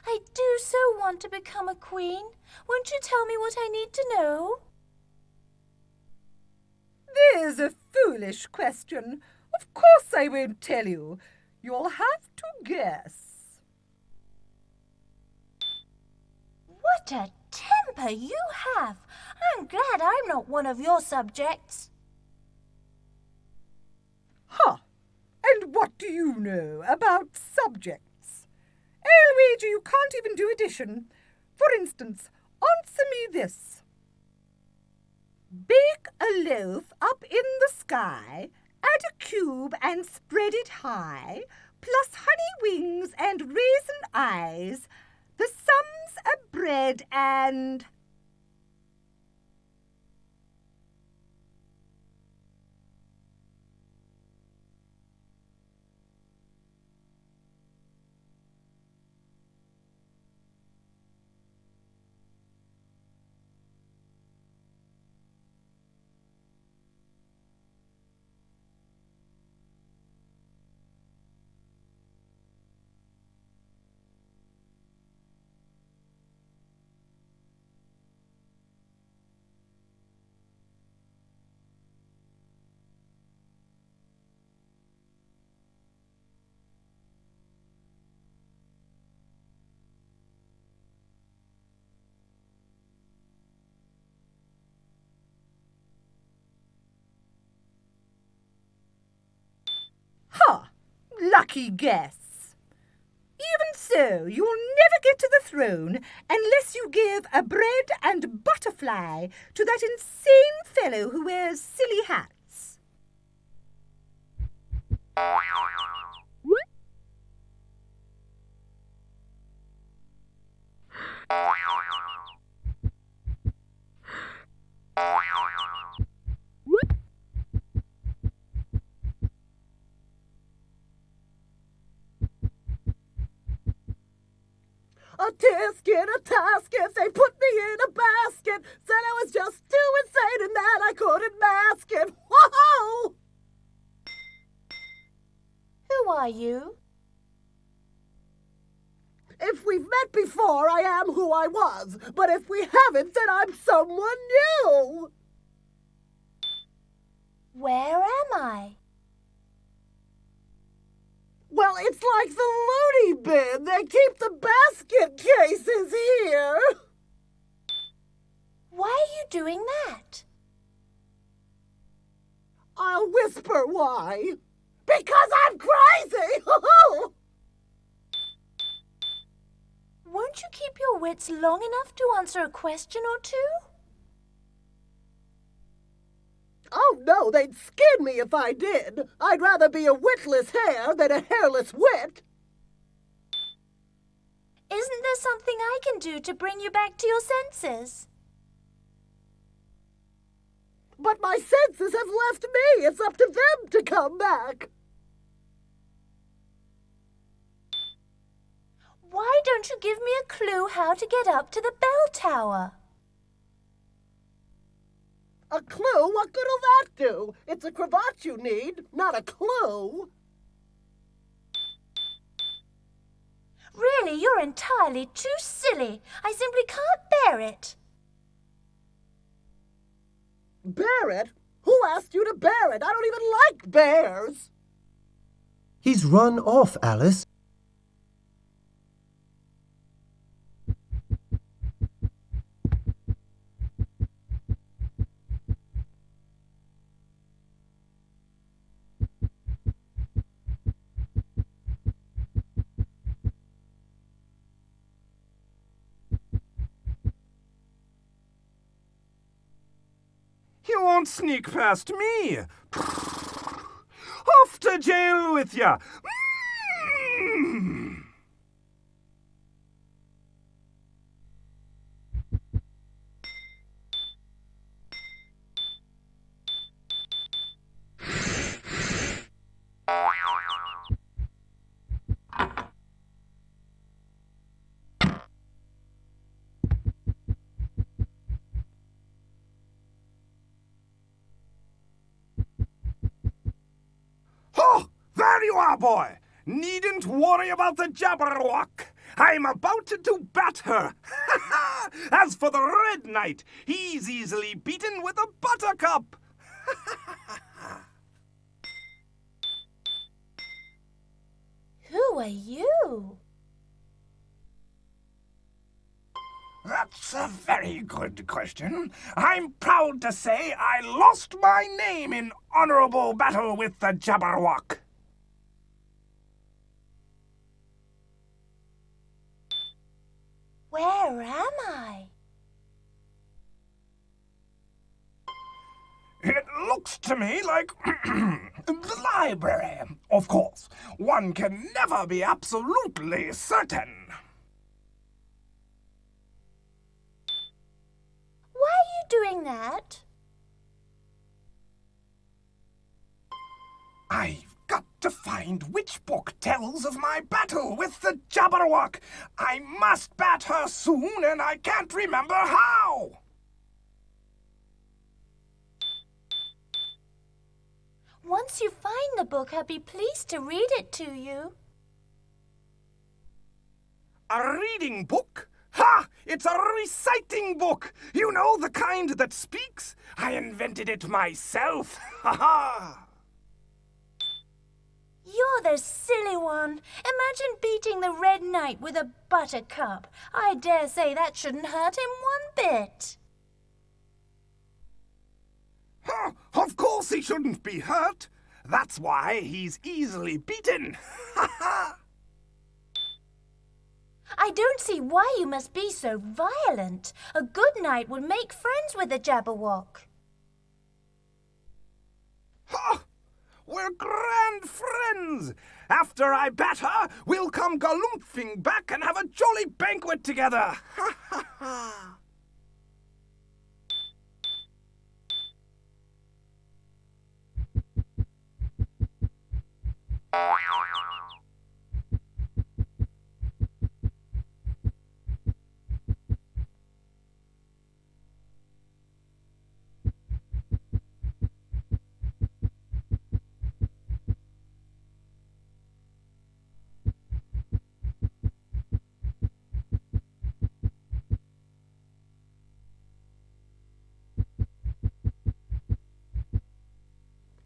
I do so want to become a queen. Won't you tell me what I need to know? There's a foolish question. Of course I won't tell you. You'll have to guess. What a temper you have! I'm glad I'm not one of your subjects. Huh. And what do you know about subjects? I'll wager you can't even do addition. For instance, answer me this. Bake a loaf up in the sky, add a cube and spread it high, plus honey wings and raisin eyes. The sum's a bread and... lucky guess. Even so, you'll never get to the throne unless you give a bread and butterfly to that insane fellow who wears silly hats. A tisket, a tasket, they put me in a basket. Said I was just too insane and that I couldn't mask it. Whoa! Who are you? If we've met before, I am who I was. But if we haven't, then I'm someone new. Where am I? Well, it's like the loony bin. They keep the basket cases here. Why are you doing that? I'll whisper why. Because I'm crazy! Won't you keep your wits long enough to answer a question or two? Oh, no, they'd skin me if I did. I'd rather be a witless hare than a hairless wit. Isn't there something I can do to bring you back to your senses? But my senses have left me. It's up to them to come back. Why don't you give me a clue how to get up to the bell tower? A clue? What good'll that do? It's a cravat you need, not a clue. Really, you're entirely too silly. I simply can't bear it. Bear it? Who asked you to bear it? I don't even like bears. He's run off, Alice. You won't sneak past me. Off to jail with ya. Oh, there you are, boy. Needn't worry about the Jabberwock. I'm about to bat her. As for the Red Knight, he's easily beaten with a buttercup. Who are you? That's a very good question. I'm proud to say I lost my name in honorable battle with the Jabberwock. Where am I? It looks to me like the library. Of course, one can never be absolutely certain. Why are you doing that? I've got to find which book tells of my battle with the Jabberwock. I must bat her soon, and I can't remember how. Once you find the book, I'd be pleased to read it to you. A reading book? Ha! It's a reciting book! You know, the kind that speaks? I invented it myself! Ha ha! You're the silly one. Imagine beating the Red Knight with a buttercup. I dare say that shouldn't hurt him one bit. Huh, of course he shouldn't be hurt. That's why he's easily beaten. Ha ha! I don't see why you must be so violent. A good knight would make friends with a Jabberwock. Ha! We're grand friends. After I bat her, we'll come galumphing back and have a jolly banquet together. Ha ha ha!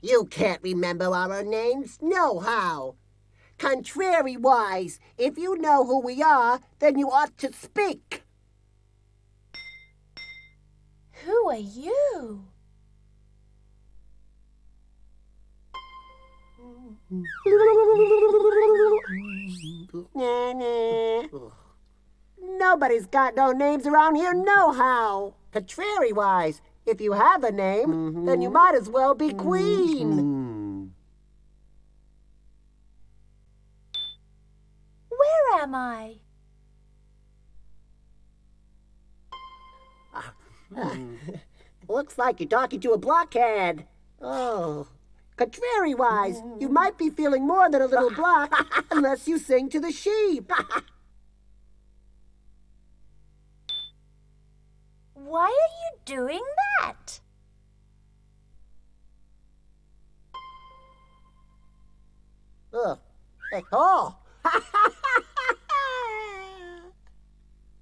You can't remember our names, nohow. Contrariwise, if you know who we are, then you ought to speak. Who are you? Nobody's got no names around here, nohow. Contrariwise, if you have a name, then you might as well be queen. Where am I? Looks like you're talking to a blockhead. Oh. Contrariwise, you might be feeling more than a little block unless you sing to the sheep. Why are you doing that? Oh.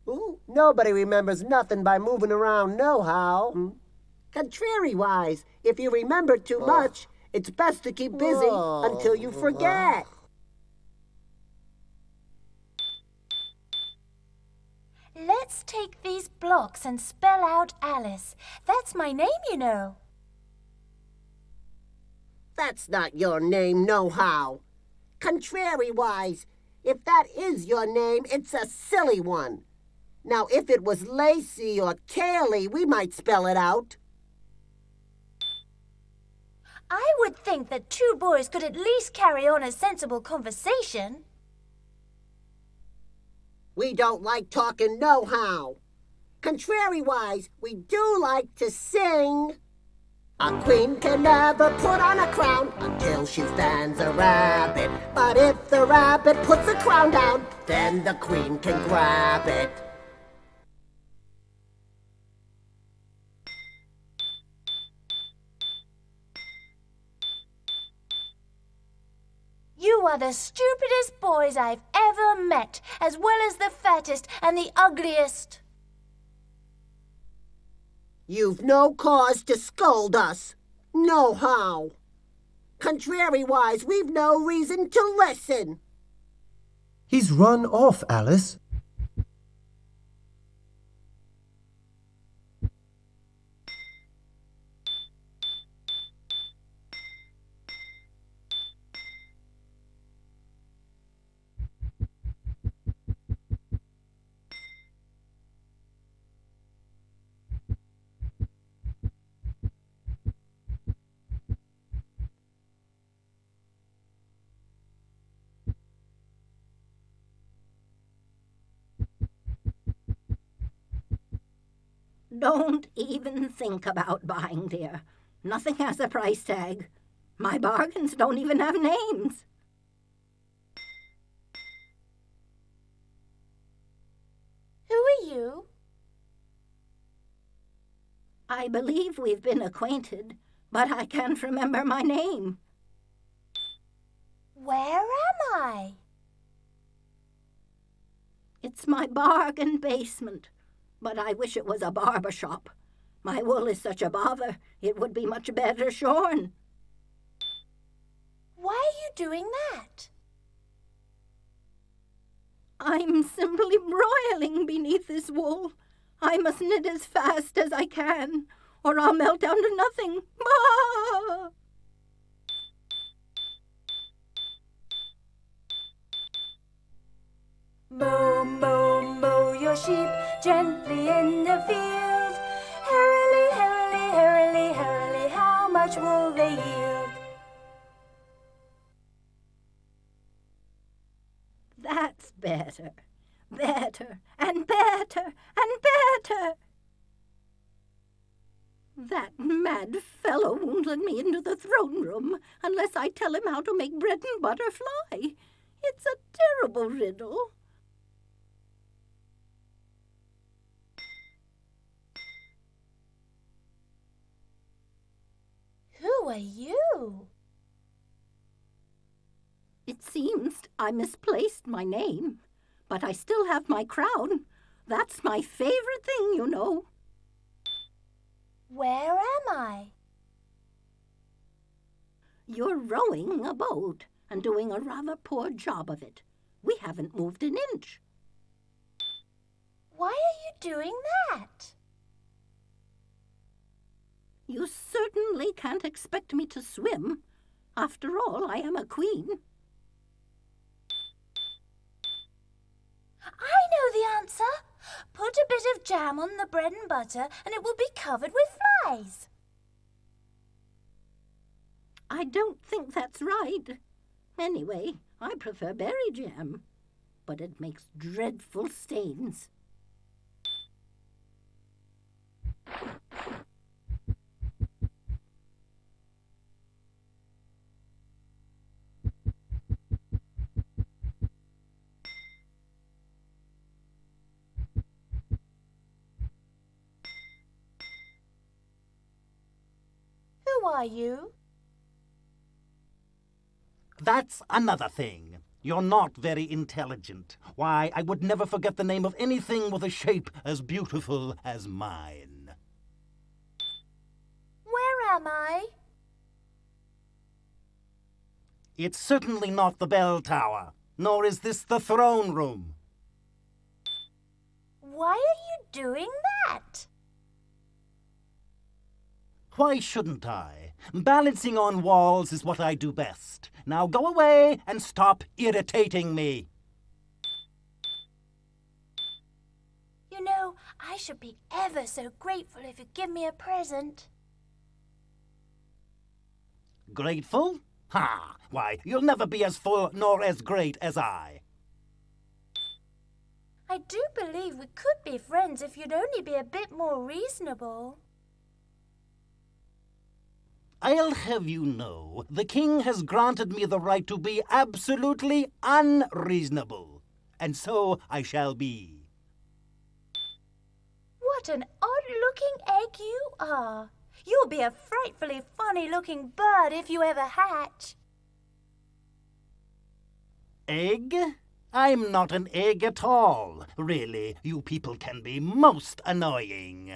Ooh, nobody remembers nothing by moving around nohow. Contrariwise, if you remember too much, it's best to keep busy until you forget. Let's take these blocks and spell out Alice. That's my name, you know. That's not your name, nohow. Contrariwise, if that is your name, it's a silly one. Now, if it was Lacey or Kaylee, we might spell it out. I would think that two boys could at least carry on a sensible conversation. We don't like talking nohow. Contrariwise, we do like to sing. A queen can never put on a crown until she stands a rabbit. But if the rabbit puts a crown down, then the queen can grab it. You are the stupidest boys I've ever met, as well as the fattest and the ugliest. You've no cause to scold us. Nohow. Contrariwise, we've no reason to listen. He's run off, Alice. Don't even think about buying, dear. Nothing has a price tag. My bargains don't even have names. Who are you? I believe we've been acquainted, but I can't remember my name. Where am I? It's my bargain basement, but I wish it was a barber shop. My wool is such a bother, it would be much better shorn. Why are you doing that? I'm simply broiling beneath this wool. I must knit as fast as I can, or I'll melt down to nothing. Ah! Moo, moo, moo your sheep gently in the field. Herily, herily, herily, herily, how much will they yield? That's better. Better and better and better. That mad fellow won't let me into the throne room unless I tell him how to make bread and butter fly. It's a terrible riddle. Who are you? It seems I misplaced my name, but I still have my crown. That's my favorite thing, you know. Where am I? You're rowing a boat and doing a rather poor job of it. We haven't moved an inch. Why are you doing that? You certainly can't expect me to swim. After all, I am a queen. I know the answer. Put a bit of jam on the bread and butter and it will be covered with flies. I don't think that's right. Anyway, I prefer berry jam, but it makes dreadful stains. Who are you? That's another thing. You're not very intelligent. Why, I would never forget the name of anything with a shape as beautiful as mine. Where am I? It's certainly not the bell tower, nor is this the throne room. Why are you doing that? Why shouldn't I? Balancing on walls is what I do best. Now go away and stop irritating me. You know, I should be ever so grateful if you'd give me a present. Grateful? Ha! Why, you'll never be as full nor as great as I. I do believe we could be friends if you'd only be a bit more reasonable. I'll have you know, the king has granted me the right to be absolutely unreasonable. And so I shall be. What an odd-looking egg you are. You'll be a frightfully funny-looking bird if you ever hatch. Egg? I'm not an egg at all. Really, you people can be most annoying.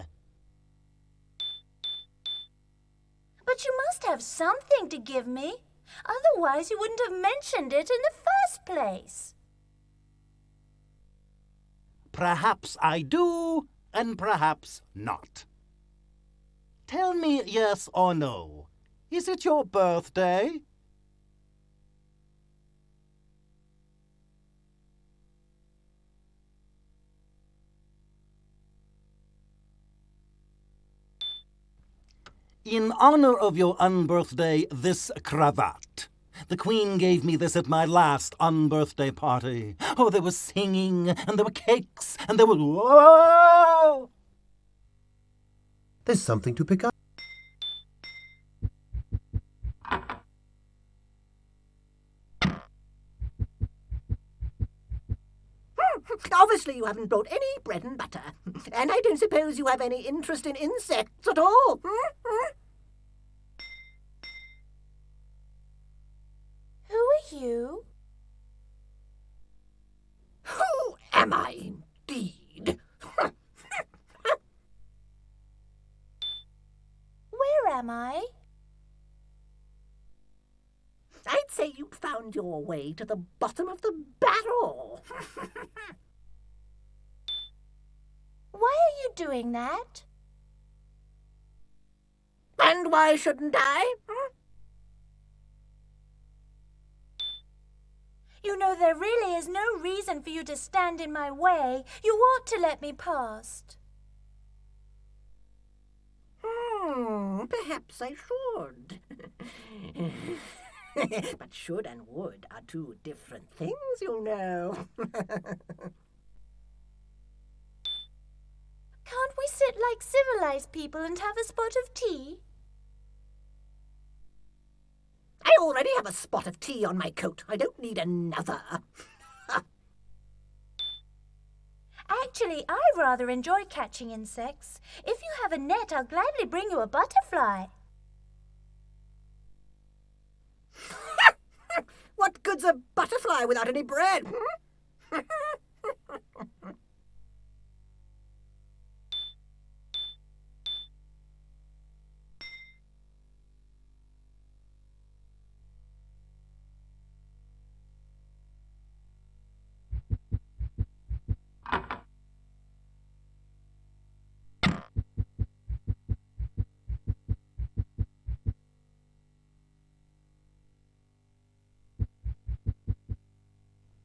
But you must have something to give me. Otherwise, you wouldn't have mentioned it in the first place. Perhaps I do, and perhaps not. Tell me yes or no. Is it your birthday? In honor of your unbirthday, this cravat. The Queen gave me this at my last unbirthday party. Oh, there was singing, and there were cakes, and there was... Whoa! There's something to pick up. Obviously you haven't brought any bread and butter. And I don't suppose you have any interest in insects at all. Who are you? Who am I, indeed? Where am I? I'd say you'd found your way to the bottom of the barrel. Why are you doing that? And why shouldn't I? You know there really is no reason for you to stand in my way. You ought to let me past. Perhaps I should. But should and would are two different things, you know. Can't we sit like civilized people and have a spot of tea? I already have a spot of tea on my coat. I don't need another. Actually, I rather enjoy catching insects. If you have a net, I'll gladly bring you a butterfly. What good's a butterfly without any bread?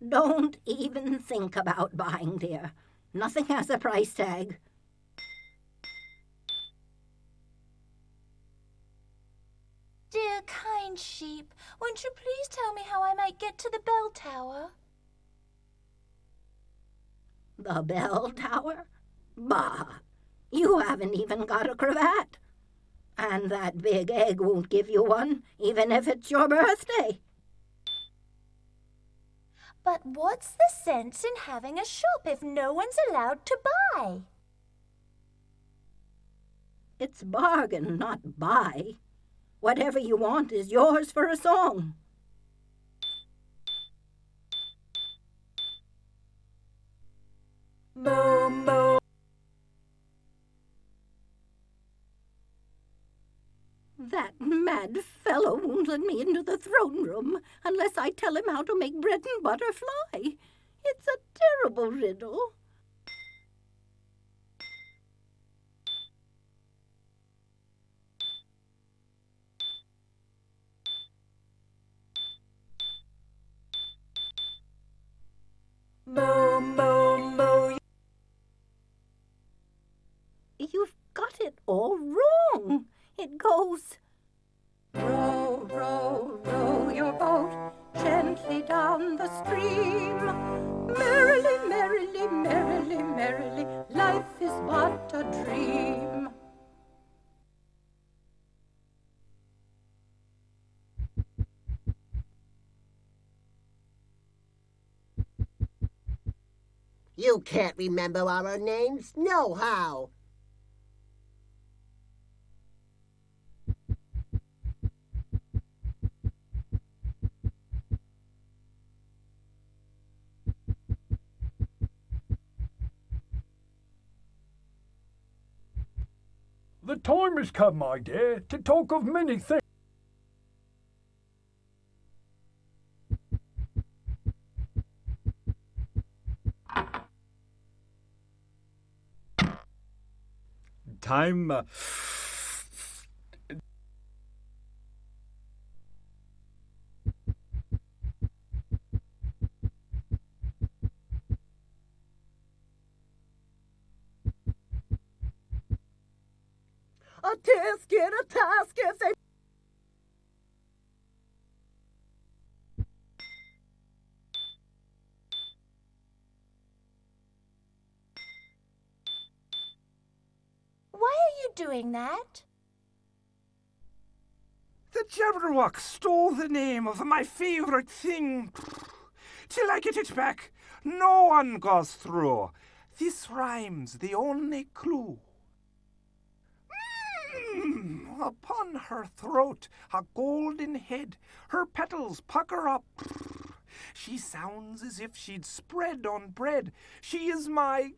Don't even think about buying, dear. Nothing has a price tag. Dear kind sheep, won't you please tell me how I might get to the bell tower? The bell tower? Bah! You haven't even got a cravat. And that big egg won't give you one, even if it's your birthday. But what's the sense in having a shop if no one's allowed to buy? It's bargain, not buy. Whatever you want is yours for a song. Boom, boom. That mad fellow won't let me into the throne room unless I tell him how to make bread and butter fly. It's a terrible riddle. Boom, boom, boom. You've got it all wrong. It goes, row, row, row your boat gently down the stream. Merrily, merrily, merrily, merrily, life is but a dream. You can't remember our names, nohow. The time has come, my dear, to talk of many things. Time. A tisket, a tasket, they... Why are you doing that? The Jabberwock stole the name of my favourite thing. Till I get it back, no one goes through. This rhyme's the only clue. Upon her throat, a golden head, her petals pucker up. She sounds as if she'd spread on bread. She is my...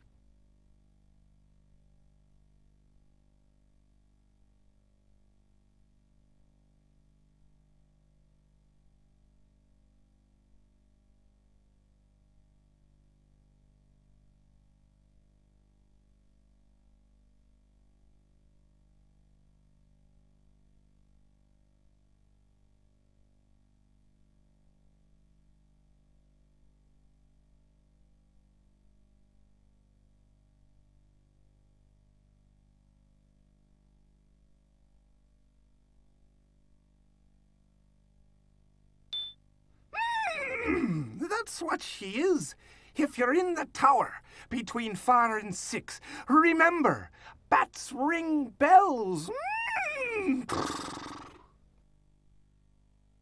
That's what she is. If you're in the tower between 4 and 6, remember, bats ring bells.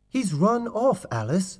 He's run off, Alice.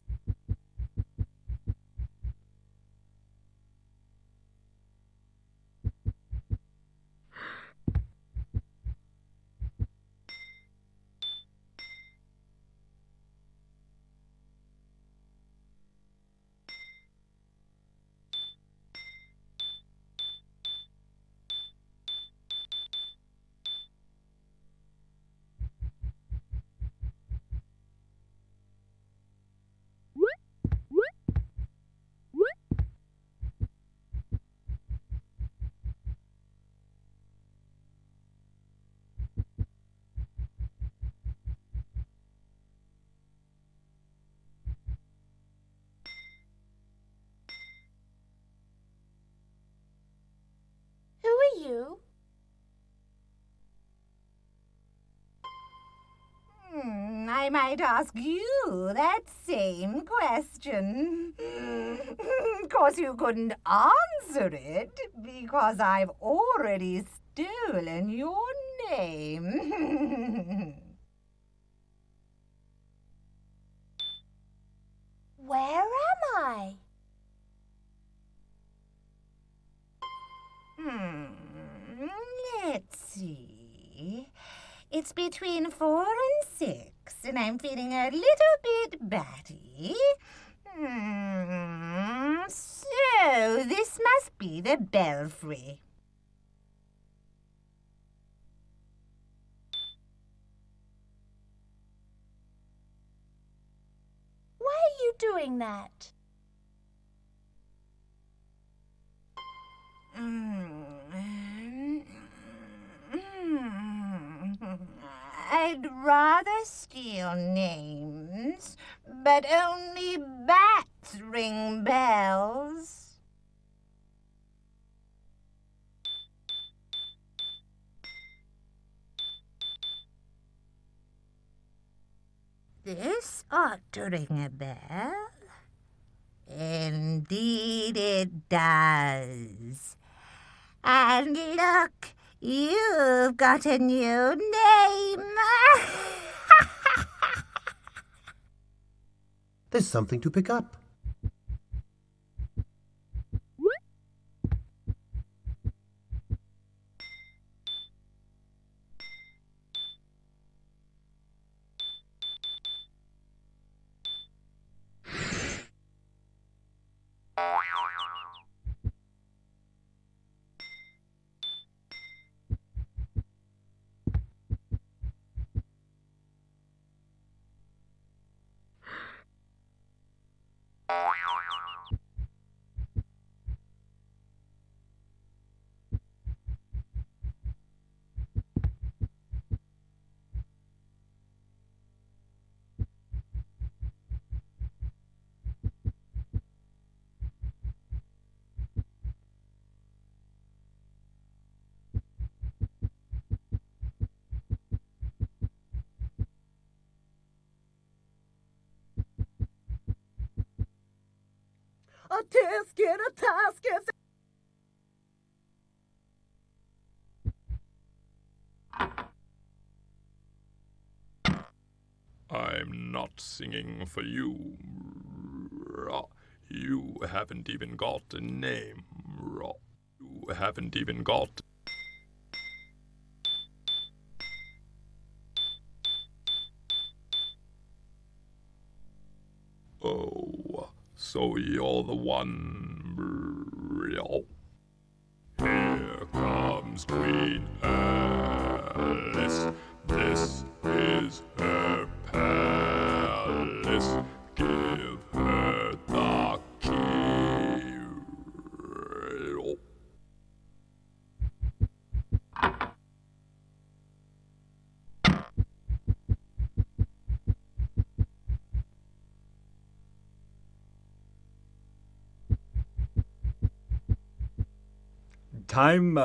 Who are you? I might ask you that same question. Of course, you couldn't answer it because I've already stolen your name. Where am I? Let's see. It's between 4 and 6, and I'm feeling a little bit batty. So this must be the belfry. Why are you doing that? I'd rather steal names, but only bats ring bells. This ought to ring a bell. Indeed it does. And look, you've got a new name. There's something to pick up. A tisket, a tasket. I'm not singing for you. You haven't even got a name. You haven't even got... Oh, so you're the one. Here comes Queen Alice. This is her palace. Give her the key. Time.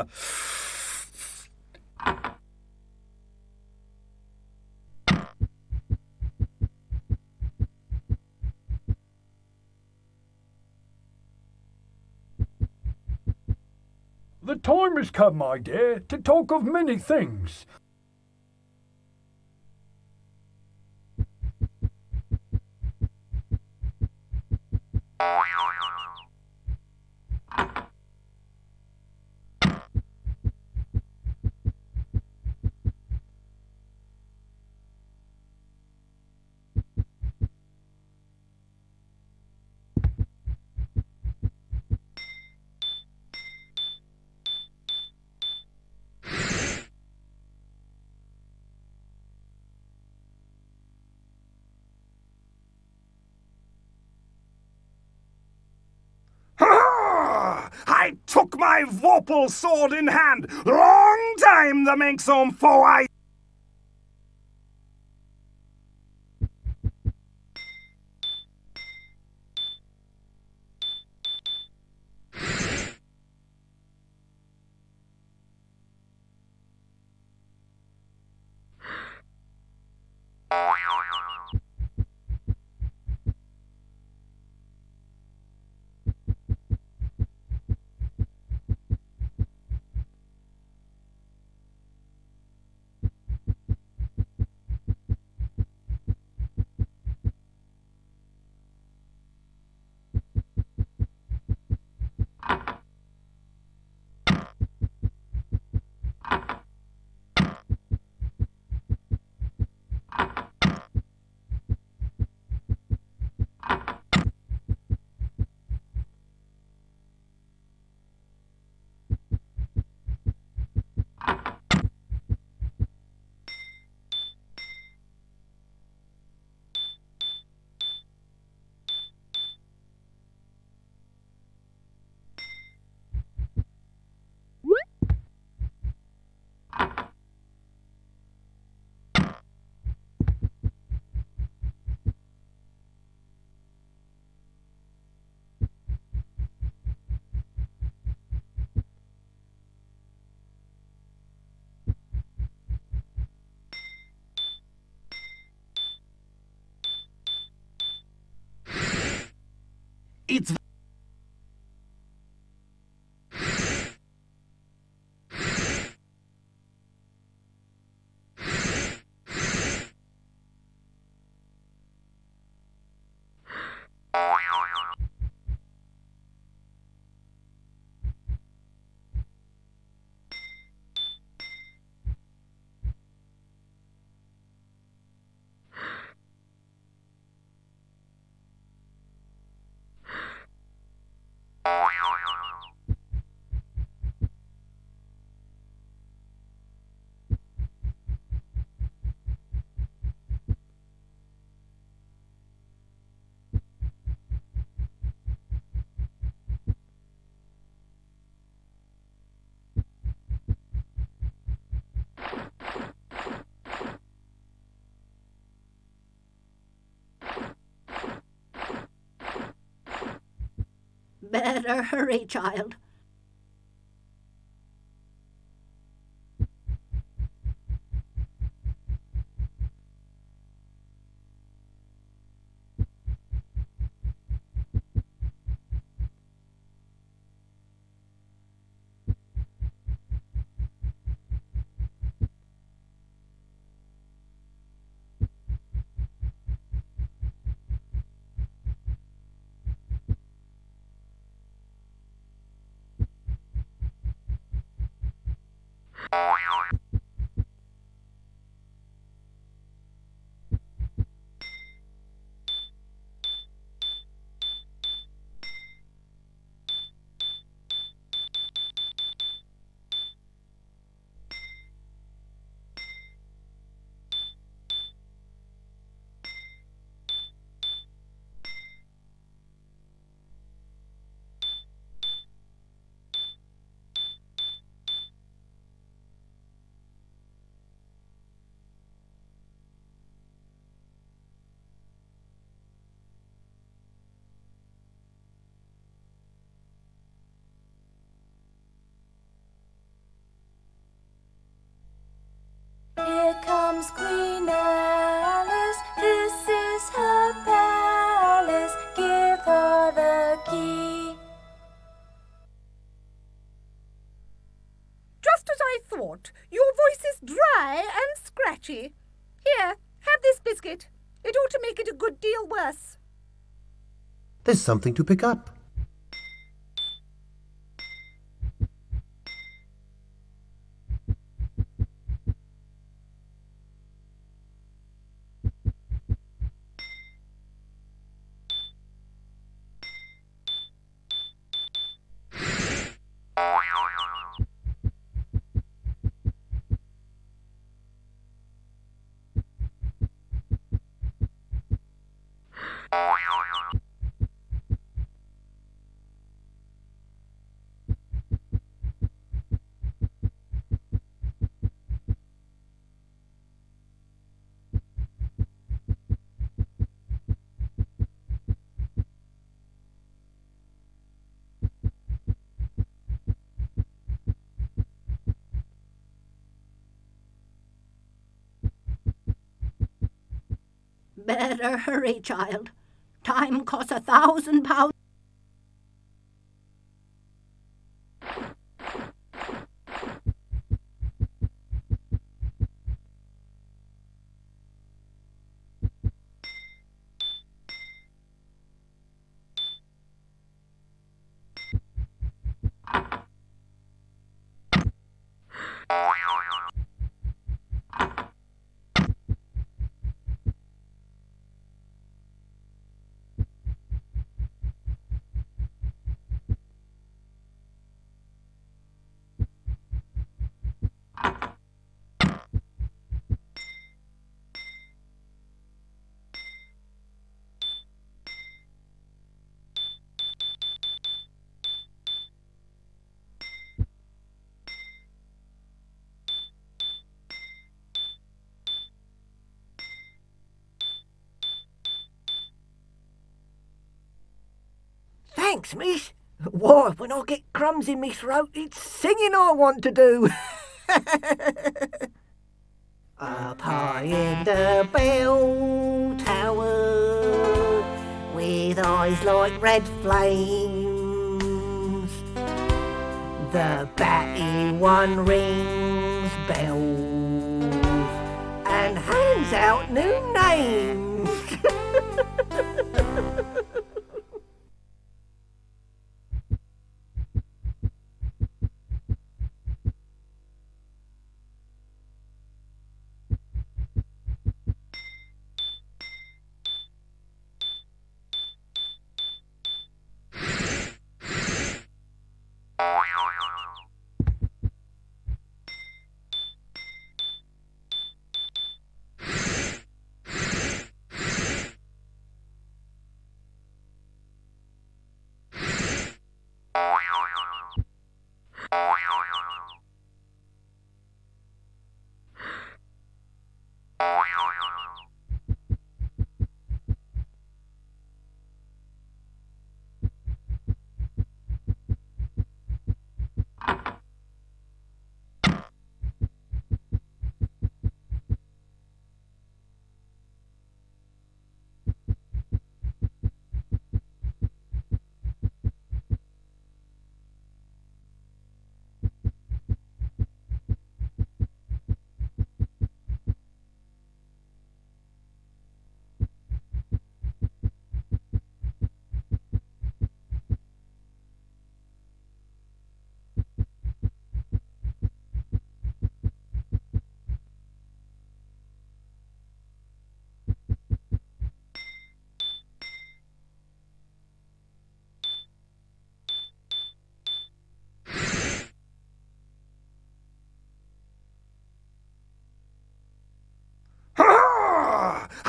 The time has come, my dear, to talk of many things. Ha! I took my vorpal sword in hand. Long time the make some foe I. It's Better hurry, child. Here comes Queen Alice, this is her palace, give her the key. scratchy. Here, have this biscuit. It ought to make it a good deal worse. There's something to pick up. Better hurry, child. Time costs £1,000. Thanks, miss. Why, when I get crumbs in me throat, it's singing I want to do. Up high in the bell tower, with eyes like red flames, the batty one rings bells and hands out new names.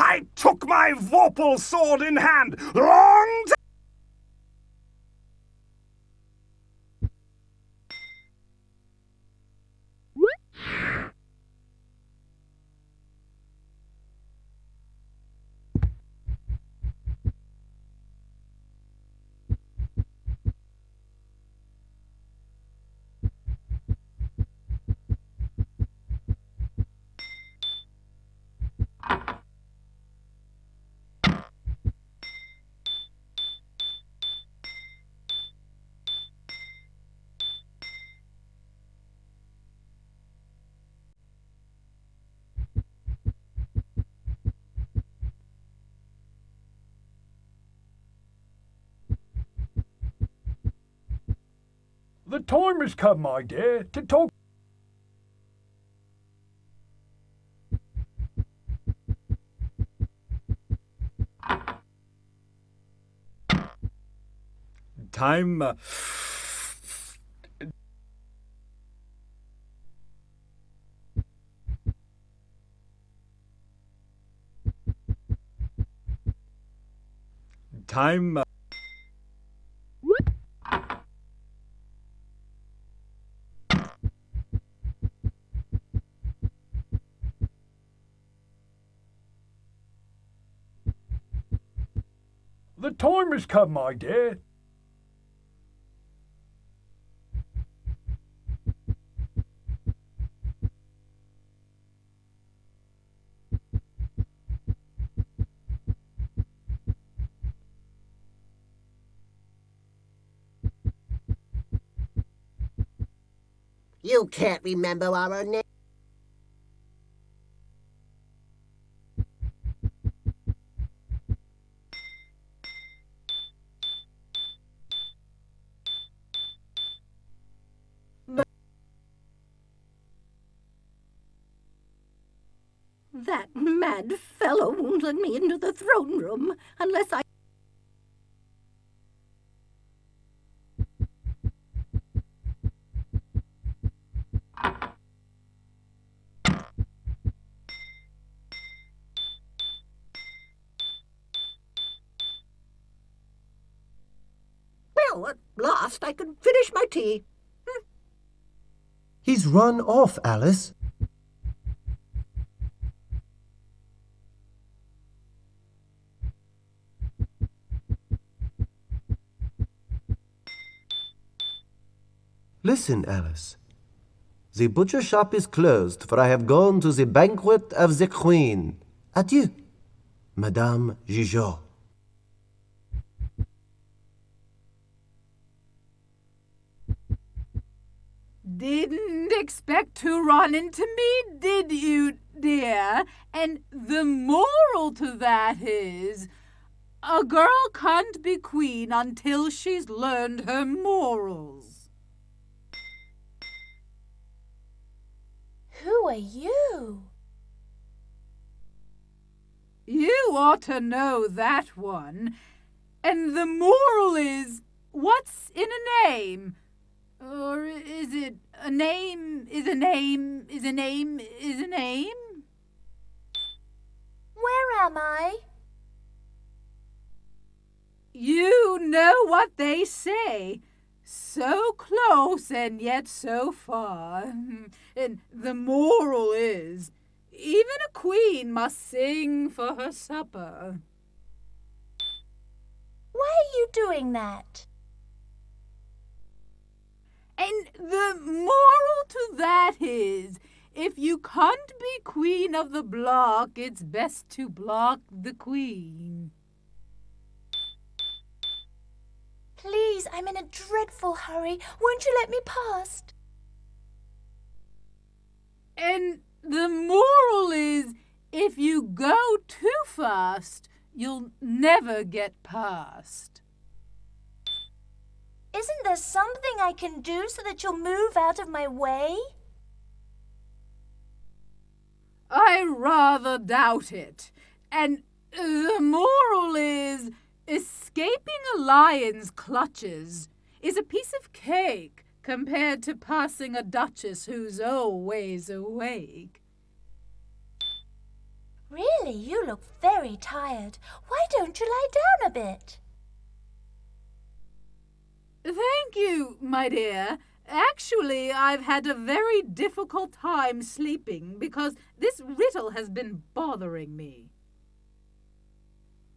I took my vorpal sword in hand long time. The time has come, my dear, to talk. Time. Time. The time has come, my dear. You can't remember our name. That mad fellow won't let me into the throne room unless I... Well, at last I can finish my tea. He's run off, Alice. Listen, Alice. The butcher shop is closed, for I have gone to the banquet of the Queen. Adieu, Madame Gigot. Didn't expect to run into me, did you, dear? And the moral to that is, a girl can't be queen until she's learned her morals. Who are you? You ought to know that one. And the moral is, what's in a name? Or is it a name is a name is a name is a name? Where am I? You know what they say. So close and yet so far. And the moral is, even a queen must sing for her supper. Why are you doing that? And the moral to that is, if you can't be queen of the block, it's best to block the queen. Please, I'm in a dreadful hurry. Won't you let me past? And the moral is, if you go too fast, you'll never get past. Isn't there something I can do so that you'll move out of my way? I rather doubt it. And the moral is, escaping a lion's clutches is a piece of cake compared to passing a duchess who's always awake. Really, you look very tired. Why don't you lie down a bit? Thank you, my dear. Actually, I've had a very difficult time sleeping because this riddle has been bothering me.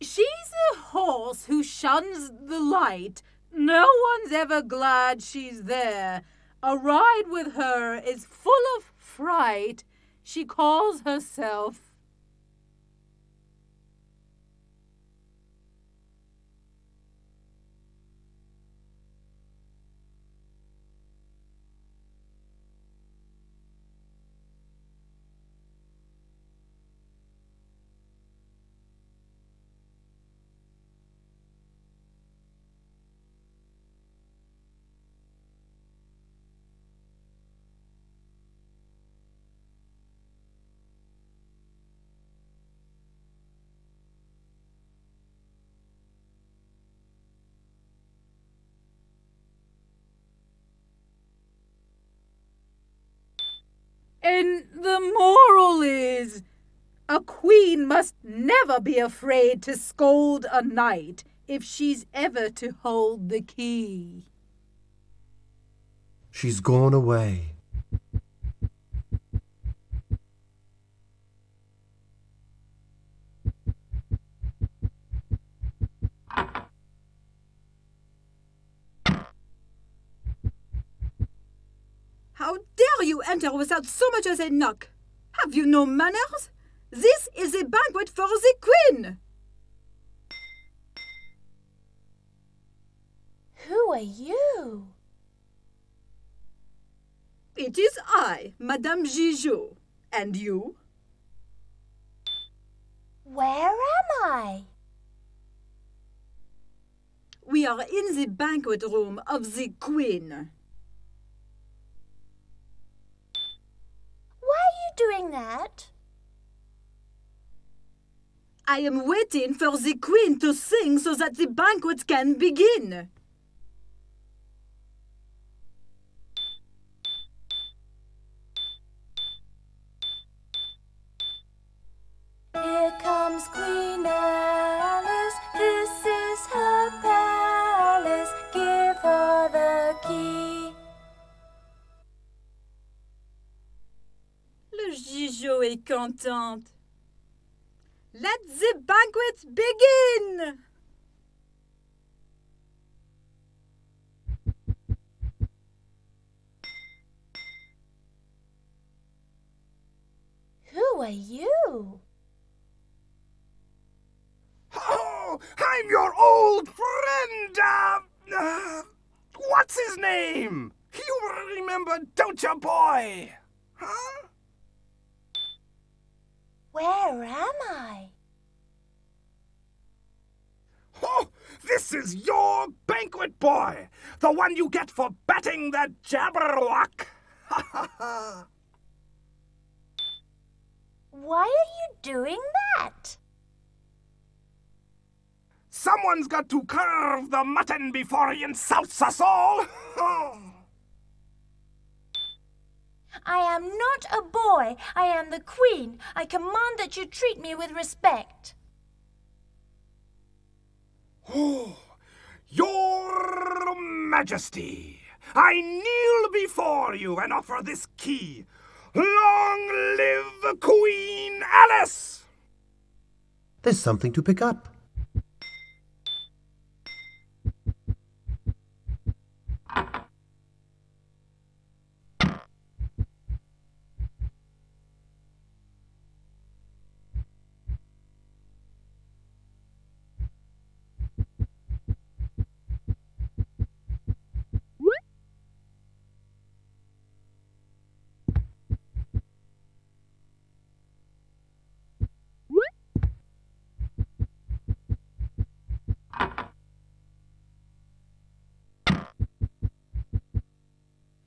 She's a horse who shuns the light. No one's ever glad she's there. A ride with her is full of fright. She calls herself... The moral is, a queen must never be afraid to scold a knight if she's ever to hold the key. She's gone away. How dare you enter without so much as a knock? Have you no manners? This is a banquet for the queen! Who are you? It is I, Madame Gigot. And you? Where am I? We are in the banquet room of the queen. Why are you doing that? I am waiting for the queen to sing so that the banquet can begin. Here comes Queen Alice, this is her palace, give her the key. Le Gigot est contente. Let the banquet begin! Who are you? Oh, I'm your old friend, what's his name? You remember, don't you, boy? Huh? Where am I? Oh, this is your banquet boy, the one you get for batting the Jabberwock. Ha ha ha. Why are you doing that? Someone's got to carve the mutton before he insults us all. I am not a boy. I am the queen. I command that you treat me with respect. Oh, Your Majesty, I kneel before you and offer this key. Long live Queen Alice! There's something to pick up.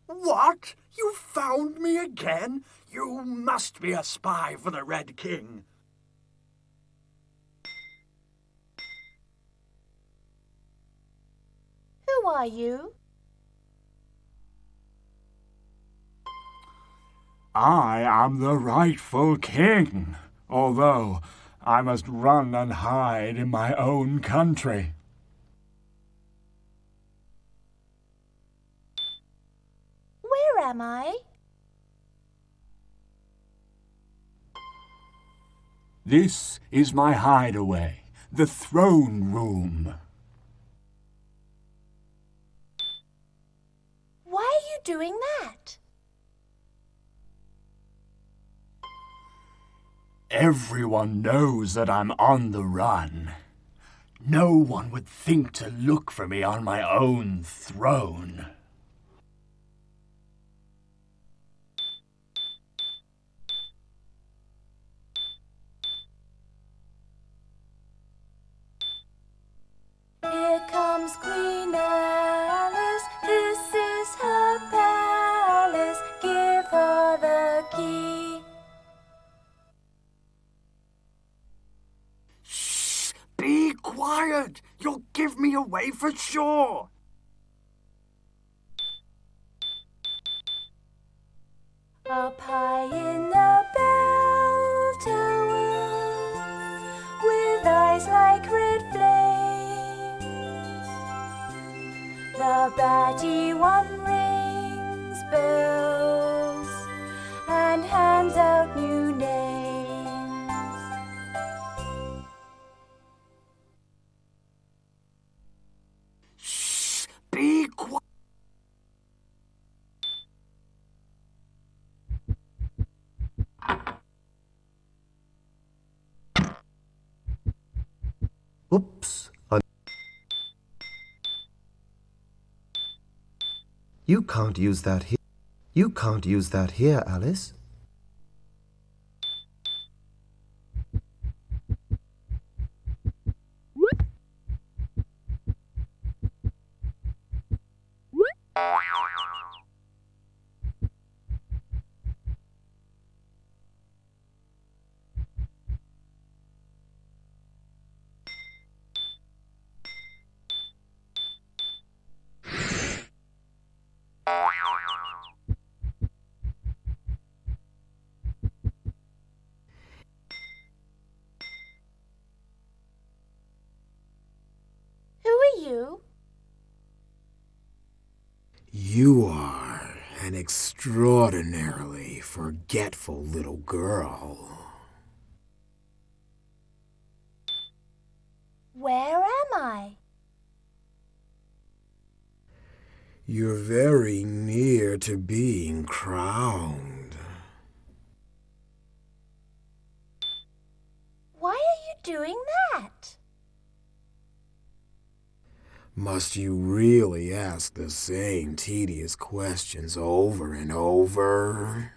What? You found me again? You must be a spy for the Red King. Who are you? I am the rightful king, although I must run and hide in my own country. Where am I? This is my hideaway, the throne room. Why are you doing that? Everyone knows that I'm on the run. No one would think to look for me on my own throne. Here comes Queen Alice, this is her palace, give her the key. Shh! Be quiet! You'll give me away for sure! Up high in the like red flames. The batty one rings bells and hands out new names. Shh! Be quiet! Oops. You can't use that here. You can't use that here, Alice. Who are you? You are an extraordinarily forgetful little girl. Where am I? You're very near to being crowned. Why are you doing that? Must you really ask the same tedious questions over and over?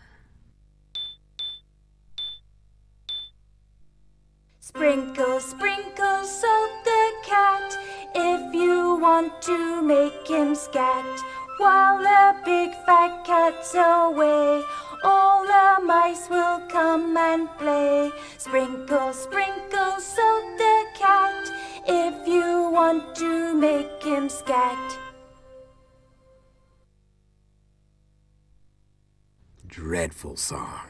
Sprinkle, sprinkle, salt the cat if you want to make him scat. While the big fat cat's away, all the mice will come and play. Sprinkle, sprinkle, salt the cat if you want to make him scat. Dreadful song.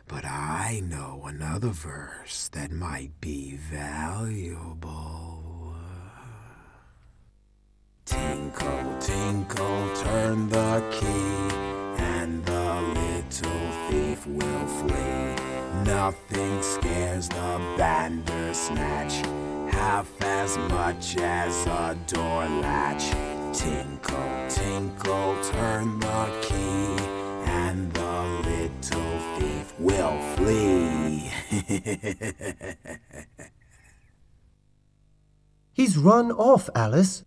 But I know another verse that might be valuable. Tinkle, tinkle, turn the key, and the little thief will flee. Nothing scares the Bandersnatch half as much as a door latch. Tinkle, tinkle, turn the key, and the little thief will flee. He's run off, Alice.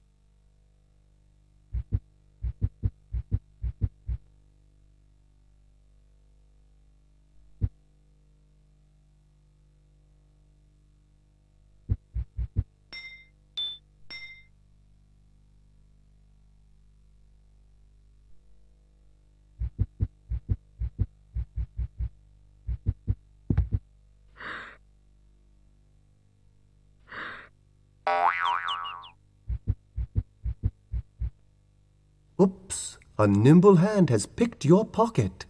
Oops, a nimble hand has picked your pocket.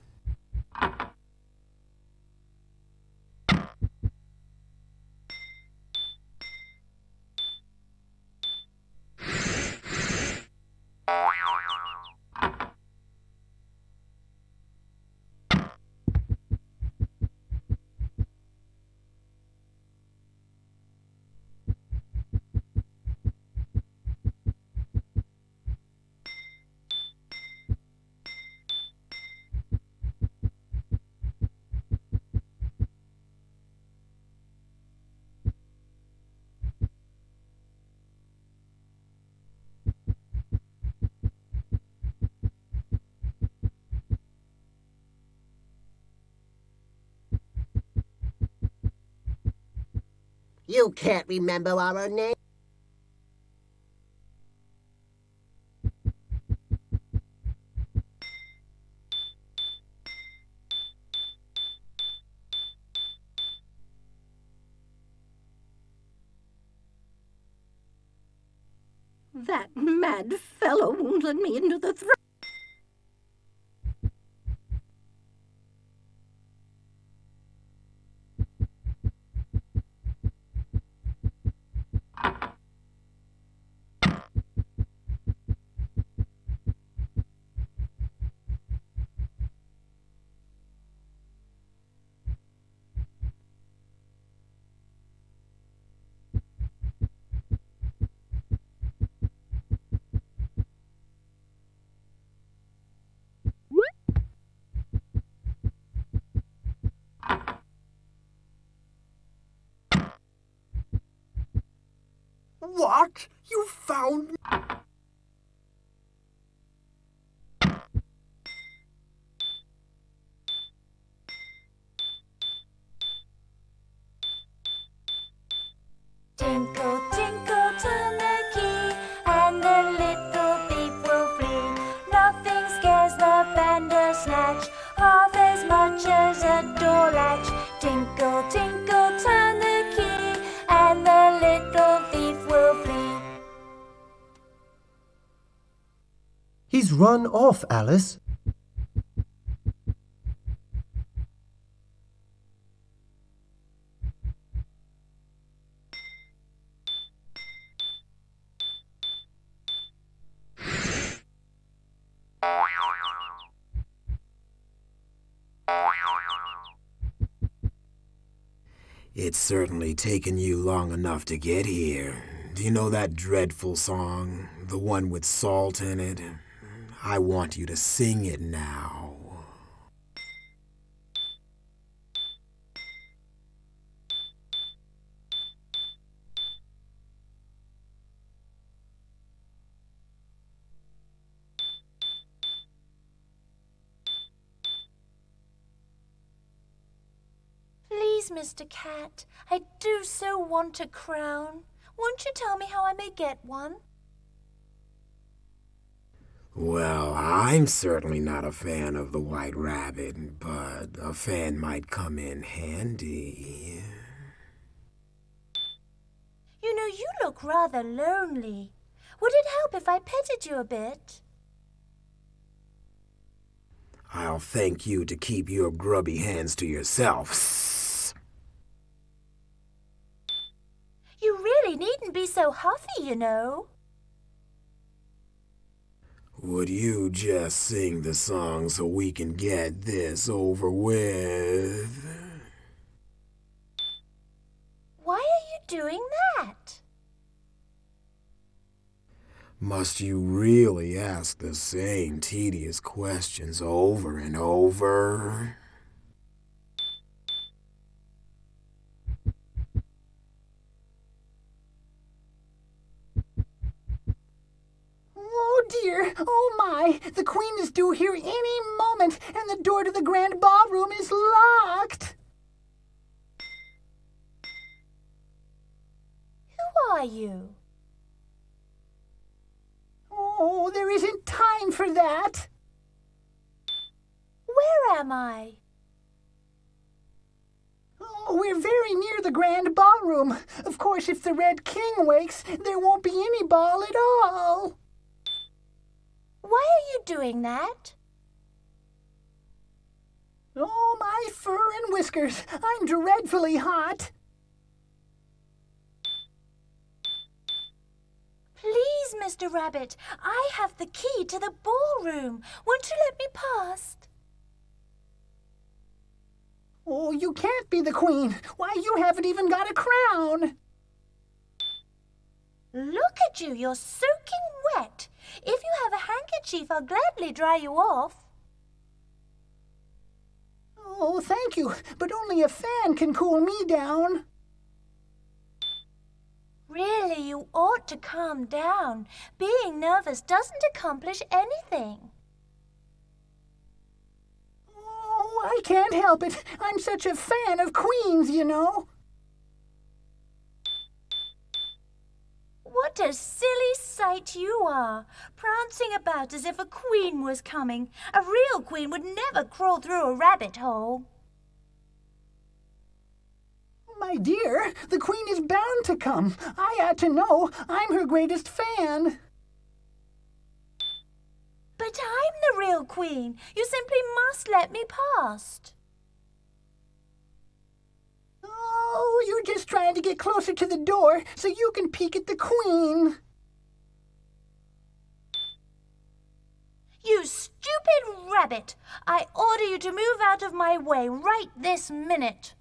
You can't remember our name. That mad fellow won't let me into the throne. What? You found me? Tinkle, tinkle, turn the key, and the little thief will flee. Nothing scares the Bandersnatch half as much as a door latch. Tinkle, tinkle, turn the key, and the little thief will flee. He's run off, Alice. It's certainly taken you long enough to get here. Do you know that dreadful song? The one with salt in it? I want you to sing it now. Please, Mr. Cat, I do so want a crown. Won't you tell me how I may get one? Well, I'm certainly not a fan of the White Rabbit, but a fan might come in handy. You know, you look rather lonely. Would it help if I petted you a bit? I'll thank you to keep your grubby hands to yourself. You really needn't be so huffy, you know. Would you just sing the song so we can get this over with? Why are you doing that? Must you really ask the same tedious questions over and over? Oh dear, oh my, the Queen is due here any moment, and the door to the grand ballroom is locked. Who are you? Oh, there isn't time for that. Where am I? Oh, we're very near the grand ballroom. Of course, if the Red King wakes, there won't be any ball at all. Why are you doing that? Oh, my fur and whiskers. I'm dreadfully hot. Please, Mr. Rabbit, I have the key to the ballroom. Won't you let me past? Oh, you can't be the Queen. Why, you haven't even got a crown. Look at you, you're soaking wet. If you have a handkerchief, I'll gladly dry you off. Oh, thank you, but only a fan can cool me down. Really, you ought to calm down. Being nervous doesn't accomplish anything. Oh, I can't help it. I'm such a fan of queens, you know. What a silly sight you are, prancing about as if a queen was coming. A real queen would never crawl through a rabbit hole. My dear, the Queen is bound to come. I ought to know. I'm her greatest fan. But I'm the real queen. You simply must let me past. Oh, you're just trying to get closer to the door so you can peek at the Queen. You stupid rabbit! I order you to move out of my way right this minute.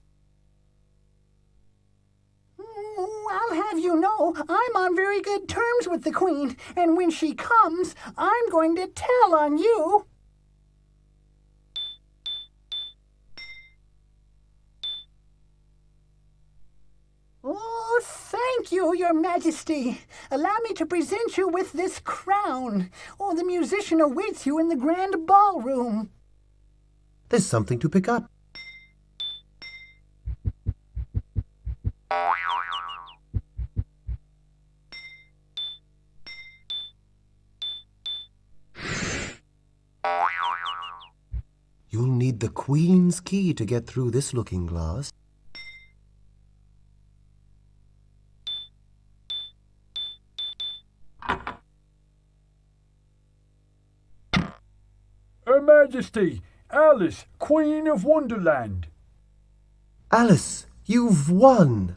I'll have you know, I'm on very good terms with the Queen, and when she comes, I'm going to tell on you. Oh, thank Thank you, Your Majesty. Allow me to present you with this crown. Oh, the musician awaits you in the grand ballroom. There's something to pick up. You'll need the Queen's key to get through this looking glass. Her Majesty, Alice, Queen of Wonderland. Alice, you've won!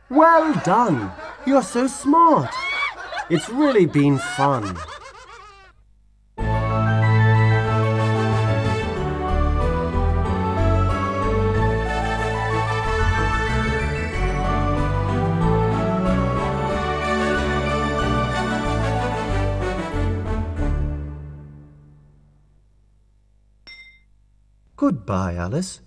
Well done! You're so smart! It's really been fun. Goodbye, Alice.